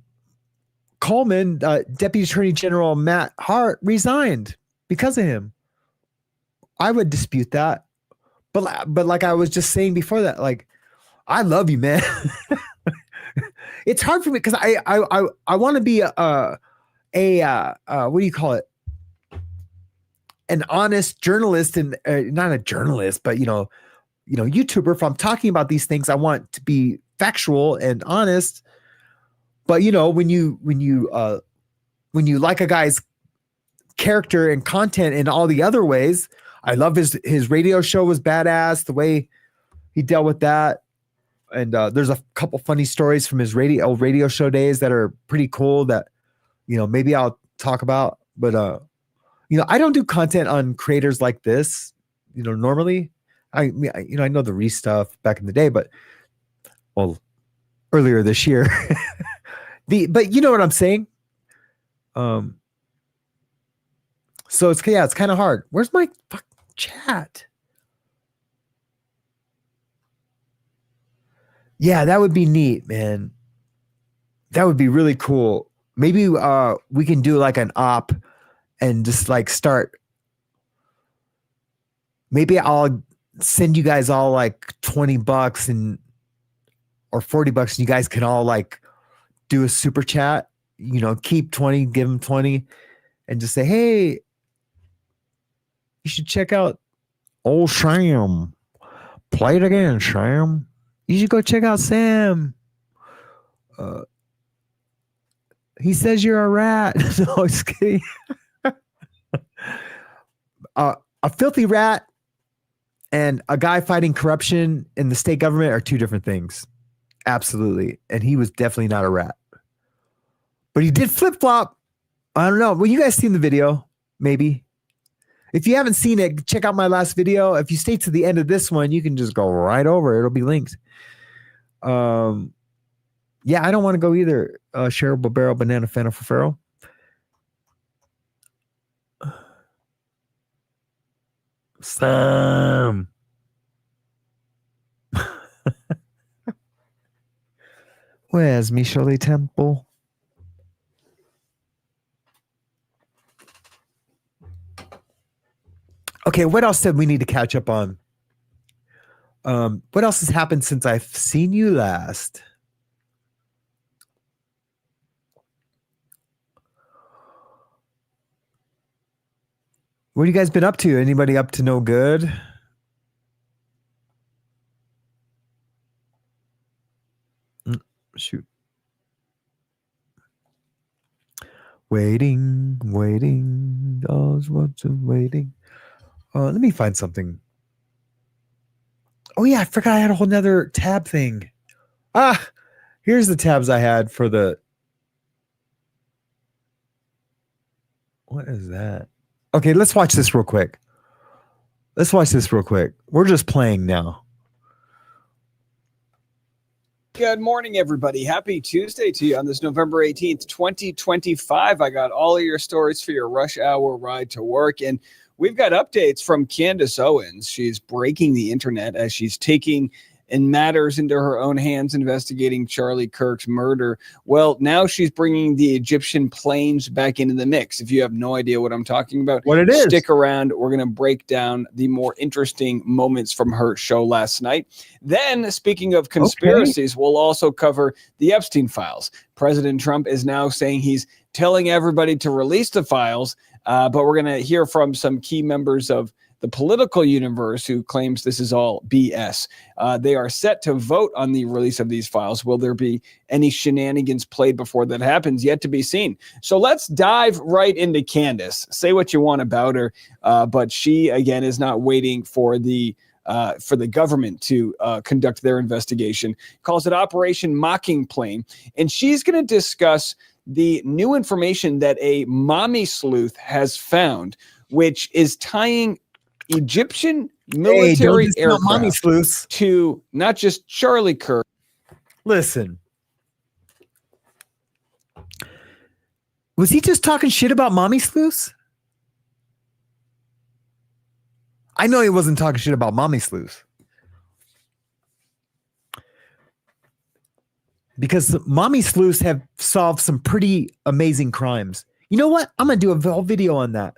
Coleman, Deputy Attorney General Matt Hart resigned because of him. I would dispute that. But like I was just saying before that, like, I love you, man. It's hard for me because I want to be what do you call it? An honest journalist, and not a journalist, but YouTuber. If I'm talking about these things, I want to be factual and honest. But when you like a guy's character and content in all the other ways, I love his radio show was badass. The way he dealt with that. And there's a couple funny stories from his old radio show days that are pretty cool that, maybe I'll talk about. But, I don't do content on creators like this, normally. I know the Reese stuff back in the day, but, earlier this year. But you know what I'm saying? So it's kind of hard. Where's my fucking chat? Yeah, that would be neat, man. That would be really cool. Maybe we can do like an op and just like start. Maybe I'll send you guys all like $20 or $40 and you guys can all like do a super chat, keep 20, give them 20 and just say, hey, you should check out old Sam. Play it again, Sam. You should go check out Sam. He says you're a rat. No, just kidding. A filthy rat and a guy fighting corruption in the state government are two different things. Absolutely. And he was definitely not a rat. But he did flip-flop. I don't know. Well, you guys seen the video, maybe. If you haven't seen it, check out my last video. If you stay to the end of this one, you can just go right over. It'll be linked. Yeah, I don't want to go either. Cheryl Barbero, Banana Fanta for Pharaoh. Sam. Where's Michelle Temple? Okay, what else did we need to catch up on? What else has happened since I've seen you last? What have you guys been up to? Anybody up to no good? Shoot. Waiting. Those what's waiting. Let me find something. Oh yeah, I forgot I had a whole nother tab thing. Here's the tabs I had for the. What is that? Okay, let's watch this real quick. We're just playing now. Good morning, everybody. Happy Tuesday to you on this November 18th, 2025. I got all of your stories for your rush hour ride to work, and we've got updates from Candace Owens. She's breaking the internet as she's taking matters into her own hands, investigating Charlie Kirk's murder. Well, now she's bringing the Egyptian planes back into the mix. If you have no idea what I'm talking about, stick around. We're going to break down the more interesting moments from her show last night. Then, speaking of conspiracies, we'll also cover the Epstein files. President Trump is now saying he's telling everybody to release the files, but we're going to hear from some key members of the political universe who claims this is all BS. They are set to vote on the release of these files. Will there be any shenanigans played before that happens? Yet to be seen. So let's dive right into Candace. Say what you want about her, but she, again, is not waiting for the government to conduct their investigation. Calls it Operation Mocking Plane. And she's going to discuss the new information that a mommy sleuth has found, which is tying Egyptian military aircraft to not just Charlie Kirk. Listen. Was he just talking shit about mommy sleuths? I know he wasn't talking shit about mommy sleuths. Because mommy sleuths have solved some pretty amazing crimes. You know what? I'm going to do a whole video on that.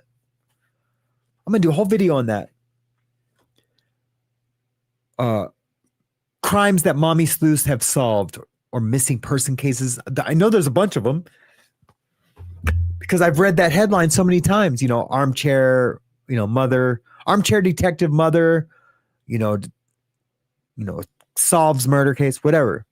Crimes that mommy sleuths have solved or missing person cases. I know there's a bunch of them because I've read that headline so many times, armchair, mother, armchair detective mother, solves murder case, whatever.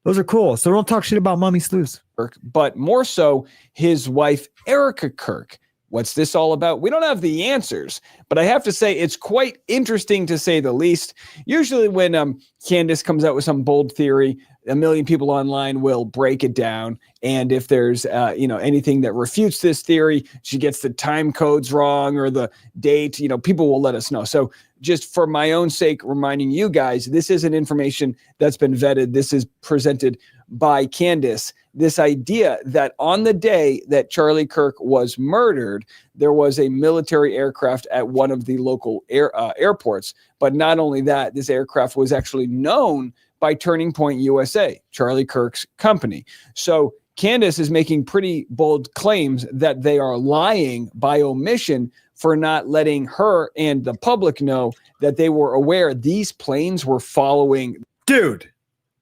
Those are cool. So don't talk shit about mommy sleuths. But more so his wife, Erica Kirk. What's this all about? We don't have the answers, but I have to say it's quite interesting to say the least. Usually when Candace comes out with some bold theory, a million people online will break it down. And if there's anything that refutes this theory, she gets the time codes wrong or the date, people will let us know. So just for my own sake, reminding you guys, this isn't information that's been vetted. This is presented by Candace. This idea that on the day that Charlie Kirk was murdered, there was a military aircraft at one of the local airports. But not only that, this aircraft was actually known by Turning Point USA, Charlie Kirk's company. So Candace is making pretty bold claims that they are lying by omission for not letting her and the public know that they were aware these planes were following. Dude,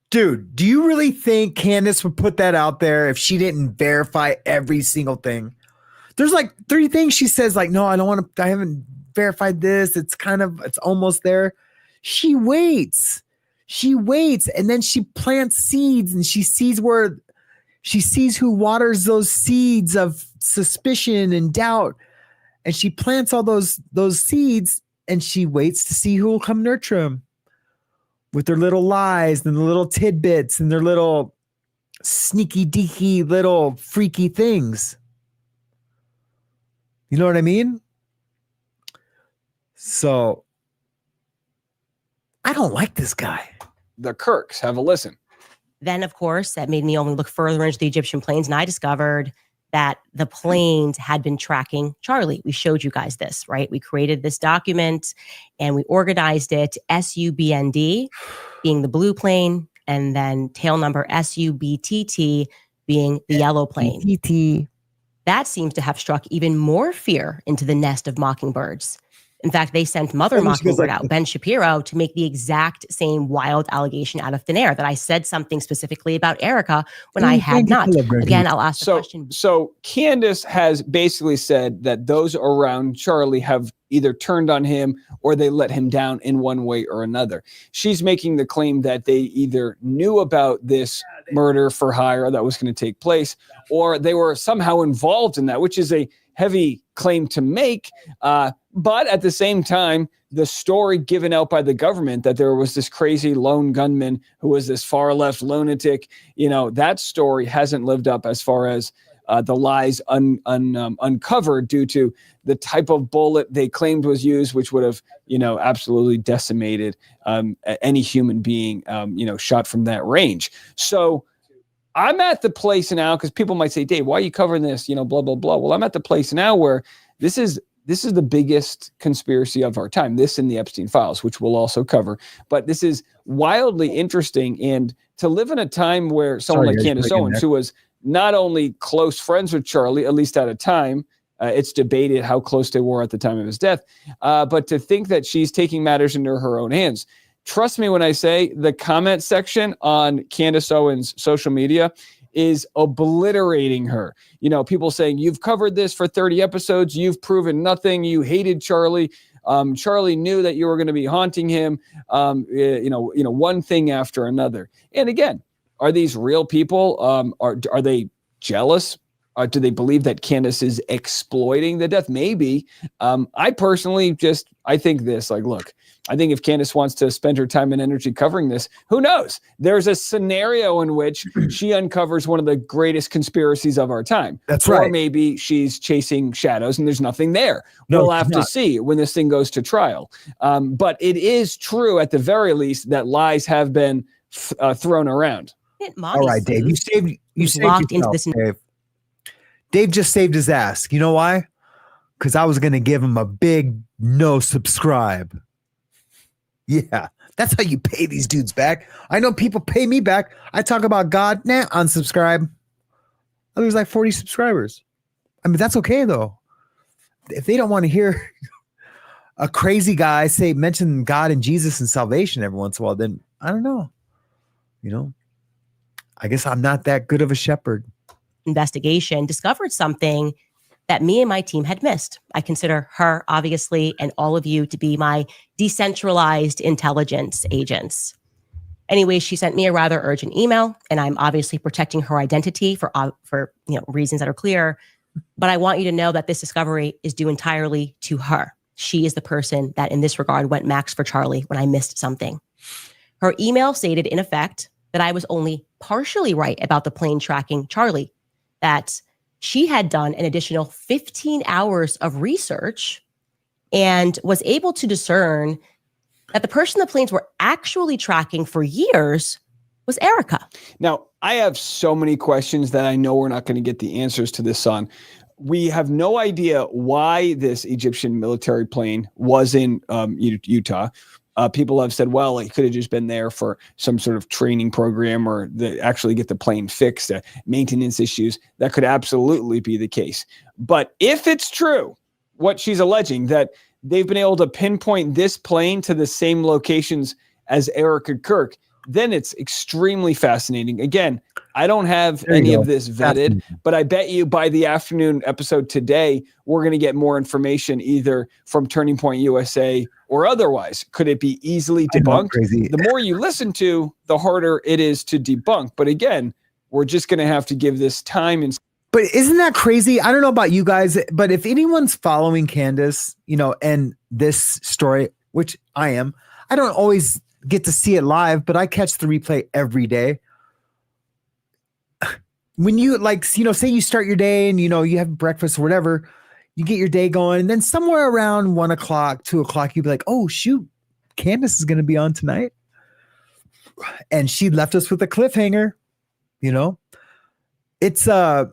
do you really think Candace would put that out there if she didn't verify every single thing? There's like 3 things she says, like, no, I don't want to, I haven't verified this. It's almost there. She waits, and then she plants seeds, and she sees who waters those seeds of suspicion and doubt. And she plants all those seeds, and she waits to see who will come nurture them with their little lies and the little tidbits and their little sneaky deaky little freaky things. You know what I mean? So I don't like this guy. The Kirks. Have a listen. Then, of course, that made me only look further into the Egyptian planes, and I discovered that the planes had been tracking Charlie. We showed you guys this, right? We created this document and we organized it SUBND being the blue plane, and then tail number SUBTT being the yellow plane. TT. That seems to have struck even more fear into the nest of mockingbirds. In fact, they sent Mother Mockingbird out, Ben Shapiro, to make the exact same wild allegation out of thin air that I said something specifically about Erica when I had not. Again, I'll ask the question. So Candace has basically said that those around Charlie have either turned on him or they let him down in one way or another. She's making the claim that they either knew about this murder for hire that was going to take place, or they were somehow involved in that, which is a heavy claim to make. But at the same time, the story given out by the government that there was this crazy lone gunman who was this far left lunatic, that story hasn't lived up as far as the lies uncovered due to the type of bullet they claimed was used, which would have, absolutely decimated any human being, shot from that range. So I'm at the place now, because people might say, Dave, why are you covering this? Blah, blah, blah. Well, I'm at the place now where this is the biggest conspiracy of our time. This and the Epstein files, which we'll also cover. But this is wildly interesting. And to live in a time where someone like Candace Owens, who was not only close friends with Charlie, at least at a time, it's debated how close they were at the time of his death, but to think that she's taking matters into her own hands. Trust me when I say the comment section on Candace Owens' social media is obliterating her. People saying, you've covered this for 30 episodes. You've proven nothing. You hated Charlie. Charlie knew that you were going to be haunting him. One thing after another. And again, are these real people? Are they jealous? Do they believe that Candace is exploiting the death? Maybe. I personally I think this, look, I think if Candace wants to spend her time and energy covering this, who knows? There's a scenario in which she uncovers one of the greatest conspiracies of our time. That's right. Or maybe she's chasing shadows and there's nothing there. We'll have to see when this thing goes to trial. But it is true, at the very least, that lies have been thrown around. All right, Dave, you saved yourself, into this. Dave just saved his ass. You know why? Because I was going to give him a big no subscribe. Yeah, that's how you pay these dudes back. I know people pay me back. I talk about God, unsubscribe. I lose like 40 subscribers. I mean, that's okay though. If they don't want to hear a crazy guy mention God and Jesus and salvation every once in a while, then I don't know. I guess I'm not that good of a shepherd. Investigation discovered something that me and my team had missed. I consider her, obviously, and all of you to be my decentralized intelligence agents. Anyway, she sent me a rather urgent email, and I'm obviously protecting her identity for reasons that are clear. But I want you to know that this discovery is due entirely to her. She is the person that in this regard went max for Charlie when I missed something. Her email stated in effect that I was only partially right about the plane tracking Charlie, that she had done an additional 15 hours of research and was able to discern that the person the planes were actually tracking for years was Erica. Now, I have so many questions that I know we're not going to get the answers to this on. We have no idea why this Egyptian military plane was in Utah. People have said, well, it could have just been there for some sort of training program or actually get the plane fixed, maintenance issues. That could absolutely be the case. But if it's true, what she's alleging, that they've been able to pinpoint this plane to the same locations as Erica Kirk, then it's extremely fascinating. Again, I don't have any of this vetted, but I bet you by the afternoon episode today, we're going to get more information either from Turning Point USA or otherwise. Could it be easily debunked? The more you listen to, the harder it is to debunk. But again, we're just going to have to give this time. But isn't that crazy? I don't know about you guys, but if anyone's following Candace, and this story, which I am, I don't always get to see it live, but I catch the replay every day. When you say you start your day and, you have breakfast or whatever, you get your day going. And then somewhere around 1 o'clock, 2 o'clock, you'd be like, oh shoot, Candace is going to be on tonight. And she left us with a cliffhanger, it's a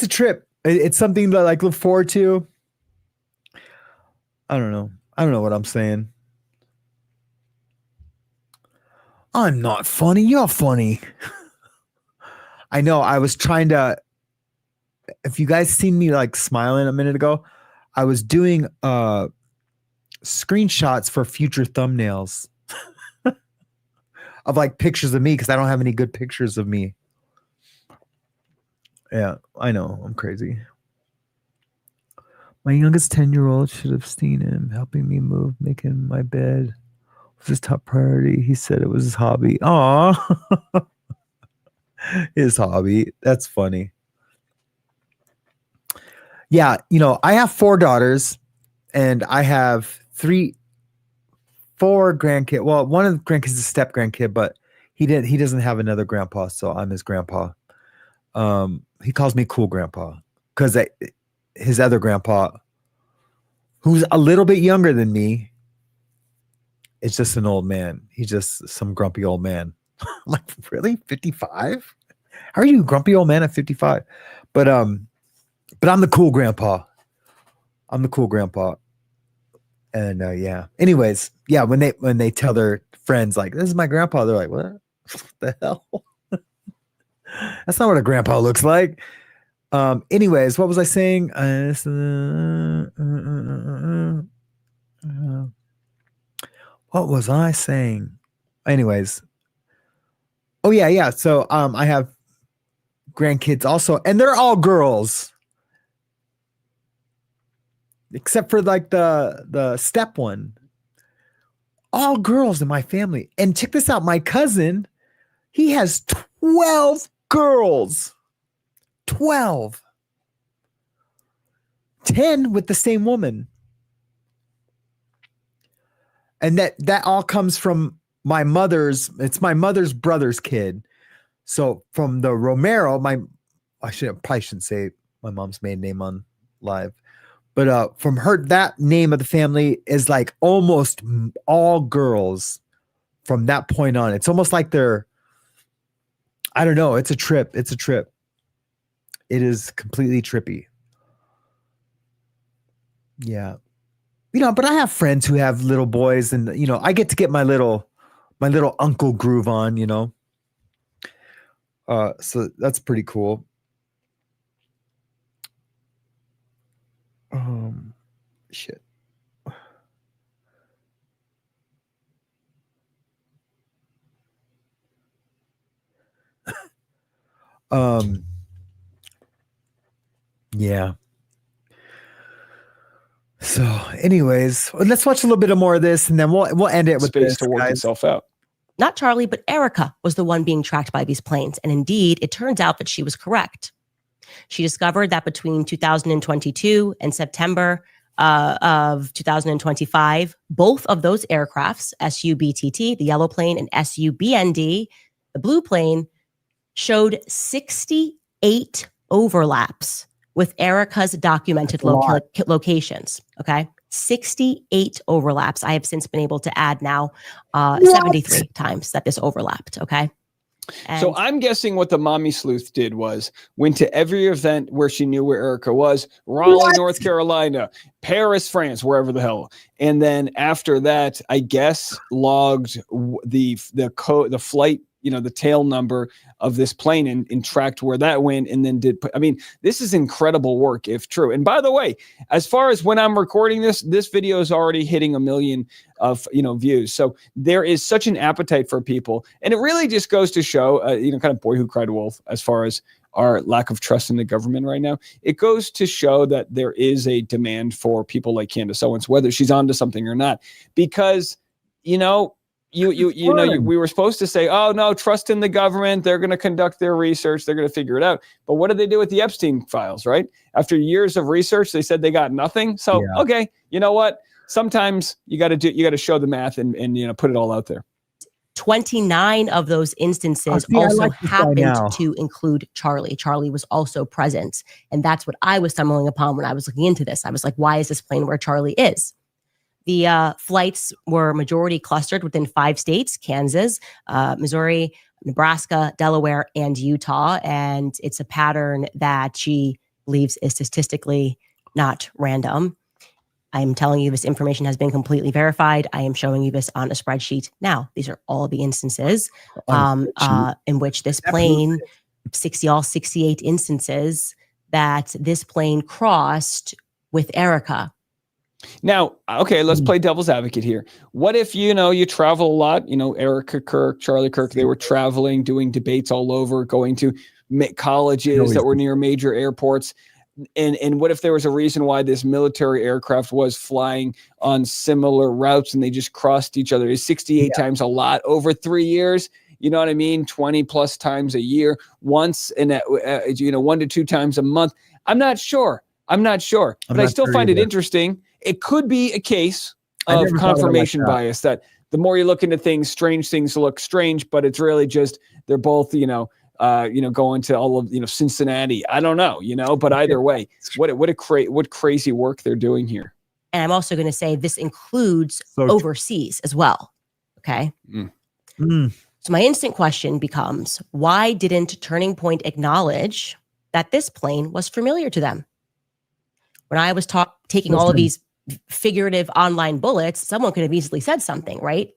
trip. It's something to look forward to. I don't know what I'm saying. I'm not funny. You're funny. I know. I was trying to, if you guys seen me smiling a minute ago, I was doing screenshots for future thumbnails of pictures of me because I don't have any good pictures of me. Yeah, I know. I'm crazy. My youngest 10-year-old should have seen him helping me move, making my bed. Was his top priority. He said it was his hobby. Aw. His hobby. That's funny. Yeah, I have 4 daughters and I have 4 grandkids. Well, one of the grandkids is a step grandkid, but he doesn't have another grandpa, so I'm his grandpa. He calls me cool grandpa because his other grandpa, who's a little bit younger than me, it's just an old man. He's just some grumpy old man. I'm like, really? 55? How are you a grumpy old man at 55? But I'm the cool grandpa. I'm the cool grandpa. And yeah. Anyways, yeah, when they tell their friends this is my grandpa, they're like, what the hell? That's not what a grandpa looks like. Anyways, what was I saying? What was I saying? Anyways. Oh yeah. So I have grandkids also, and they're all girls. Except for the step one. All girls in my family. And check this out, my cousin, he has 12 girls. 12. 10 with the same woman. And that all comes from it's my mother's brother's kid. So from the Romero, I probably shouldn't say my mom's maiden name on live, but from her, that name of the family is almost all girls from that point on. It's almost like they're, I don't know. It's a trip. It's a trip. It is completely trippy. Yeah. But I have friends who have little boys and, I get to get my little uncle groove on, so that's pretty cool. Shit. Yeah. So, anyways, let's watch a little bit more of this, and then we'll end it with Space this to work itself out. Not Charlie, but Erica was the one being tracked by these planes. And indeed, it turns out that she was correct. She discovered that between 2022 and September of 2025, both of those aircrafts, SUBTT, the yellow plane, and SUBND, the blue plane, showed 68 overlaps with Erica's documented locations. Okay. 68 overlaps. I have since been able to add now 73 times that this overlapped. Okay. So I'm guessing what the mommy sleuth did was went to every event where she knew where Erica was, Raleigh, North Carolina, Paris, France, wherever the hell. And then after that, I guess logged the flight, the tail number of this plane and tracked where that went, and then this is incredible work if true. And by the way, as far as when I'm recording this video is already hitting 1 million of views. So there is such an appetite for people, and it really just goes to show kind of boy who cried wolf as far as our lack of trust in the government right now. It goes to show that there is a demand for people like Candace Owens, whether she's onto something or not, because we were supposed to say, oh no, trust in the government. They're going to conduct their research. They're going to figure it out. But what did they do with the Epstein files, right? After years of research, they said they got nothing. So, okay, you know what? Sometimes you got to show the math and put it all out there. 29 of those instances also happened to include Charlie. Charlie was also present. And that's what I was stumbling upon when I was looking into this. I was like, why is this plane where Charlie is? The flights were majority clustered within 5 states: Kansas, Missouri, Nebraska, Delaware, and Utah. And it's a pattern that she believes is statistically not random. I'm telling you this information has been completely verified. I am showing you this on a spreadsheet now. These are all the instances in which this plane, 68 instances that this plane crossed with Erica. Now, okay, let's play devil's advocate here. What if, you travel a lot, Erica Kirk, Charlie Kirk, they were traveling, doing debates all over, going to colleges that were near major airports. And what if there was a reason why this military aircraft was flying on similar routes and they just crossed each other? Is 68 times a lot over 3 years? You know what I mean? 20 plus times a year, once in 1 to 2 times a month. I'm not sure, but I still find it interesting. It could be a case of confirmation bias, that the more you look into things, strange things look strange, but it's really just they're both, going to all of Cincinnati. I don't know, but either way, what crazy work they're doing here. And I'm also going to say this includes overseas as well. Okay. So my instant question becomes, why didn't Turning Point acknowledge that this plane was familiar to them? When I was taking all of these figurative online bullets, someone could have easily said something, right?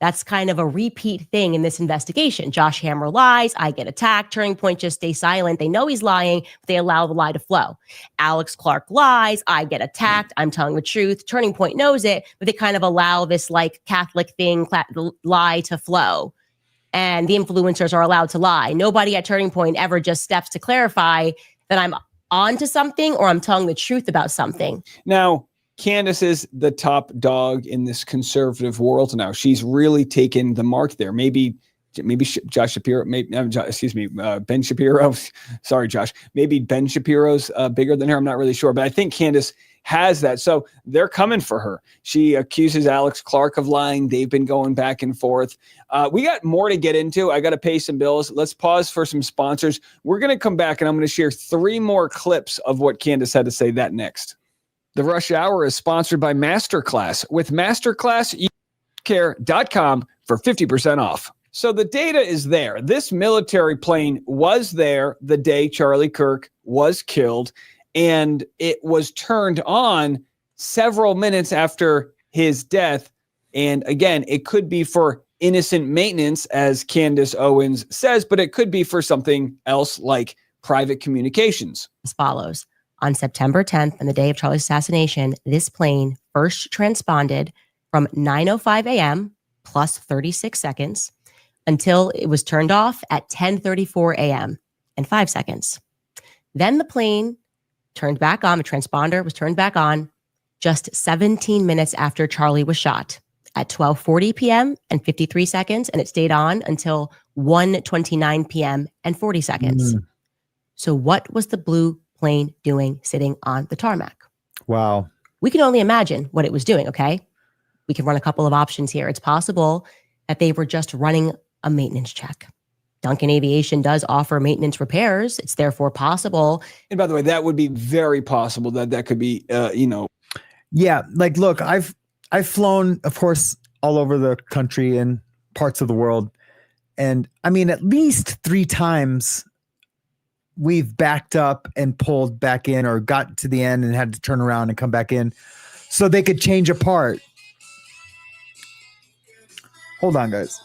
That's kind of a repeat thing in this investigation. Josh Hammer lies, I get attacked, Turning Point just stay silent. They know he's lying, but they allow the lie to flow. Alex Clark lies, I get attacked, I'm telling the truth. Turning Point knows it, but they kind of allow this like Catholic thing, lie to flow. And the influencers are allowed to lie. Nobody at Turning Point ever just steps to clarify that I'm onto something or I'm telling the truth about something. Now, Candace is the top dog in this conservative world now. She's really taken the mark there. Maybe Josh Shapiro, Ben Shapiro. Sorry, Josh. Maybe Ben Shapiro's bigger than her. I'm not really sure, but I think Candace has that. So they're coming for her. She accuses Alex Clark of lying. They've been going back and forth. We got more to get into. I got to pay some bills. Let's pause for some sponsors. We're going to come back and I'm going to share 3 more clips of what Candace had to say. That next. The Rush Hour is sponsored by Masterclass. With Masterclass, care.com for 50% off. So the data is there. This military plane was there the day Charlie Kirk was killed, and it was turned on several minutes after his death. And again, it could be for innocent maintenance, as Candace Owens says, but it could be for something else like private communications. As follows. On September 10th, on the day of Charlie's assassination, this plane first transponded from 9:05 a.m. plus 36 seconds until it was turned off at 10:34 a.m. and 5 seconds. Then the plane turned back on, the transponder was turned back on just 17 minutes after Charlie was shot at 12:40 p.m. and 53 seconds, and it stayed on until 1:29 p.m. and 40 seconds. So what was the blue plane doing sitting on the tarmac? Wow. We can only imagine what it was doing, okay? We can run a couple of options here. It's possible that they were just running a maintenance check. Duncan Aviation does offer maintenance repairs. It's therefore possible. And by the way, that would be very possible that could be, Yeah, like look, I've flown, of course, all over the country and parts of the world. And I mean, at least 3 times we've backed up and pulled back in or got to the end and had to turn around and come back in so they could change a part. Hold on, guys.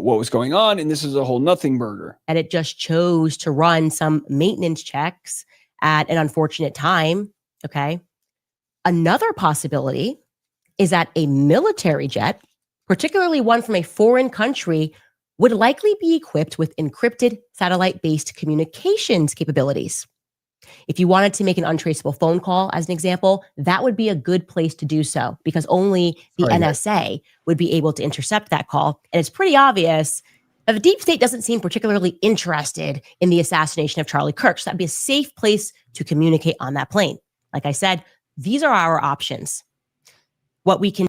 what was going on, and this is a whole nothing burger. And it just chose to run some maintenance checks at an unfortunate time. Okay. Another possibility is that a military jet, particularly one from a foreign country, would likely be equipped with encrypted satellite-based communications capabilities. If you wanted to make an untraceable phone call, as an example, that would be a good place to do so because only the NSA would be able to intercept that call. And it's pretty obvious that the deep state doesn't seem particularly interested in the assassination of Charlie Kirk. So that'd be a safe place to communicate on that plane. Like I said, these are our options. What we can.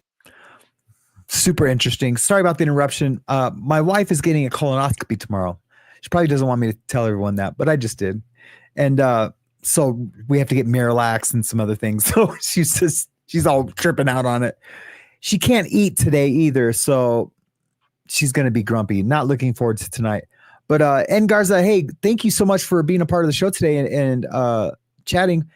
Super interesting. Sorry about the interruption. My wife is getting a colonoscopy tomorrow. She probably doesn't want me to tell everyone that, but I just did. And so we have to get Miralax and some other things. So she's all tripping out on it. She can't eat today either. So she's going to be grumpy. Not looking forward to tonight. But N Garza, hey, thank you so much for being a part of the show today and chatting.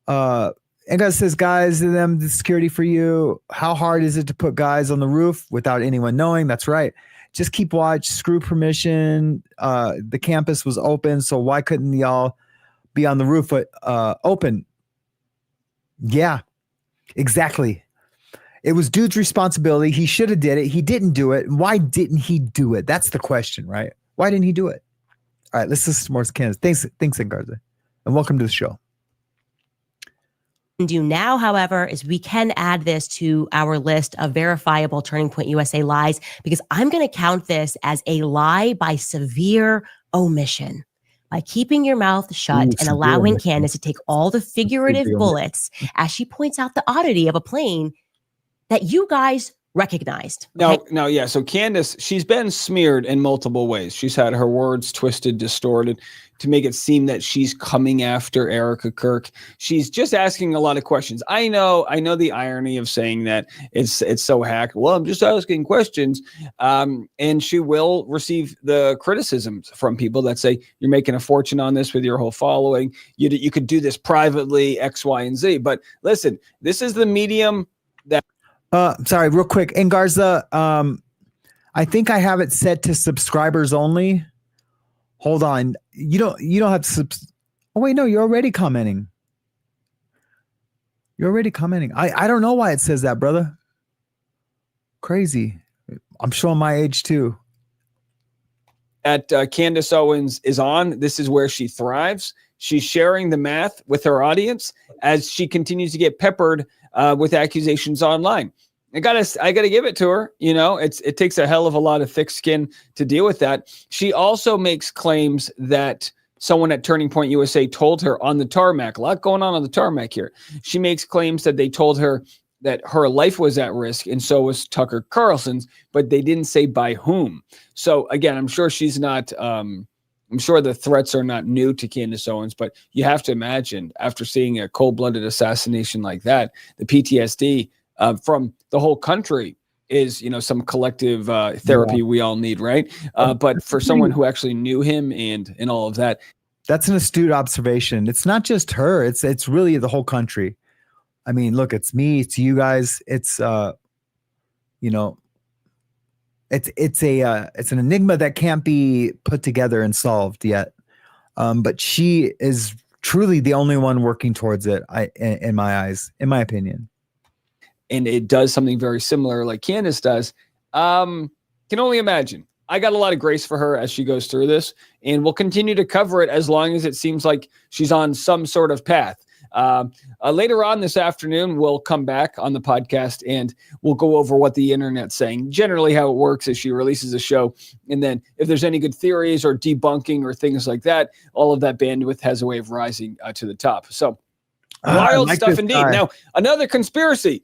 And guys says, guys, them the security for you. How hard is it to put guys on the roof without anyone knowing? That's right. Just keep watch. Screw permission. The campus was open, so why couldn't y'all be on the roof open? Yeah, exactly. It was dude's responsibility. He should have did it. He didn't do it. Why didn't he do it? That's the question, right? Why didn't he do it? All right, let's listen to more Kansas. Thanks, Garza, and welcome to the show. Do now, however, is we can add this to our list of verifiable Turning Point USA lies because I'm going to count this as a lie by severe omission. By keeping your mouth shut and allowing Candace to take all the figurative bullets as she points out the oddity of a plane that you guys recognized. Okay? Now, yeah. So Candace, she's been smeared in multiple ways. She's had her words twisted, distorted to make it seem that she's coming after Erica Kirk. She's just asking a lot of questions. I know the irony of saying that it's so hacked. Well, I'm just asking questions. And she will receive the criticisms from people that say you're making a fortune on this with your whole following. You could do this privately, X, Y, and Z. But listen, this is the medium that. Sorry, real quick. And Garza, I think I have it set to subscribers only. Hold on. You don't have to oh wait, no, you're already commenting. I don't know why it says that, brother. Crazy. I'm showing my age too. At Candace Owens is on. This is where she thrives. She's sharing the math with her audience as she continues to get peppered with accusations online. I gotta give it to her. You know, it takes a hell of a lot of thick skin to deal with that. She also makes claims that someone at Turning Point USA told her on the tarmac. A lot going on the tarmac here. She makes claims that they told her that her life was at risk, and so was Tucker Carlson's, but they didn't say by whom. So again, I'm sure she's not. I'm sure the threats are not new to Candace Owens, but you have to imagine after seeing a cold-blooded assassination like that, the PTSD from the whole country is, some collective therapy we all need, right? But for someone who actually knew him and all of that. That's an astute observation. It's not just her. It's really the whole country. I mean, look, it's me, it's you guys. It's, it's an enigma that can't be put together and solved yet. But she is truly the only one working towards it, in my eyes, in my opinion. and it does something very similar like Candace does, can only imagine. I got a lot of grace for her as she goes through this, and we'll continue to cover it as long as it seems like she's on some sort of path. Later on this afternoon, we'll come back on the podcast and we'll go over what the internet's saying. Generally, how it works is she releases a show, and then if there's any good theories or debunking or things like that, all of that bandwidth has a way of rising to the top. So wild stuff indeed. Now, another conspiracy,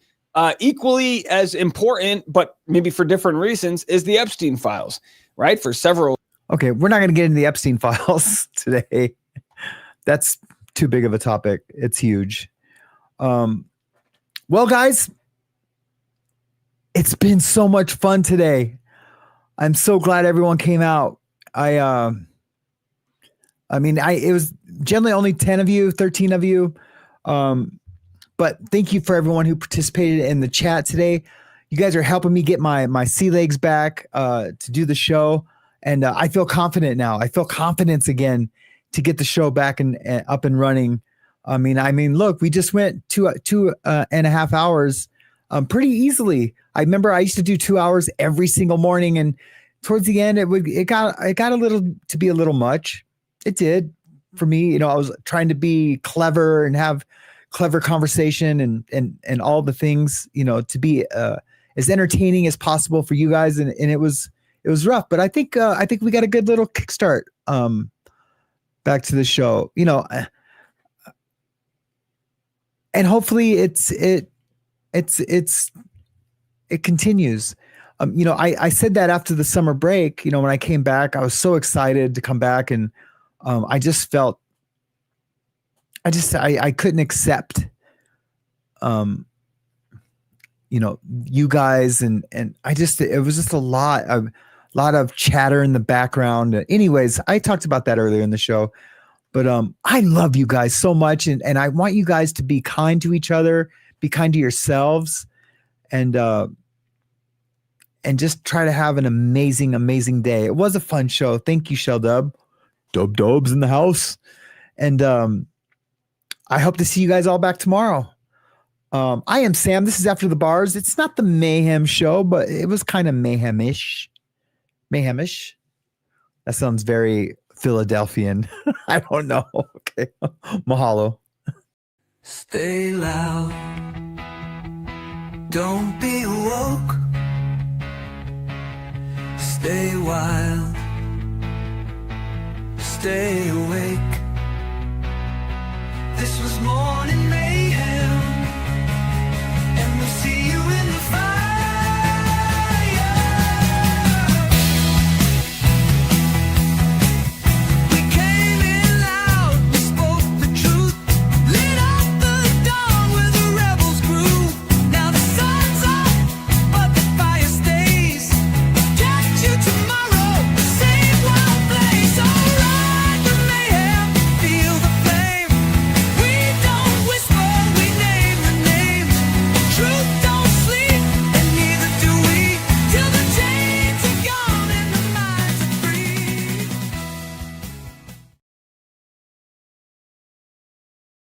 equally as important, but maybe for different reasons, is the Epstein files, right? For several. Okay, we're not going to get into the Epstein files today. That's too big of a topic. It's huge. Well, guys, it's been so much fun today. I'm so glad everyone came out. It was generally only 10 of you, 13 of you. But thank you for everyone who participated in the chat today. You guys are helping me get my sea legs back to do the show. And I feel confident now. I feel confidence again to get the show back and up and running. I mean, look, we just went two and a half hours pretty easily. I remember I used to do 2 hours every single morning, and towards the end, it got a little to be a little much. It did for me. I was trying to be clever and have clever conversation and all the things, to be as entertaining as possible for you guys. And it was rough, but I think we got a good little kickstart back to the show, and hopefully it continues. I said that after the summer break, when I came back, I was so excited to come back, and I just felt, I couldn't accept, you guys, and it was just a lot of chatter in the background. Anyways, I talked about that earlier in the show, but I love you guys so much, and I want you guys to be kind to each other, be kind to yourselves, and just try to have an amazing, amazing day. It was a fun show. Thank you, Sheldub. Dubs in the house. And I hope to see you guys all back tomorrow. I am Sam. This is After the Bars. It's not the Mayhem show, but it was kind of mayhemish. That sounds very Philadelphian. I don't know. Okay. Mahalo. Stay loud. Don't be woke. Stay wild. Stay